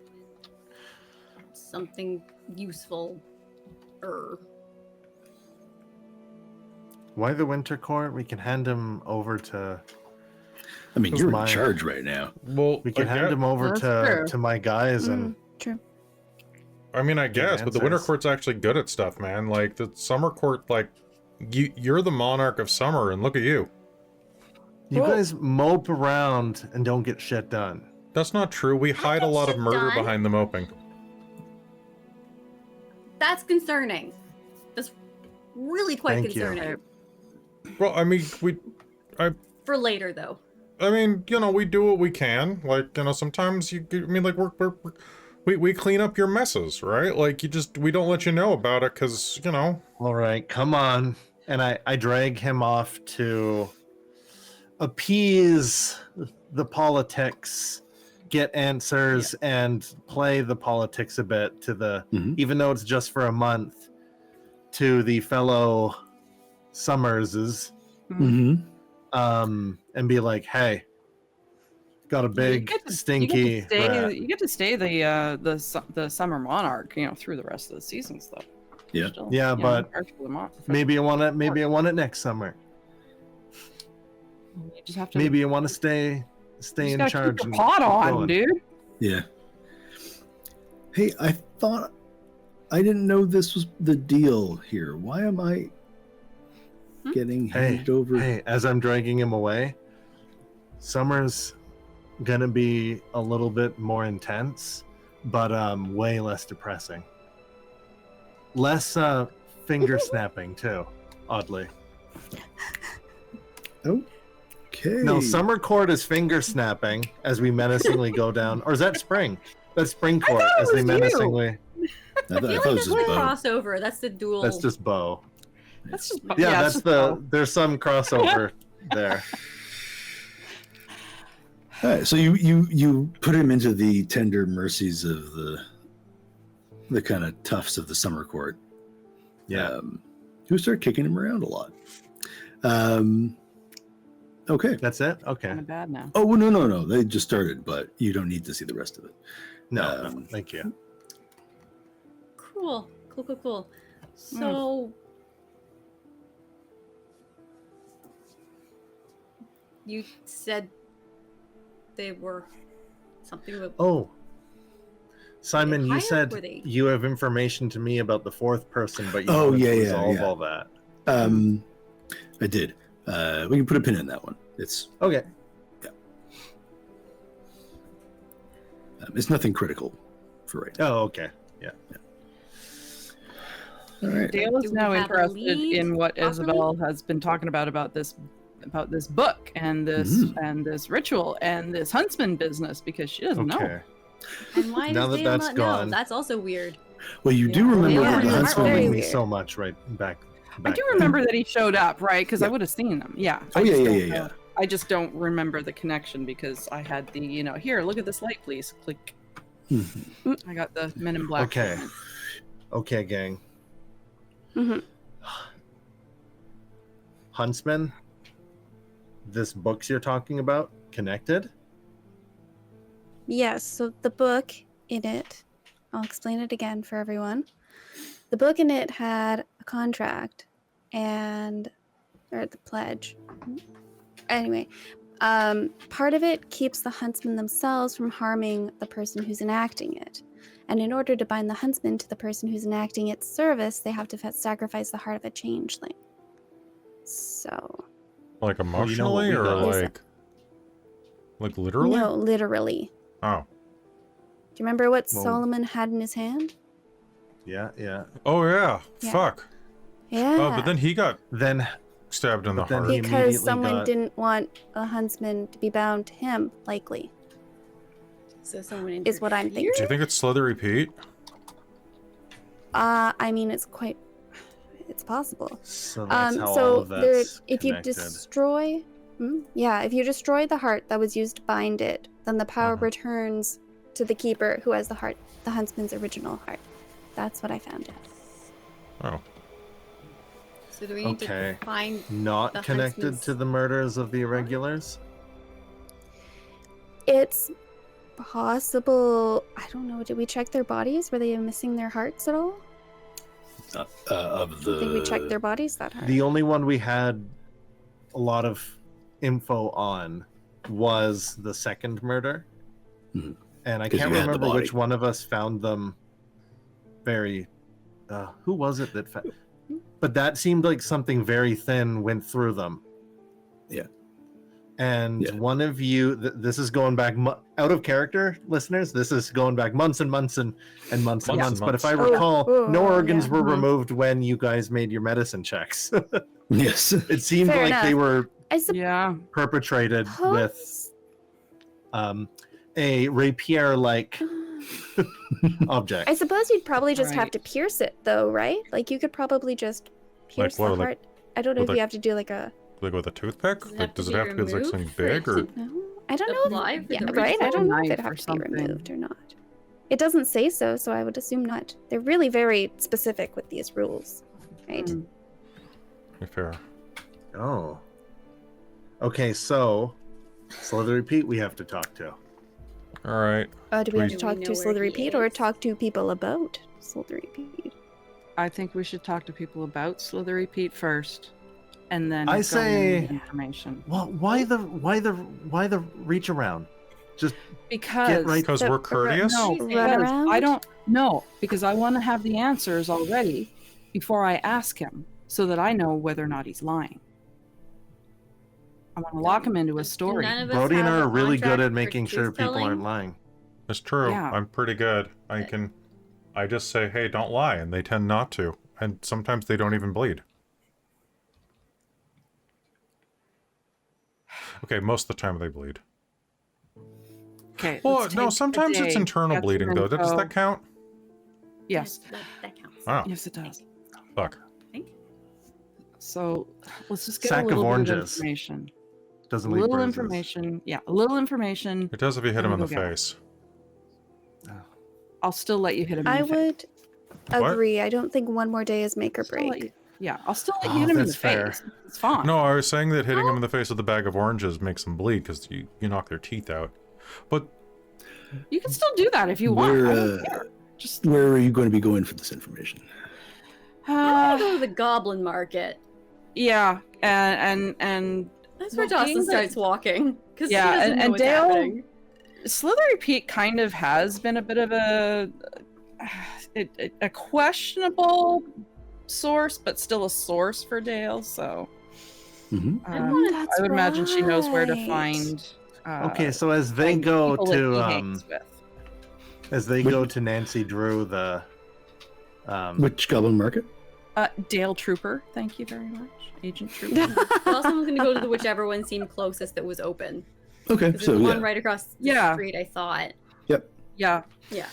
something useful. Why the winter court? We can hand him over to. I mean, Who's you're in mine? charge right now. Well, We can I hand guess- him over That's to true. to my guys and. True. I mean, I guess, but the Winter answers. Court's actually good at stuff, man. Like the Summer Court, like you're the monarch of summer, and look at you. You Well- guys mope around and don't get shit done. That's not true. We hide a get lot of shit murder done. behind the moping. That's concerning. That's really quite Thank you. concerning. Well, I mean, For later, though. I mean, you know, we do what we can. Like, you know, sometimes I mean, like we clean up your messes, right? Like we don't let you know about it because, you know. All right, come on. And I drag him off to appease the politics, get answers, and play the politics a bit to the, Mhm. even though it's just for a month, to the fellow Summerses, Mm-hmm. and be like, hey, got a big, stinky rat. You get to stay the summer monarch, you know, through the rest of the seasons, though. Yeah. Still, Yeah, you know, but charged for the Maybe I want it next summer. You just have to. Maybe you want to stay you in just gotta charge. Keep and your pot keep on, going. dude. Yeah. Hey, I thought I didn't know this was the deal here. Why am I getting handed over? Hey, as I'm dragging him away, summer's gonna be a little bit more intense, but way less depressing. Less finger snapping too, oddly. Okay. Okay. No, summer court is finger snapping as we menacingly go down. Or is that spring? That's spring court thought it as they was you. menacingly. I I thought feel it like was that's just the bow. crossover. That's the dual. That's just bow. That's just Yeah, it's that's just there's some crossover there. All right, so you put him into the tender mercies of the kind of toughs of the summer court. Yeah. Who start kicking him around a lot. Okay. That's it? Okay. kind of bad now. Oh no! They just started, but you don't need to see the rest of it. No, thank you. Cool. So you said they were something with Oh, Simon, you hired, said were they- you have information to me about the fourth person, but you Oh, wanted to yeah, resolve yeah. all that. I did. We can put a pin in that one. It's Okay. it's nothing critical for right now. Oh, okay. Yeah. All right. Dale is Do we now have a interested lead, in what possibly? Isobel has been talking about this book and this ritual and this huntsman business because she doesn't know. Okay. And why Now does that Dale that's not gone- know? That's also weird. Well, you do Yeah. remember Yeah, that the yeah. Very huntsman. me weird. so much right back. I do remember that he showed up, right? Because I would have seen him. Yeah. Oh I yeah, just yeah, don't yeah, know. yeah. I just don't remember the connection because I had the, here, look at this light, please. Click. Mhm. I got the Men in Black. Okay. Okay, gang. Mhm. Huntsman, this books you're talking about, connected? Yes, so the book in it, I'll explain it again for everyone. The book in it had a contract or the pledge. Anyway, part of it keeps the huntsmen themselves from harming the person who's enacting it. And in order to bind the huntsman to the person who's enacting its service, they have to sacrifice the heart of a changeling. So, Like Well, you know what emotionally we or got. like literally? no, literally. Oh. Do you remember what Well- Solomon had in his hand? Yeah, yeah. Oh yeah. Yeah. Fuck. Yeah. Oh, but then he got Then stabbed in the But then heart. he- because immediately someone got- didn't want a huntsman to be bound to him, likely, So someone is what I'm thinking. Do you think it's Slithery Pete? I mean, it's possible. so that's how all So of that's if you connected. destroy, if you destroy the heart that was used to bind it, then the power Uh-huh. returns to the keeper who has the heart, the huntsman's original heart. That's what I found out. Oh. So do we need Okay. to find Not the connected huntsman's- to the murders of the irregulars? It's possible. I don't know. Did we check their bodies? Were they missing their hearts at all? Of I don't think we checked their bodies that hard. The only one we had a lot of info on was the second murder. Mhm. And I 'Cause can't you had the remember which body. one of us found them very... who was it that... But that seemed like something very thin went through them. Yeah. And Yeah. one of you... this is going back... out of character, listeners. This is going back months and months and months and Months and months. But if I months. recall, Oh, no organs yeah. were Mhm. removed when you guys made your medicine checks. Yes. It seemed Fair like they enough. were I suppose. Yeah. perpetrated with a rapier-like object. I suppose you'd probably just have Right. to pierce it, though, right? Like you could probably just pierce what, the like- heart. I don't know with if a- you have to do like a. Like with a toothpick? Does it Like, have to does it be have to be like removed something for it big or? to- No, I don't know. apply for Yeah, the right. I don't know if knife they'd or have to be something. removed or not. It doesn't say so, so I would assume not. They're really very specific with these rules, right? Mm. Fair. Oh. Okay, so Slithery Pete we have to talk to. All right. Do we have to Please. talk Do we to know where Slithery he Pete or is? talk to people about Slithery Pete? I think we should talk to people about Slithery Pete first, and then I go in say- with information. Well, why the reach around? Just Because right- Because The- we're courteous? no, Run because around? I don't know because I want to have the answers already before I ask him, so that I know whether or not he's lying. I want to lock him into a story. None of us Brody and I have are a really good contract at for making sure people truth-telling? aren't lying. It's true. Yeah. I'm pretty good. I just say, hey, don't lie, and they tend not to. And sometimes they don't even bleed. Okay, most of the time they bleed. Okay. Well, let's no, take a sometimes it's day, internal get some bleeding, though. Does info. that count? Yes. That counts. Wow. Yes, it does. Fuck. So let's just get Sack a of little bit of oranges. information. Doesn't A leave little bruises. information. Yeah, a little information. It does if you hit him in the Go get it. face. I'll still let you hit him in I the face. would What? agree. I don't think one more day is make or Still let break. you- yeah, I'll still let Oh, you hit him in the that's fair. face. It's fine. No, I was saying that hitting him in the face with a bag of oranges makes them bleed because you knock their teeth out. But You can still do that if you want. Where, I don't care. Just Where are you going to be going for this information? I'm gonna go to the Goblin Market. yeah, and That's where Well, being Jocelyn that- starts walking. Because Yeah, she doesn't and know what's Dale- happening. Slithery Pete kind of has been a bit of a questionable source, but still a source for Dale. So Hmm. I would imagine she knows where to right. find. Okay, so as they find go people that to he hangs with. as they go to Nancy Drew, the Which Goblin Market? Dale Trooper, thank you very much, Agent Trooper. Jocelyn was gonna go to the whichever one seemed closest that was open. Okay, Because so there's yeah. one right across the Yeah. street, I thought. yeah, Yeah.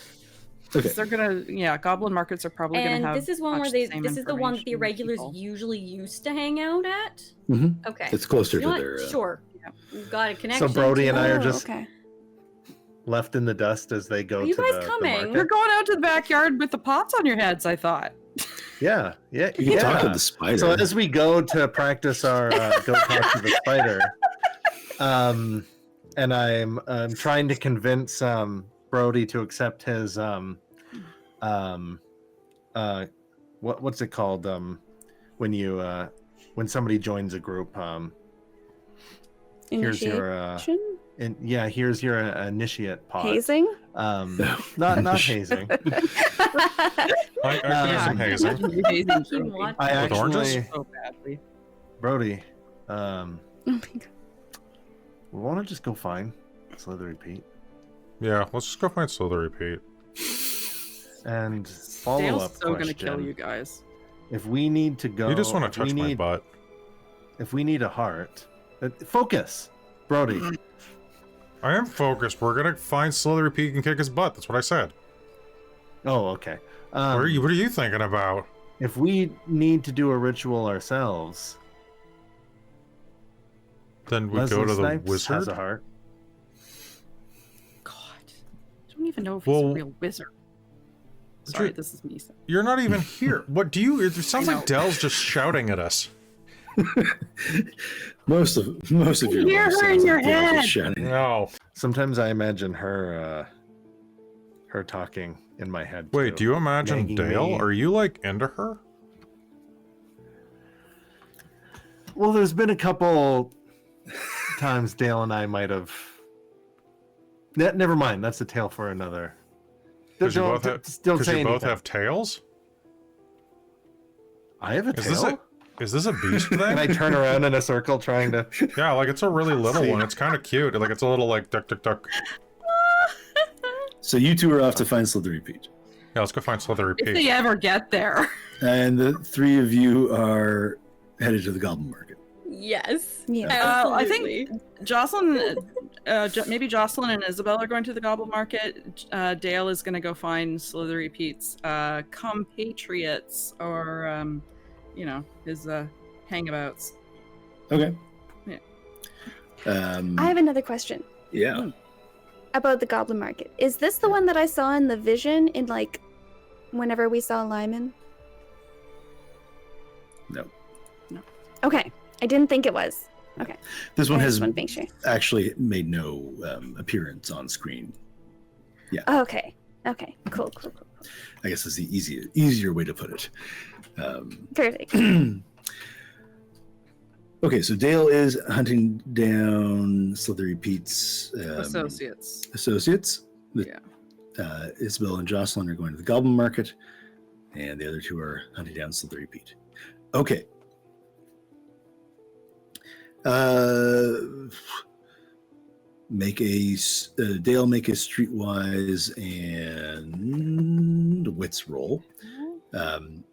Okay. they're gonna. Yeah, Goblin Markets are probably And gonna have. this is one where much they the same this is the one that the information regulars people. usually used to hang out at. Hmm. Okay. It's closer You know to what? their. Sure. Yeah. We've got a connection. Brody and I are Oh, just okay. left in the dust as they go Are you to guys the coming? market. You're going out to the backyard with the pots on your heads. I thought. Yeah. You can talk to the spider. So as we go to practice our go talk to the spider, and I'm trying to convince Brodie to accept his what's it called when you when somebody joins a group here's your Initiation? here's your initiate pod. Hazing? Not hazing. I could do some hazing. He wants- I With oranges? actually so badly. Brody, Oh my god. we want to just go find Slithery Pete Yeah, let's just go find Slithery Pete. and follow Dale's up so question. gonna kill you guys. If we need to go, You just want if to we touch my need- butt. If we need a heart, focus, Brody. I am focused. We're gonna find Slithery Pete and kick his butt. That's what I said. Oh, okay. What are you thinking about? If we need to do a ritual ourselves, Then we Leslie go to the Snipes wizard. has a heart. God, I don't even know if Well, he's a real wizard. Sorry, Dr- this is me. You're not even here. What do you? It sounds I like know. Dell's just shouting at us. most of your Hear life her sounds in your like Dale's just head. shouting. No. Sometimes I imagine her talking in my head. Wait, too. do you imagine Nagging Dale? me. Are you like into her? Well, there's been a couple times Dale and I might have. Never mind. That's a tale for another. Because you Don't- both have, don't 'cause say you both anything. have tails? I have a Is this tail. Is this a beast And I thing? turn around in a circle trying to. Yeah, like it's a really little See. one. It's kind of cute. Like it's a little like duck duck duck. So you two are off to find Slithery Pete. Yeah, let's go find Slithery If they Pete. ever get there. And the three of you are headed to the Goblin Market. Yes. Yeah. I think- Absolutely. Jocelyn, maybe Jocelyn and Isobel are going to the Goblin Market. Dale is going to go find Slithery Pete's compatriots or, his hangabouts. Okay. Yeah. I have another question Yeah. about the Goblin Market. Is this the one that I saw in the vision in whenever we saw Lyman? No. Okay. I didn't think it was. Okay. This one I has just want to make sure. actually made no appearance on screen. Oh, okay. Okay. Cool. I guess is the easier way to put it. Perfect. Okay, so Dale is hunting down Slithery Pete's Associates. associates. Yeah. Isobel and Jocelyn are going to the Goblin Market, and the other two are hunting down Slithery Pete. Okay. Dale make a streetwise and wits roll. Come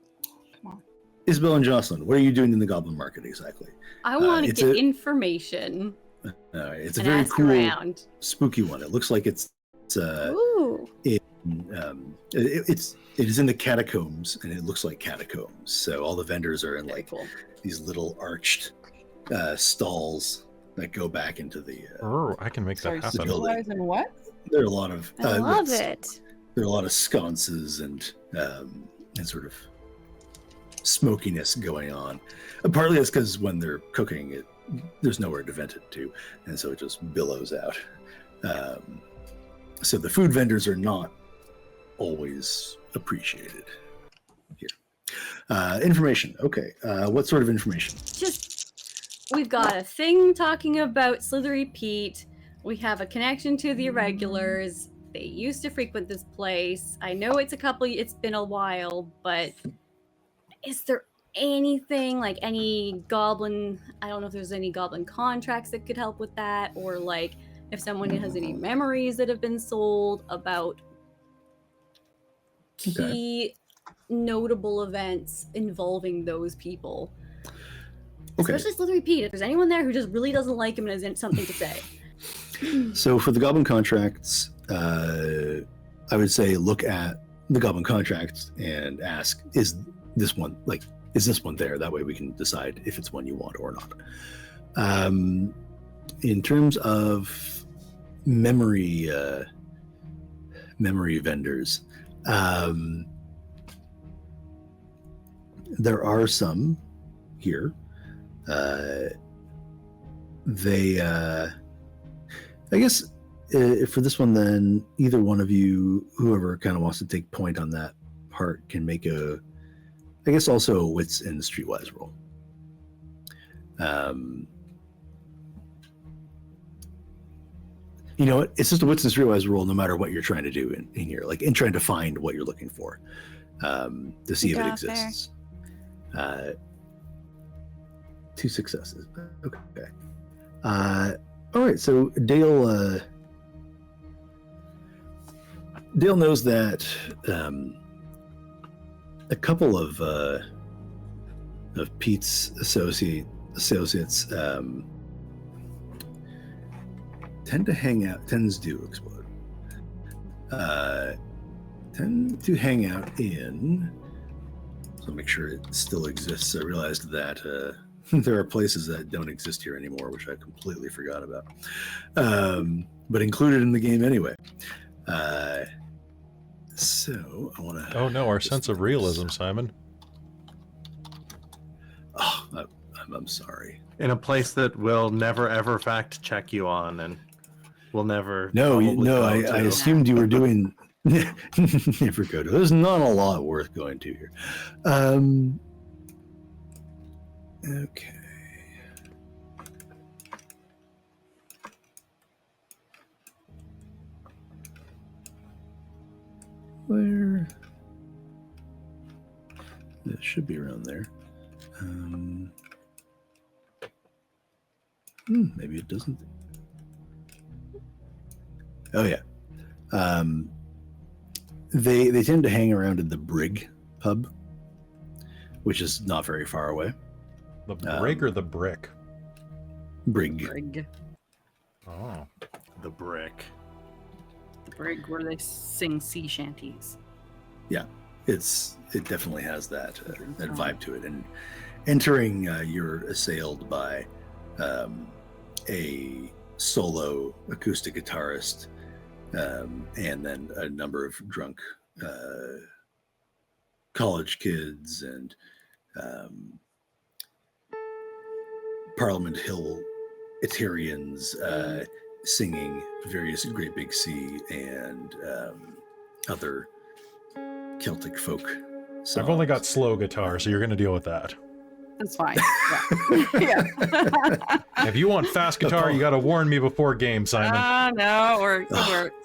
on. Isobel and Jocelyn, what are you doing in the Goblin Market exactly? I want to it's get a- information. It's a And very ask cool, around. spooky one. It looks like it's Ooh. it is in the catacombs, and it looks like catacombs. So all the vendors are in Very like cool. these little arched stalls that go back into the. Oh, I can make Sorry, that happen. building. supplies and what? There are a lot of. I love yes, it. There are a lot of sconces and sort of smokiness going on. And partly it's because when they're cooking, there's nowhere to vent it to, and so it just billows out. So the food vendors are not always appreciated here. Information. Okay. What sort of information? Just, we've got a thing talking about Slithery Pete. We have a connection to the Irregulars. They used to frequent this place. I know it's been a while, but is there anything, like any goblin, I don't know if there's any goblin contracts that could help with that, or like if someone has any memories that have been sold about key notable events involving those people. Okay. Especially Slithery Pete. If there's anyone there who just really doesn't like him and has something to say. So for the goblin contracts, I would say look at the goblin contracts and ask, is this one there? That way we can decide if it's one you want or not. In terms of memory vendors, there are some here. I guess for this one, then either one of you, whoever kind of wants to take point on that part, can make I guess also a wits and streetwise roll. You know what? It's just a wits and streetwise roll, no matter what you're trying to do in here, like in trying to find what you're looking for, to see if it Yeah, exists. 2 successes. Okay. All right. So Dale knows that a couple of Pete's associates tend to hang out. Tends to explode. Tend to hang out in. So make sure it still exists. I realized that there are places that don't exist here anymore, which I completely forgot about. But included in the game anyway. So I want to. Oh no, our sense of realism, Simon. Oh, I'm sorry. In a place that will never ever fact check you on, and will never. No, probably go I to. assumed you were doing. Never go to. There's not a lot worth going to here. Okay. Where? It should be around there. Maybe it doesn't. Oh yeah. They tend to hang around at the Brig pub, which is not very far away. The brig or the brick? Brig. Brig. Oh. The brick. The brig where they sing sea shanties. Yeah, it definitely has that vibe to it. And entering, you're assailed by a solo acoustic guitarist, and then a number of drunk college kids and Parliament Hill Eterians singing various Great Big Sea and other Celtic folk songs. I've only got slow guitar, so you're going to deal with that. That's fine. Yeah. If you want fast guitar, you got to warn me before game, Simon. No, or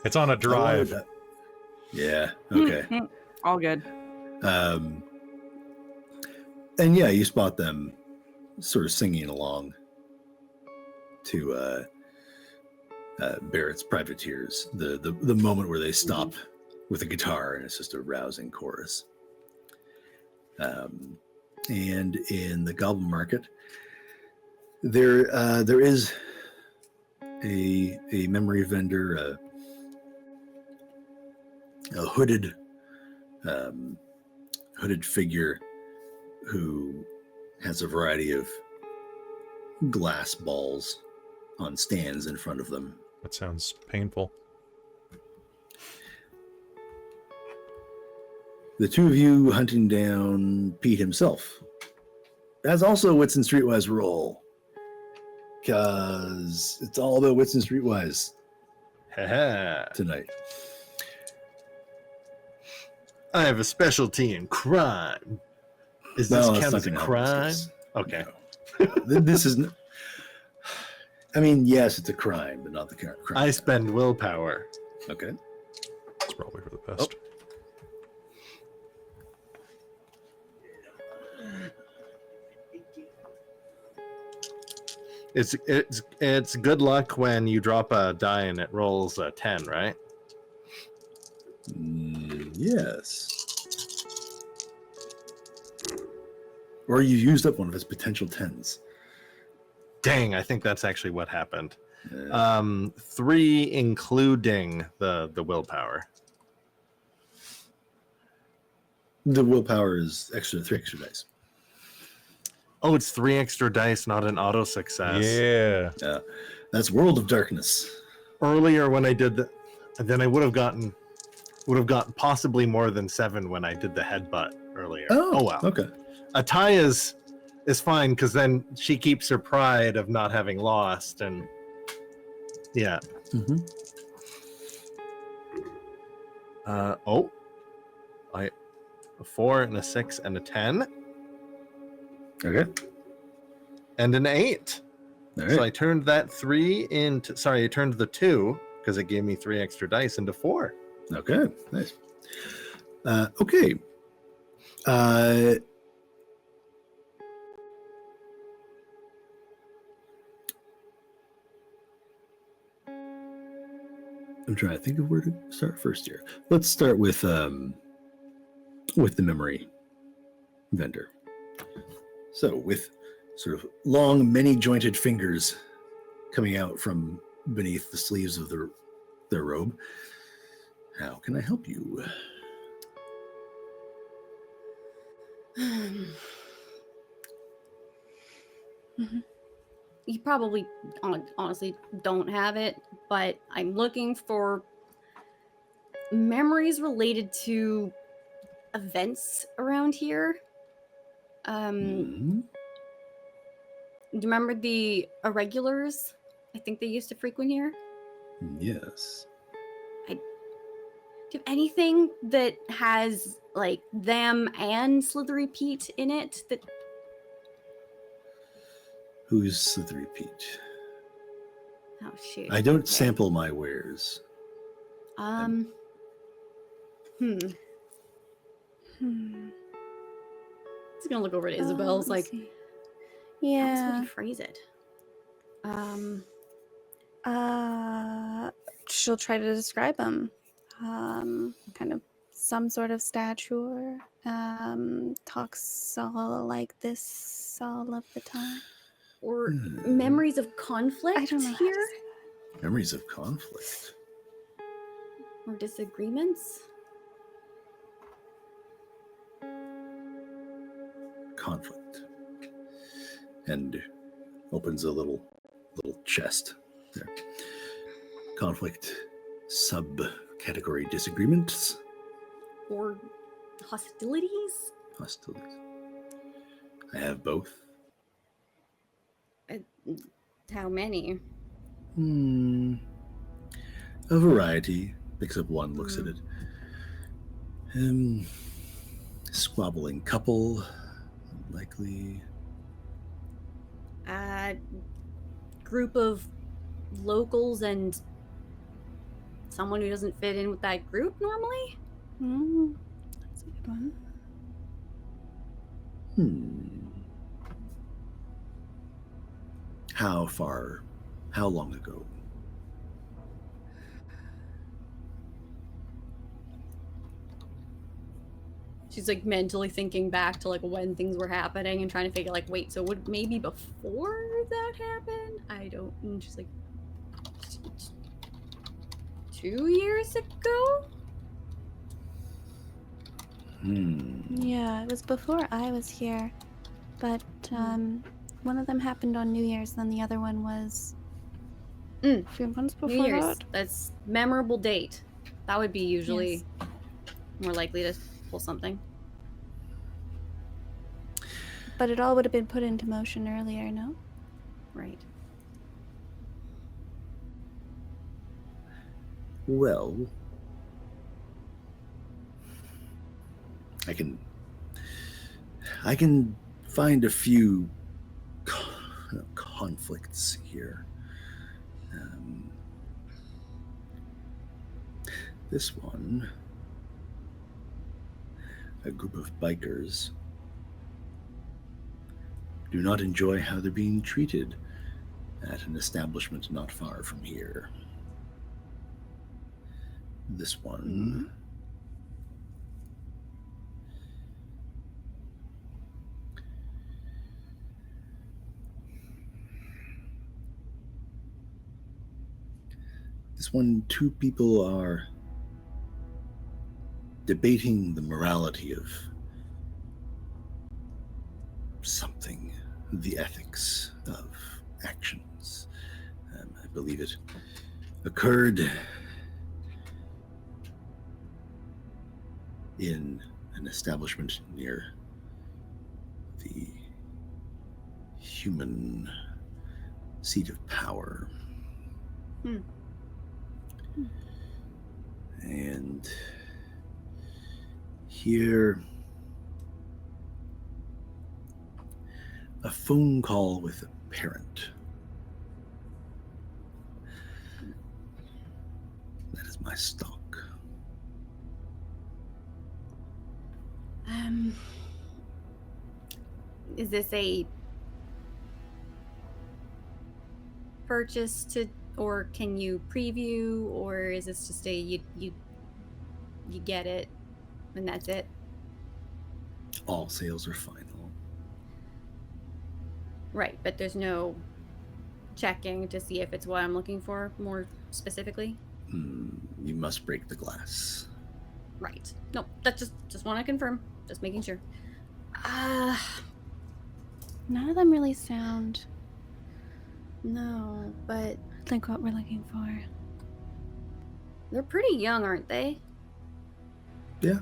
It's on a drive. Yeah. Okay. all good. And yeah, you spot them sort of singing along to Barrett's Privateers, the moment where they stop with a guitar and it's just a rousing chorus. And in the Goblin Market, there is a memory vendor, a hooded figure who has a variety of glass balls on stands in front of them. That sounds painful. The two of you hunting down Pete himself. That's also a Wits and Streetwise roll. Because it's all about Wits and Streetwise tonight. I have a specialty in crime. Is No, this it's count not as a gonna help in crime? this case. Okay. No. This is. I mean, yes, it's a crime, but not the current crime. I spend willpower. Okay. It's probably for the best. It's good luck when you drop a die and it rolls a 10, right? Yes. Or you used up one of his potential 10s. Dang, I think that's actually what happened. 3 including the willpower. The willpower is 3 extra dice. Oh, it's 3 extra dice, not an auto success. Yeah. That's World of Darkness. Earlier when I did then I would have gotten possibly more than 7 when I did the headbutt earlier. Oh wow. Okay. A tie is fine because then she keeps her pride of not having lost, and yeah. Mm-hmm. A 4 and a 6 and a 10 Okay. and an 8. All So right. I turned that 3 into, sorry, I turned the 2 because it gave me 3 extra dice into 4. Okay. Nice. Okay. I'm trying to think of where to start first here. Let's start with the memory vendor. So with sort of long, many-jointed fingers coming out from beneath the sleeves of their robe, how can I help you? You probably honestly don't have it, but I'm looking for memories related to events around here. Mhm. Do you remember the irregulars? I think they used to frequent here. Yes. Do you have anything that has like them and Slithery Pete in it? That Who's Slithery Pete? oh shoot. I don't Okay. sample my wares. Hmm. Just gonna look over at Isobel. It's like, Let's see. how else would Yeah. you phrase it? She'll try to describe him. Kind of some sort of stature. Talks all like this all of the time. Or memories of conflict I don't know how to here? say that. Memories of conflict. Or disagreements? Conflict. And opens a little chest there. Conflict subcategory disagreements. Or hostilities? Hostilities. I have both. How many? A variety. Picks up one, looks at it. Squabbling couple. Likely. Group of locals and someone who doesn't fit in with that group normally? That's a good one. How long ago? She's like mentally thinking back to like when things were happening and trying to figure like, wait, so would maybe before that happened? I don't. And she's like, 2 years ago? Yeah, it was before I was here. But one of them happened on New Year's, then the other one was a few months before New Year's. that. That's memorable date. That would be usually more likely to pull something. But it all would have been put into motion earlier, no? Right. Well, I can find a few conflicts here. This one, a group of bikers, do not enjoy how they're being treated at an establishment not far from here. This one, two people are debating the morality of something, the ethics of actions. I believe it occurred in an establishment near the human seat of power. And here, a phone call with a parent. That is my stock. Is this a purchase to, or can you preview, or is this just a you get it and that's it? All sales are final. Right, but there's no checking to see if it's what I'm looking for more specifically? You must break the glass. Right. No, that just want to confirm. Just making sure. None of them really sound No, but like what we're looking for. they're pretty young, aren't they? Yeah.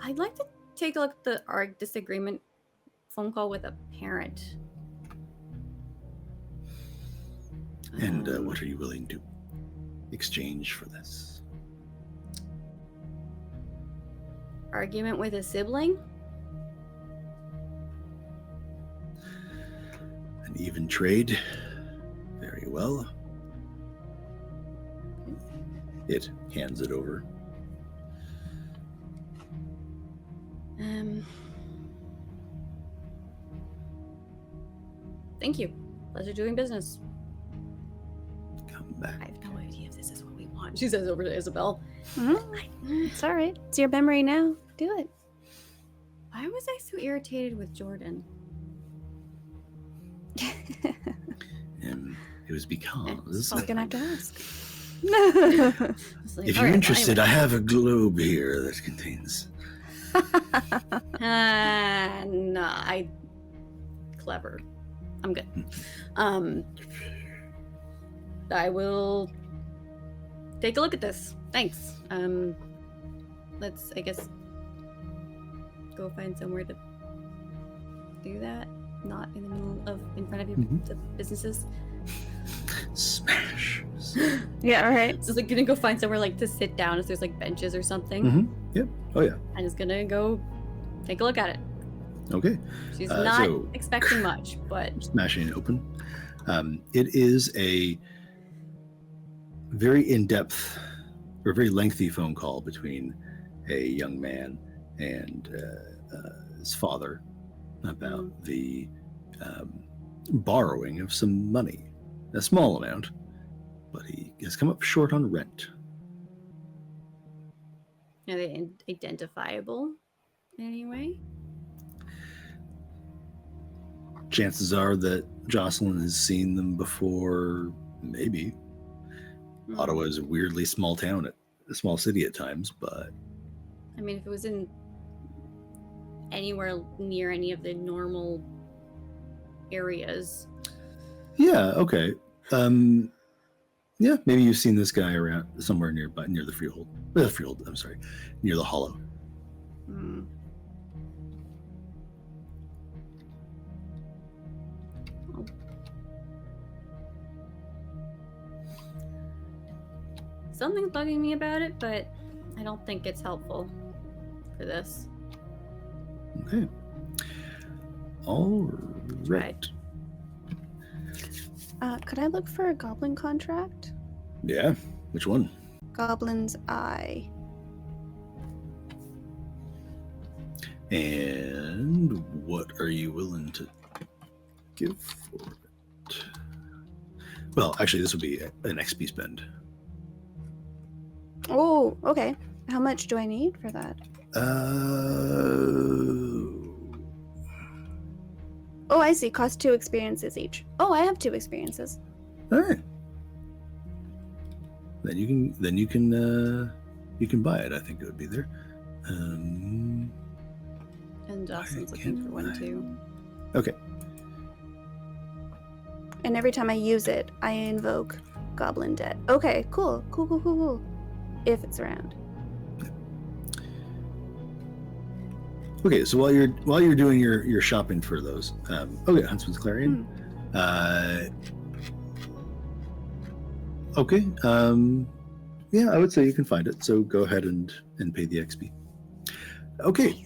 I'd like to take a look at our disagreement phone call with a parent. And what are you willing to exchange for this? Argument with a sibling? An even trade. Very well. It hands it over. Thank you. Pleasure doing business. Come back. I have no idea if this is what we want. She says over to Isobel. It's all right. It's your memory now. Do it. Why was I so irritated with Jordan? It was because I was gonna have to ask. if you're interested, I have a globe here that contains. No, clever. I'm good. I will take a look at this. Thanks. Let's, I guess, go find somewhere to do that. Not in the middle of, in front of your the businesses. Smash. Yeah, all right. So like gonna go find somewhere like to sit down if there's like benches or something. Yep. Oh yeah. I'm just gonna go take a look at it. Okay. She's not so expecting much, but smashing it open. It is a very in-depth or very lengthy phone call between a young man and his father about the borrowing of some money, a small amount, but he has come up short on rent. are they identifiable in any way? chances are that Jocelyn has seen them before. Maybe. Ottawa is a weirdly small town, a small city at times, but I mean, if it was in anywhere near any of the normal areas. yeah, okay. Yeah, maybe you've seen this guy around somewhere nearby, near the freehold. I'm sorry, near the hollow. Hmm. Oh. Something's bugging me about it, but I don't think it's helpful for this. Okay. All right. Could I look for a goblin contract? Yeah. Which one? Goblin's Eye. And what are you willing to give for it? Well, actually, this would be an XP spend. Oh, okay. How much do I need for that? Oh, I see. Cost 2 experiences each. Oh, I have 2 experiences. All right. Then you can buy it. I think it would be there. And Jocelyn's looking for one too. Okay. And every time I use it, I invoke Goblin Debt. Okay, cool. If it's around. Okay, so while you're doing your shopping for those, okay, Huntsman's Clarion. Okay, yeah, I would say you can find it. So go ahead and pay the XP. Okay.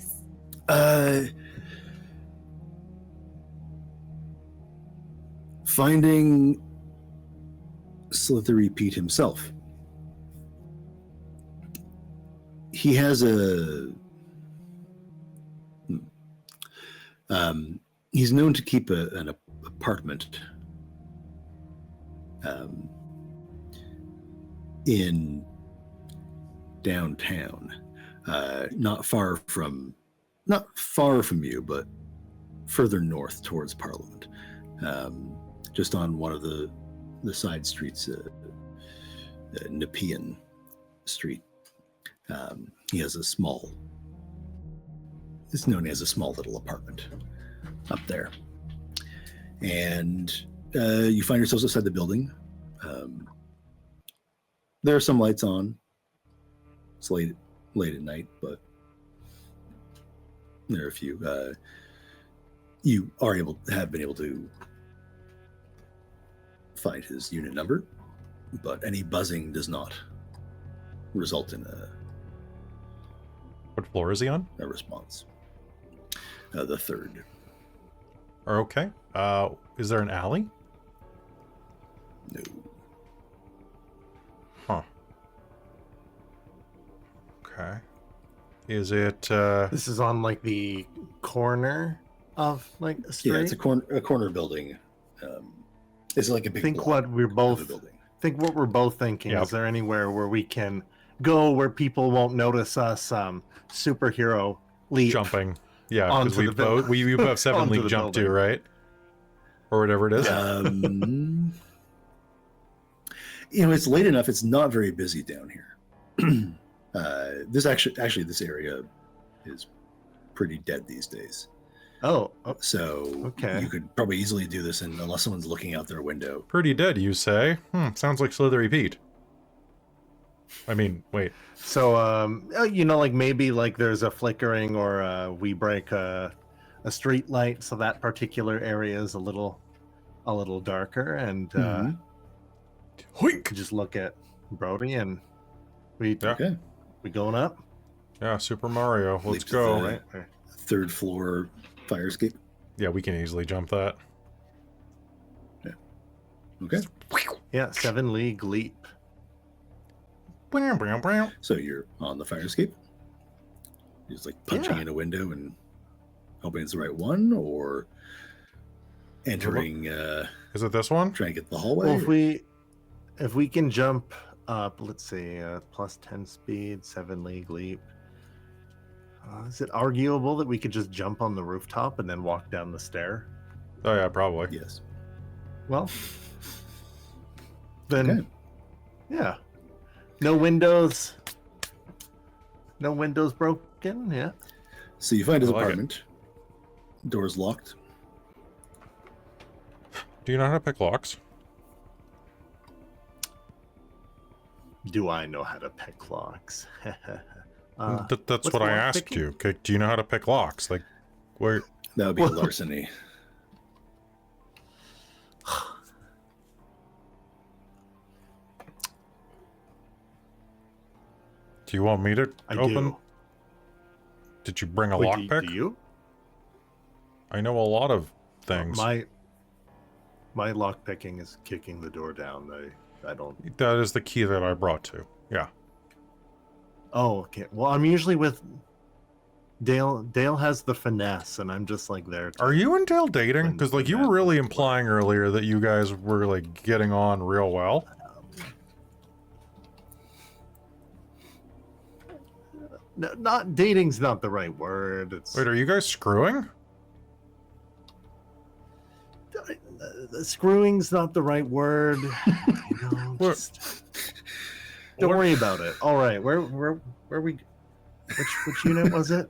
Finding Slithery Pete himself. He has he's known to keep an apartment in downtown, not far from you, but further north towards Parliament, just on one of the side streets, Nepean Street. He has it's known as a small little apartment up there. And you find yourselves outside the building. There are some lights on. It's late at night, but there are a few. You have been able to find his unit number, but any buzzing does not result in What floor is he on? a response. The third. Okay. Is there an alley? No. Huh. Okay. Is it This is on like the corner of like a street. Yeah, it's a corner building. It's like a big block What we're of a both building. think what we're both thinking. Yep. Is there anywhere where we can go where people won't notice us? Superhero leap. jumping? Yeah, onto because we the buil- both we have 7 onto league the jump too, building. right? Or whatever it is. It's late enough. It's not very busy down here. This area is pretty dead these days. Oh, So Okay. you could probably easily do this unless someone's looking out their window. Pretty dead, you say? Sounds like Slithery Pete. I mean, wait. so like maybe like there's a flickering or we break a street light, so that particular area is a little darker, and Mhm. Hoink! just look at Brodie and we Okay. we going up. Yeah, Super Mario. Let's Leap to go. the- Right. Third floor fire escape. Yeah, we can easily jump that. Okay. Yeah, 7 league leap. So you're on the fire escape. You're just like punching Yeah. in a window and hoping it's the right one, or entering, Is it this one? trying to get the hallway. Well, if we can jump up, let's see, plus 10 speed, 7 league leap. Is it arguable that we could just jump on the rooftop and then walk down the stair? Oh yeah, probably. Yes. Well, then, Okay. yeah. No windows. No windows broken. Yeah. So you find his I like it. apartment. Door's locked. Do you know how to pick locks? Do I know how to pick locks? That's what's what I lock asked picking? you. Okay, do you know how to pick locks? Like, where? That would be a Well- larceny. Do you want me to I open? do. Did you bring a Wait, lockpick? do you? I know a lot of things. My lock picking is kicking the door down. I don't. That is the key that I brought to. Yeah. Oh, okay. Well, I'm usually with Dale. Dale has the finesse, and I'm just like there. Are you and Dale dating? Because like you were really implying earlier that you guys were like getting on real well. No, not dating's not the right word. It's Wait, are you guys screwing? screwing's not the right word. What? Just don't worry about it. All right, where we? Which unit was it?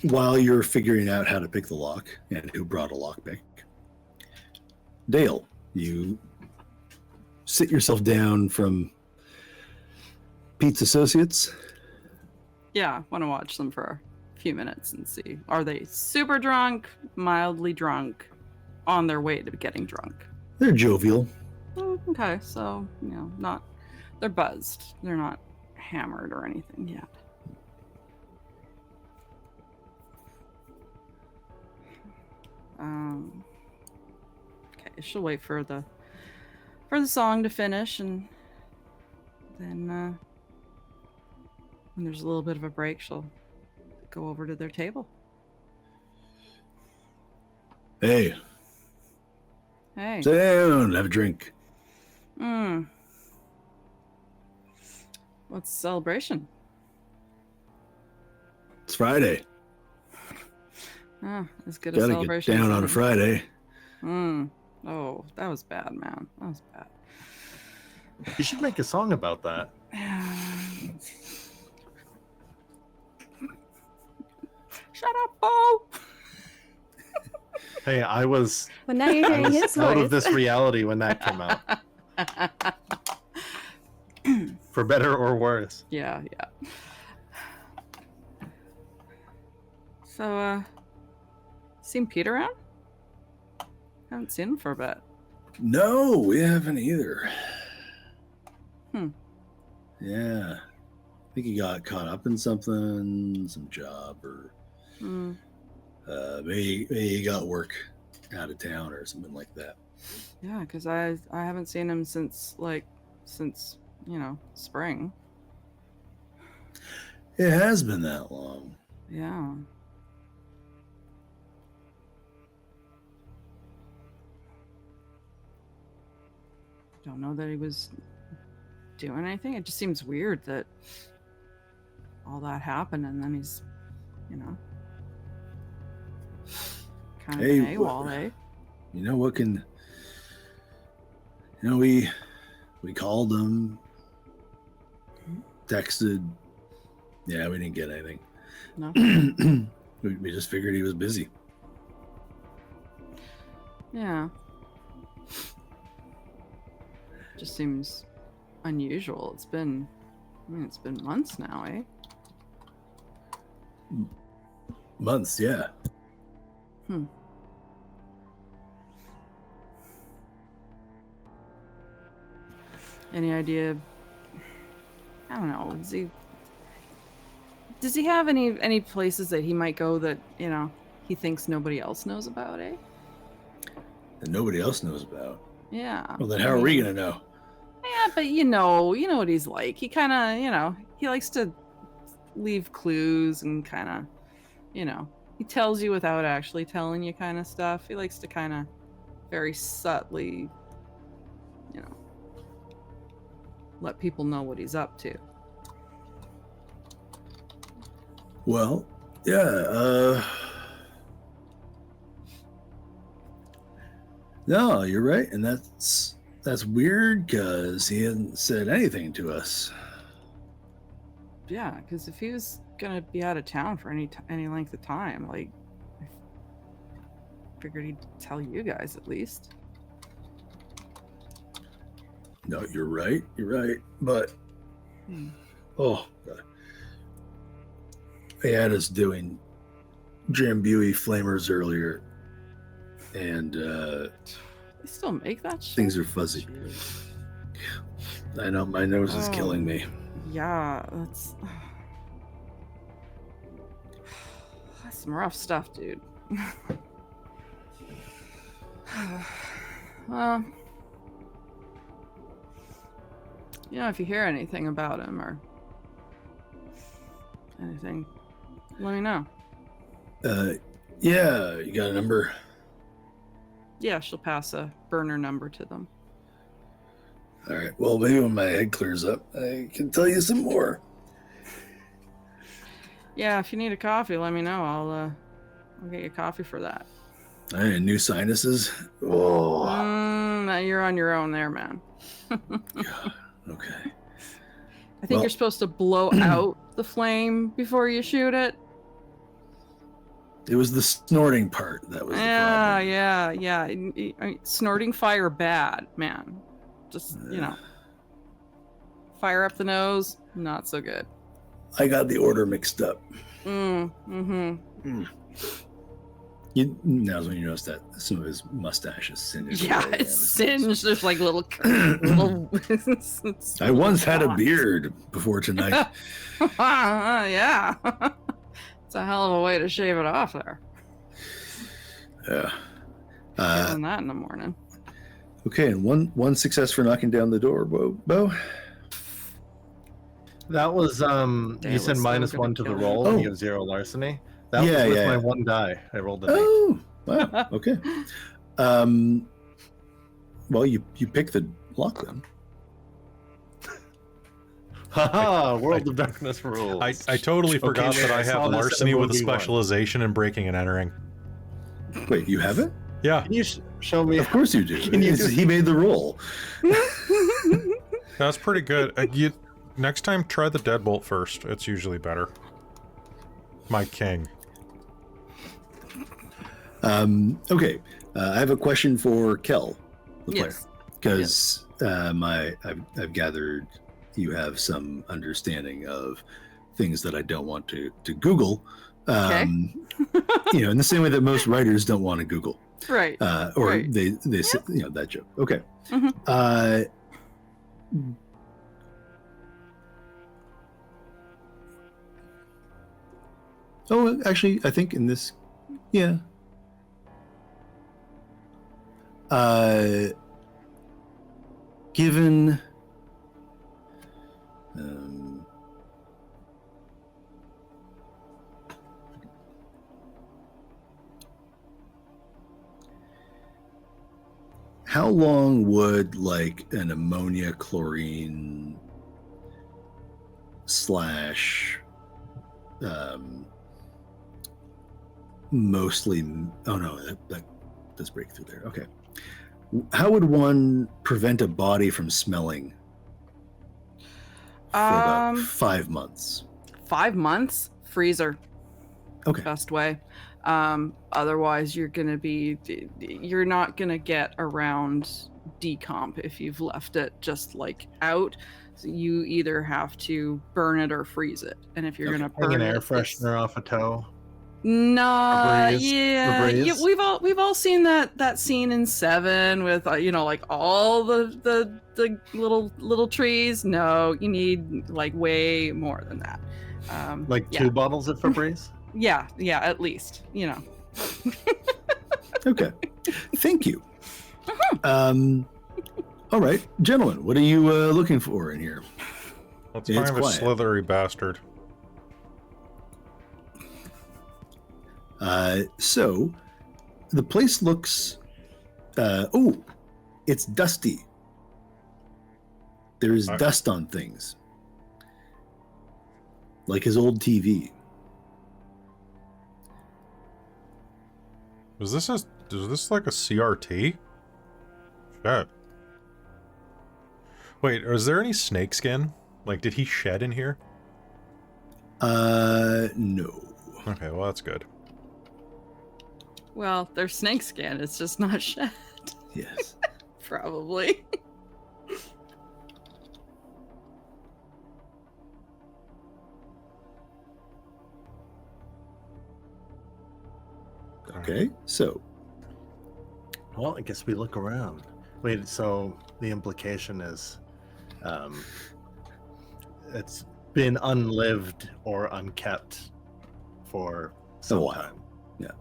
While you're figuring out how to pick the lock and who brought a lockpick, Dale, you sit yourself down from Pete's Associates. Yeah, want to watch them for a few minutes and see. Are they super drunk, mildly drunk, on their way to getting drunk? They're jovial. Oh, okay, so, not... They're buzzed. They're not hammered or anything yet. Okay, she'll wait for the song to finish, and then when there's a little bit of a break, she'll go over to their table. Hey, Hey. sit down, have a drink. What's the celebration? It's Friday. As good a Gotta get celebration. down as on a any. Friday. Oh, that was bad, man. That was bad. You should make a song about that. Shut up, Bo! Hey, I was Well, now you're I hearing his was out voice. of this reality when that came out, for better or worse. Yeah. So, seen Pete around? Haven't seen him for a bit. No, we haven't either. Hmm. Yeah. I think he got caught up in something, some job, or maybe he got work out of town or something like that. Yeah, because I haven't seen him since spring. It has been that long. Yeah. Don't know that he was doing anything. It just seems weird that all that happened and then he's, kind of Hey, an AWOL, eh? You know what can... we called him, texted. Yeah, we didn't get anything. No. We just figured he was busy. Yeah. Just seems unusual. It's been months now, eh? Months, yeah. Any idea? I don't know. Does he have any places that he might go that, he thinks nobody else knows about, eh? That nobody else knows about. Yeah. Well, then how are we gonna know? Yeah, but you know what he's like. He kind of, he likes to leave clues and kind of, he tells you without actually telling you kind of stuff. He likes to kind of very subtly, let people know what he's up to. Well, yeah. No, you're right, and that's weird because he hasn't said anything to us. Yeah, because if he was gonna be out of town for any length of time, like, I figured he'd tell you guys at least. No, you're right. You're right, but oh, God. They had us doing Drambuie flamers earlier, and They still make that shit? things are fuzzy. Jeez. I know my nose is killing me. Yeah, that's some rough stuff, dude. Well, you know, if you hear anything about him or anything, let me know. Yeah, you got a number? Yeah, she'll pass a burner number to them. All right. Well, maybe when my head clears up, I can tell you some more. Yeah, if you need a coffee, let me know. I'll get you coffee for that. All right, new sinuses. Oh, You're on your own there, man. God. Okay. I think you're supposed to blow out the flame before you shoot it. It was the snorting part that was the problem. Yeah. Snorting fire bad, man. Just, fire up the nose, not so good. I got the order mixed up. Now's when you notice that some of his mustache is singed. Yeah, it's singed. There's like little. I once had a beard before tonight. Yeah. It's a hell of a way to shave it off there. Yeah. Doing that in the morning. Okay, and one success for knocking down the door, Bo. That was you said -1 to the roll, and you have 0 larceny. That was with my 1 die. I rolled a 8. Oh, wow. Okay. Well, you pick the lock then. Haha, World of Darkness rules. I totally forgot that I have larceny with a movie once. specialization in breaking and entering. Wait, you have it? Yeah, Can you show me? Of course you do. Can you do- He made the roll. that's pretty good. Next time, try the deadbolt first. It's usually better. My king. Okay. I have a question for Kelle, the player, Yes. because I've gathered you have some understanding of things that I don't want to Google. Okay. In the same way that most writers don't want to Google, Right. or Right. they say, that joke. Okay. Mhm. Oh, actually, I think in this, yeah. Given how long would like an ammonia chlorine slash mostly, oh no, that does break through there. Okay. How would one prevent a body from smelling for about 5 months? 5 months? Freezer. Okay. Best way. Otherwise, you're not gonna get around decomp if you've left it just like out. So you either have to burn it or freeze it. And if you're gonna Hang burn an air it, freshener off a toe. No, Febreze. yeah, Febreze. we've all seen that scene in Seven with like all the little trees. No, you need like way more than that. Like 2 bottles of Febreze. Yeah, at least Okay. Thank you. All right, gentlemen, what are you looking for in here? That's It's kind of a quiet. slithery bastard. So the place looks, it's dusty. There's dust on things. Like his old TV. Was this like a CRT? Shit. Wait, is there any snake skin? Like, did he shed in here? No. Okay, well, that's good. Well, their snake skin. It's just not shed. Yes. Probably. Okay, so Well, I guess we look around. Wait, so the implication is it's been unlived or unkept for some while. time. Yeah.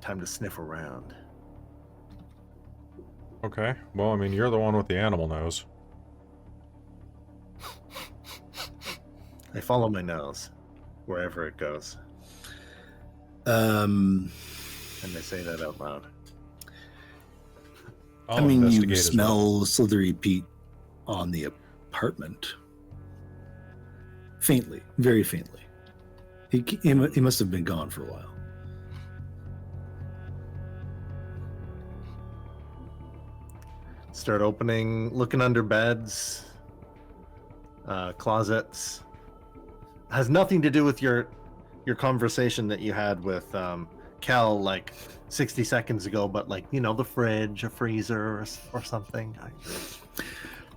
Time to sniff around. Okay, well, I mean, you're the one with the animal nose. I follow my nose wherever it goes, um and I say that out loud. I'll I mean, you investigate as well. smell slithery peat on the apartment. Faintly, very faintly. He must have been gone for a while. Start looking under beds, closets. Has nothing to do with your conversation that you had with Kelle like 60 seconds ago, but like, you know, the fridge, a freezer, or something.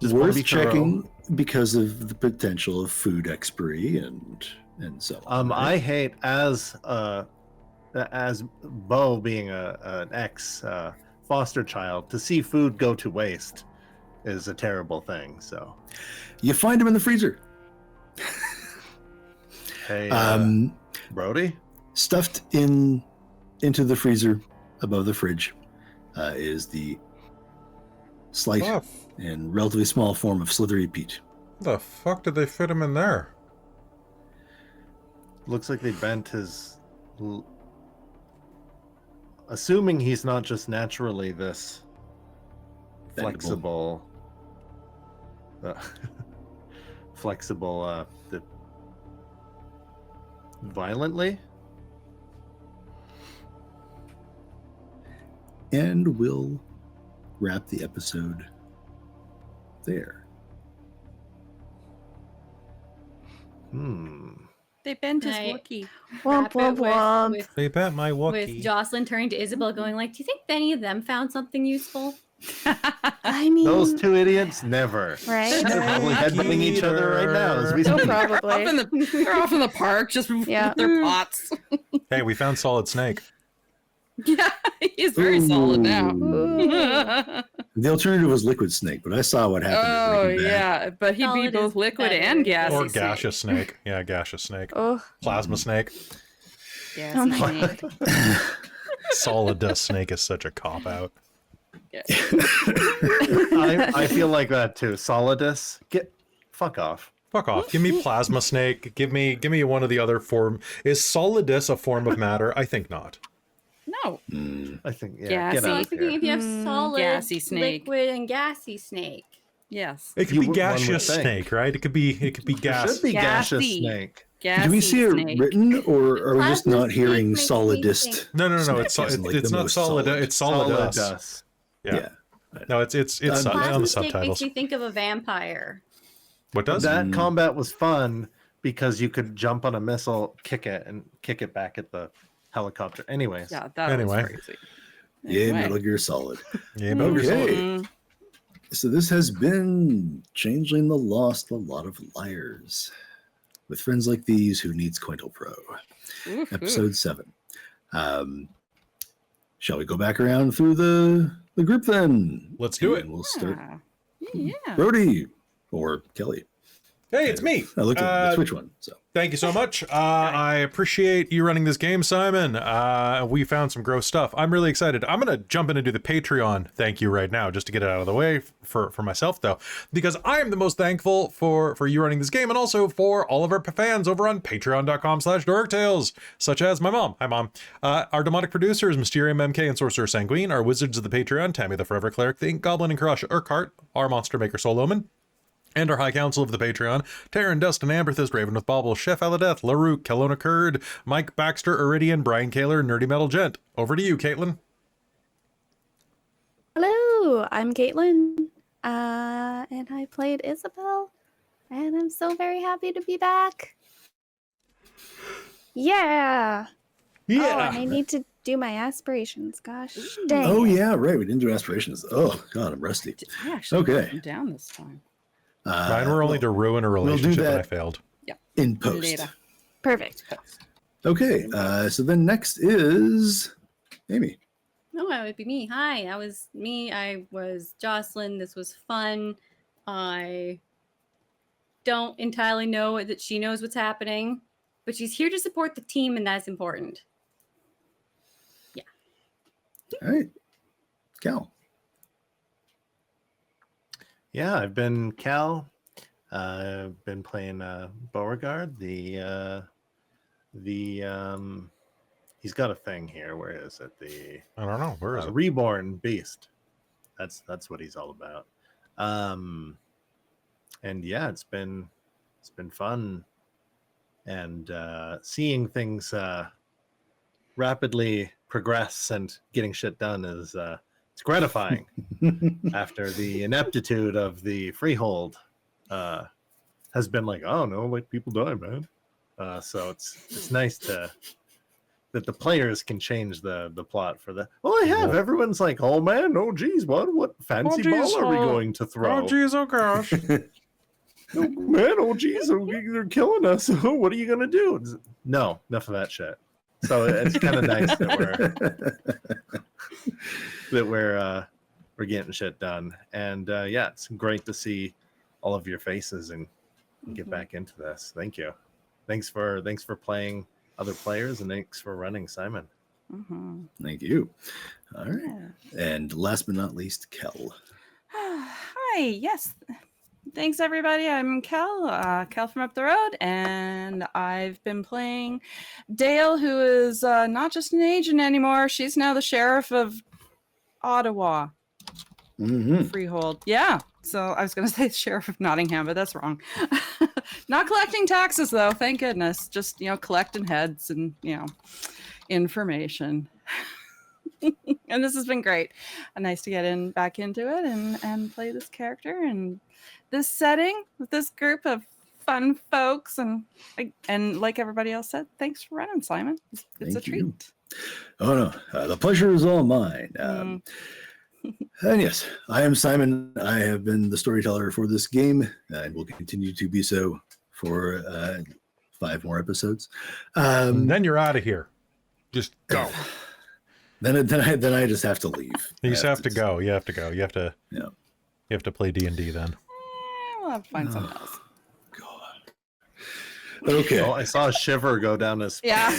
Just wanna Worth be thorough. checking because of the potential of food expiry and so on. I hate as Beau being an ex foster child, to see food go to waste is a terrible thing. So You find him in the freezer. hey, Brodie, Stuffed into the freezer above the fridge is the slight Oh, and relatively small form of slithery peat. the fuck did they fit him in there? looks like they bent his. Assuming he's not just naturally this Bendable. flexible, violently. And we'll wrap the episode there. They bent his Right. Wookiee. Womp, womp, womp. With, They bet my with Wookiee. Jocelyn turning to Isobel, going like, "Do you think any of them found something useful?" I mean, Those two idiots never. right? They're probably right. headbutting each other right now as we Oh, speak. probably. They're off in the park just with Yeah. their pots. Hey, we found Solid Snake. Yeah, he's very solid now. Ooh. The alternative was liquid snake, but I saw what happened. at Oh Breaking Bad. yeah, but he'd be Solid both is liquid better. and gassy. Or snake. gaseous snake. Yeah, gaseous snake. Oh, Plasma snake. Gassy Oh my snake. Solid snake is such a cop-out. Yeah. I feel like that too. Solidus, fuck off. Fuck off. Give me plasma snake. Give me one of the other form. Is Solidus a form of matter? I think not. No. I think get Gassy. So I out was of thinking here. if you have solid, Gassy snake. liquid, and gassy snake. Yes. It could You be would- one would gaseous think. snake, right? It could be There gas. should be gaseous Gassy. snake. Gassy Do we see it snake. written, or are we just Plasma not snake hearing makes me solidist? think- No. It's Snake isn't like it's the not most solid. solid. It's solidus. Solidus. Yeah. No, it's on Plasma the snake makes subtitles. me think of a vampire. What does? That combat was fun because you could jump on a missile, kick it back at the helicopter. Anyways, Yeah, that Anyway. was crazy. Yeah, Anyway. Metal Gear Solid. Yeah, Metal Gear Solid. Okay. Mm, So this has been Changeling the Lost, a lot of liars. With friends like these, who needs COINTELPRO? ooh, Episode 7. Shall we go back around through the group then? Let's do And it. We'll start. Ah, yeah. Brodie or Kelly. Hey, it's me. I looked at which one. So Thank you so much. I appreciate you running this game, Simon. We found some gross stuff. I'm really excited. I'm going to jump in and do the Patreon thank you right now, just to get it out of the way for myself, though, because I am the most thankful for you running this game, and also for all of our fans over on patreon.com/dorktales, such as my mom. Hi, Mom. Our demonic producers, Mysterium MK and Sorcerer Sanguine, our wizards of the Patreon, Tammy the Forever Cleric, the Ink Goblin and Crush Urquhart, our Monster Maker Solomon, And our High Council of the Patreon, Taryn, Dustin, Amberthist, Ravenwith Bauble, Chef Aladeth, LaRue, Kelowna Kurd, Mike Baxter, Iridian, Brian Kaler, Nerdy Metal Gent. Over to you, Caitlan. Hello, I'm Caitlan, and I played Isobel, and I'm so very happy to be back. Yeah. Oh, and I need to do my aspirations. Gosh dang. Oh it. yeah, right. We didn't do aspirations. Oh god, I'm rusty. I actually Okay. wrote them down this time. Mine were only well, to ruin a do relationship and I that. failed. in post. Later. Perfect. Okay, so then next is Amy. No, that would be me. Hi, that was me. I was Jocelyn. This was fun. I don't entirely know that she knows what's happening, but she's here to support the team, and that's important. All right, Cal. Yeah, I've been Cal. I've been playing Beauregard. He's got a thing here. Where is it? The I don't know. Where is it? reborn beast. That's what he's all about. And yeah, it's been fun, and seeing things rapidly progress and getting shit done is it's gratifying. After the ineptitude of the freehold has been like, oh no, like people die, man. So it's nice that the players can change the plot for the. Well, I have everyone's like, oh man, oh geez, what fancy geez, ball are we going to throw? Oh, geez, oh gosh. Oh, man, oh geez, they're killing us. Oh, what are you gonna do? No, enough of that shit. So it's kind of nice that we're getting shit done, and yeah, it's great to see all of your faces and get back into this. Thank you. Thanks for playing other players, and thanks for running, Simon. Mm-hmm. Thank you. All right, and last but not least, Kelle. Hi, yes. Thanks, everybody. I'm Kelle, Kelle from up the road, and I've been playing Dale, who is not just an agent anymore. She's now the sheriff of Ottawa. Mm-hmm. Freehold. Yeah. So I was going to say sheriff of Nottingham, but that's wrong. Not collecting taxes, though. Thank goodness. Just, collecting heads and, information. And this has been great. Nice to get back into it and play this character and this setting with this group of fun folks. And like everybody else said, thanks for running, Simon. It's a Thank you. treat. Oh no, the pleasure is all mine. And yes, I am Simon. I have been the storyteller for this game and will continue to be so for 5 more episodes. Then you're out of here. Just go. Then I just have to leave. You just have to go. You have to go. You have to. Yeah. You have to play D&D then. We'll have to find something else. God. Okay. Oh, I saw a shiver go down his spine. Yeah.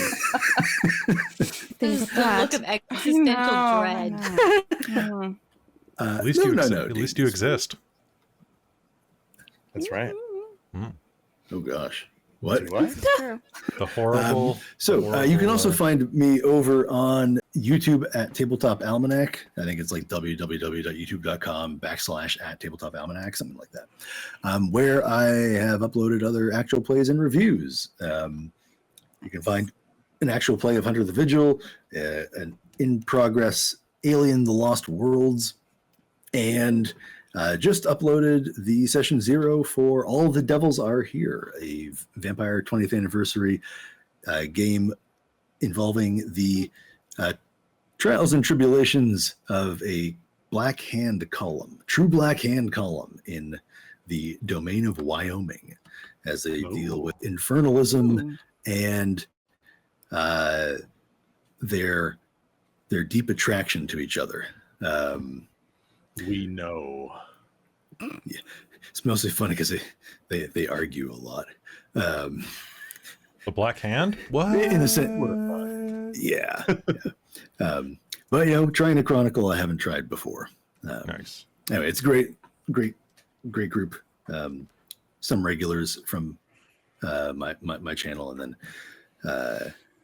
There's Just the look of existential dread. Mhm. At least at least you exist. That's right. Oh gosh. What? The horrible. So you can also find me over on YouTube at Tabletop Almanac. I think it's like www.youtube.com/@tabletopalmanac, something like that, where I have uploaded other actual plays and reviews. You can find an actual play of Hunter the Vigil, an in-progress Alien the Lost Worlds, and just uploaded the session 0 for All the Devils Are Here, a Vampire 20th anniversary game involving the trials and tribulations of a Black Hand column, true Black Hand column in the domain of Wyoming, as they deal with infernalism and their deep attraction to each other. We know. Yeah, it's mostly funny because they argue a lot. The Black Hand? What? In a sense, yeah. But trying to chronicle, I haven't tried before. Nice. Anyway, it's great group. Some regulars from my channel, and then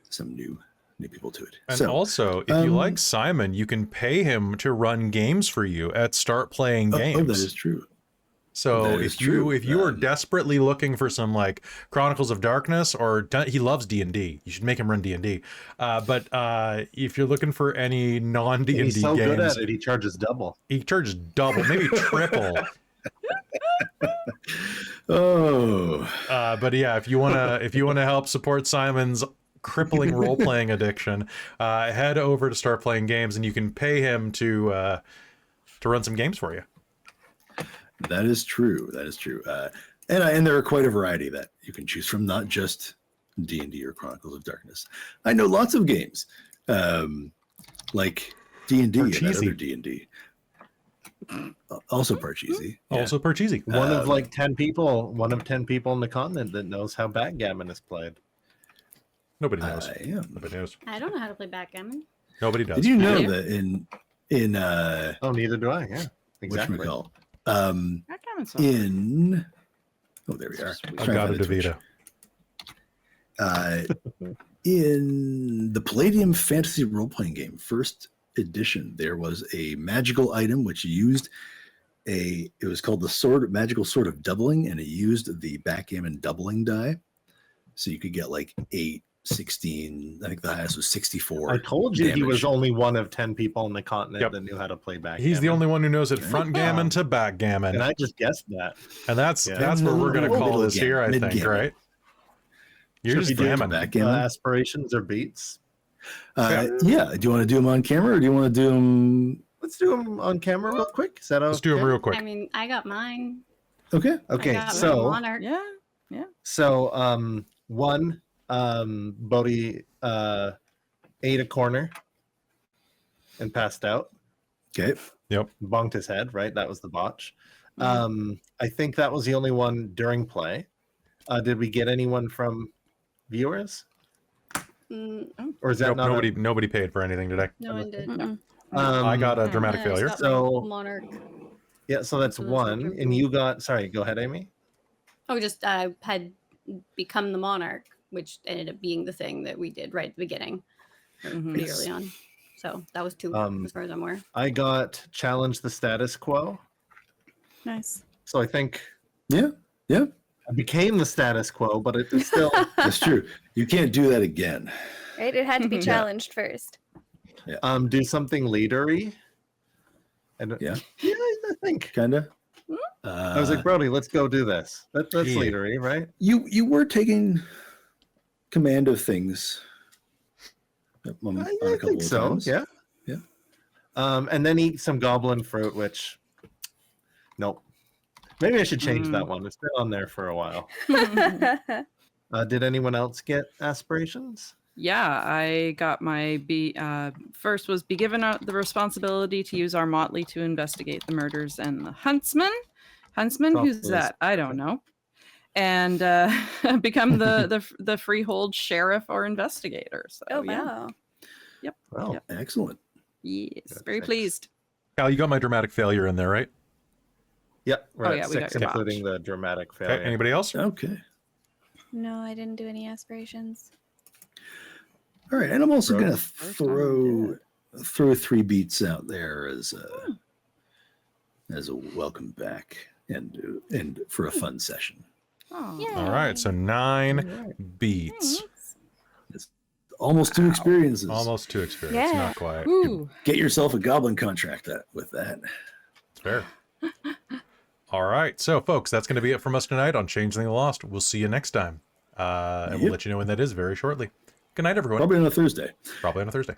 some new people to it. And so, also, if you like Simon, you can pay him to run games for you at Start Playing Games. Oh, that is true. So That is if you true. are desperately looking for some like Chronicles of Darkness, or he loves D&D, you should make him run D&D. But if you're looking for any non-D&D He's so games, good at it, he charges double. he charges double, maybe triple. Oh, But yeah, if you wanna help support Simon's crippling role-playing addiction, head over to Start Playing Games, and you can pay him to run some games for you. that is true. That is true. And there are quite a variety that you can choose from, not just D&D or Chronicles of Darkness. I know lots of games, like D&D and that Parcheesi. other D&D. Also Parcheesi. Yeah. Also Parcheesi. One of like 10 people, one of 10 people on the continent that knows how backgammon is played. Nobody knows. I am. Nobody knows. I don't know how to play backgammon. Nobody does. Did you know Yeah. that in Oh, neither do I. Yeah, exactly. whatchamacall, Backgammon's fun. in there we are. Sweet. I've Trying got to a find the Twitch. DeVito. In the Palladium Fantasy Role-Playing Game, first edition, there was a magical item which used it was called the magical sword of doubling, and it used the backgammon doubling die. So you could get like 8, 16, I think the highest was 64. I told you he was damage. only one of 10 people on the continent Yep. that knew how to play backgammon. He's the only one who knows it front gammon to backgammon. And I just guessed that. And that's Yeah. that's what we're gonna call Middle this here, I gammon, think, mid-gammon. right? You're Should just we do gammon. backgammon. Aspirations or beats? Yeah. Do you want to do them on camera, or do you want to do them? Let's do them on camera real quick. Is that okay? Let's do them real quick. I mean, I got mine. Okay. Okay, I got my so monarch. Yeah. one, Brodie ate a corner and passed out, Okay. bonked his head, right? That was the botch. I think that was the only one during play. Did we get anyone from viewers? Mm, Or is that Nope, not nobody paid for anything today. no one did. Mm-mm. I got a dramatic I just failure. got So- my monarch. Yeah, so that's So that's one. not And you got, sorry, go ahead, Amy. Oh, just I had become the monarch, which ended up being the thing that we did right at the beginning, Mhm. pretty early on. So that was two, as far as I'm aware. I got challenge the status quo. Nice. So I think Yeah. Yeah. I became the status quo, but it is still That's true. You can't do that again. Right? It had to be Yeah. challenged first. do something leadery. And Yeah. I think. Kinda. I was like, Brodie, let's go do this. That's Yeah. leadery, right? You were taking command of things. On I a couple think of so. times. Yeah. Yeah. And then eat some goblin fruit, which nope. Maybe I should change that one. It's been on there for a while. Did anyone else get aspirations? Yeah, I got my first was be given the responsibility to use our motley to investigate the murders and the huntsman. Huntsman, who's Probably. that? I don't know. And become the freehold sheriff or investigator. So, Oh, yeah. wow. Well, Yep. Excellent. Yes, Good, very thanks. pleased. Cal, you got my dramatic failure in there, right? yep. We're Oh, at yeah, we 6, got your including botch. the dramatic Okay. failure. Anybody else? Okay. No, I didn't do any aspirations. All right. And I'm also Brodie. gonna throw 3 beats out there as a welcome back and for a fun session. Oh, Yeah. All right. So 9 beats. Almost 2 experiences. Almost 2 experience. Yeah. Not quite. Ooh. Get yourself a goblin contract with that. It's fair. All right. So, folks, that's going to be it from us tonight on Changeling the Lost. We'll see you next time. And we'll Yep. let you know when that is very shortly. Good night, everyone. Probably on a Thursday. Probably on a Thursday.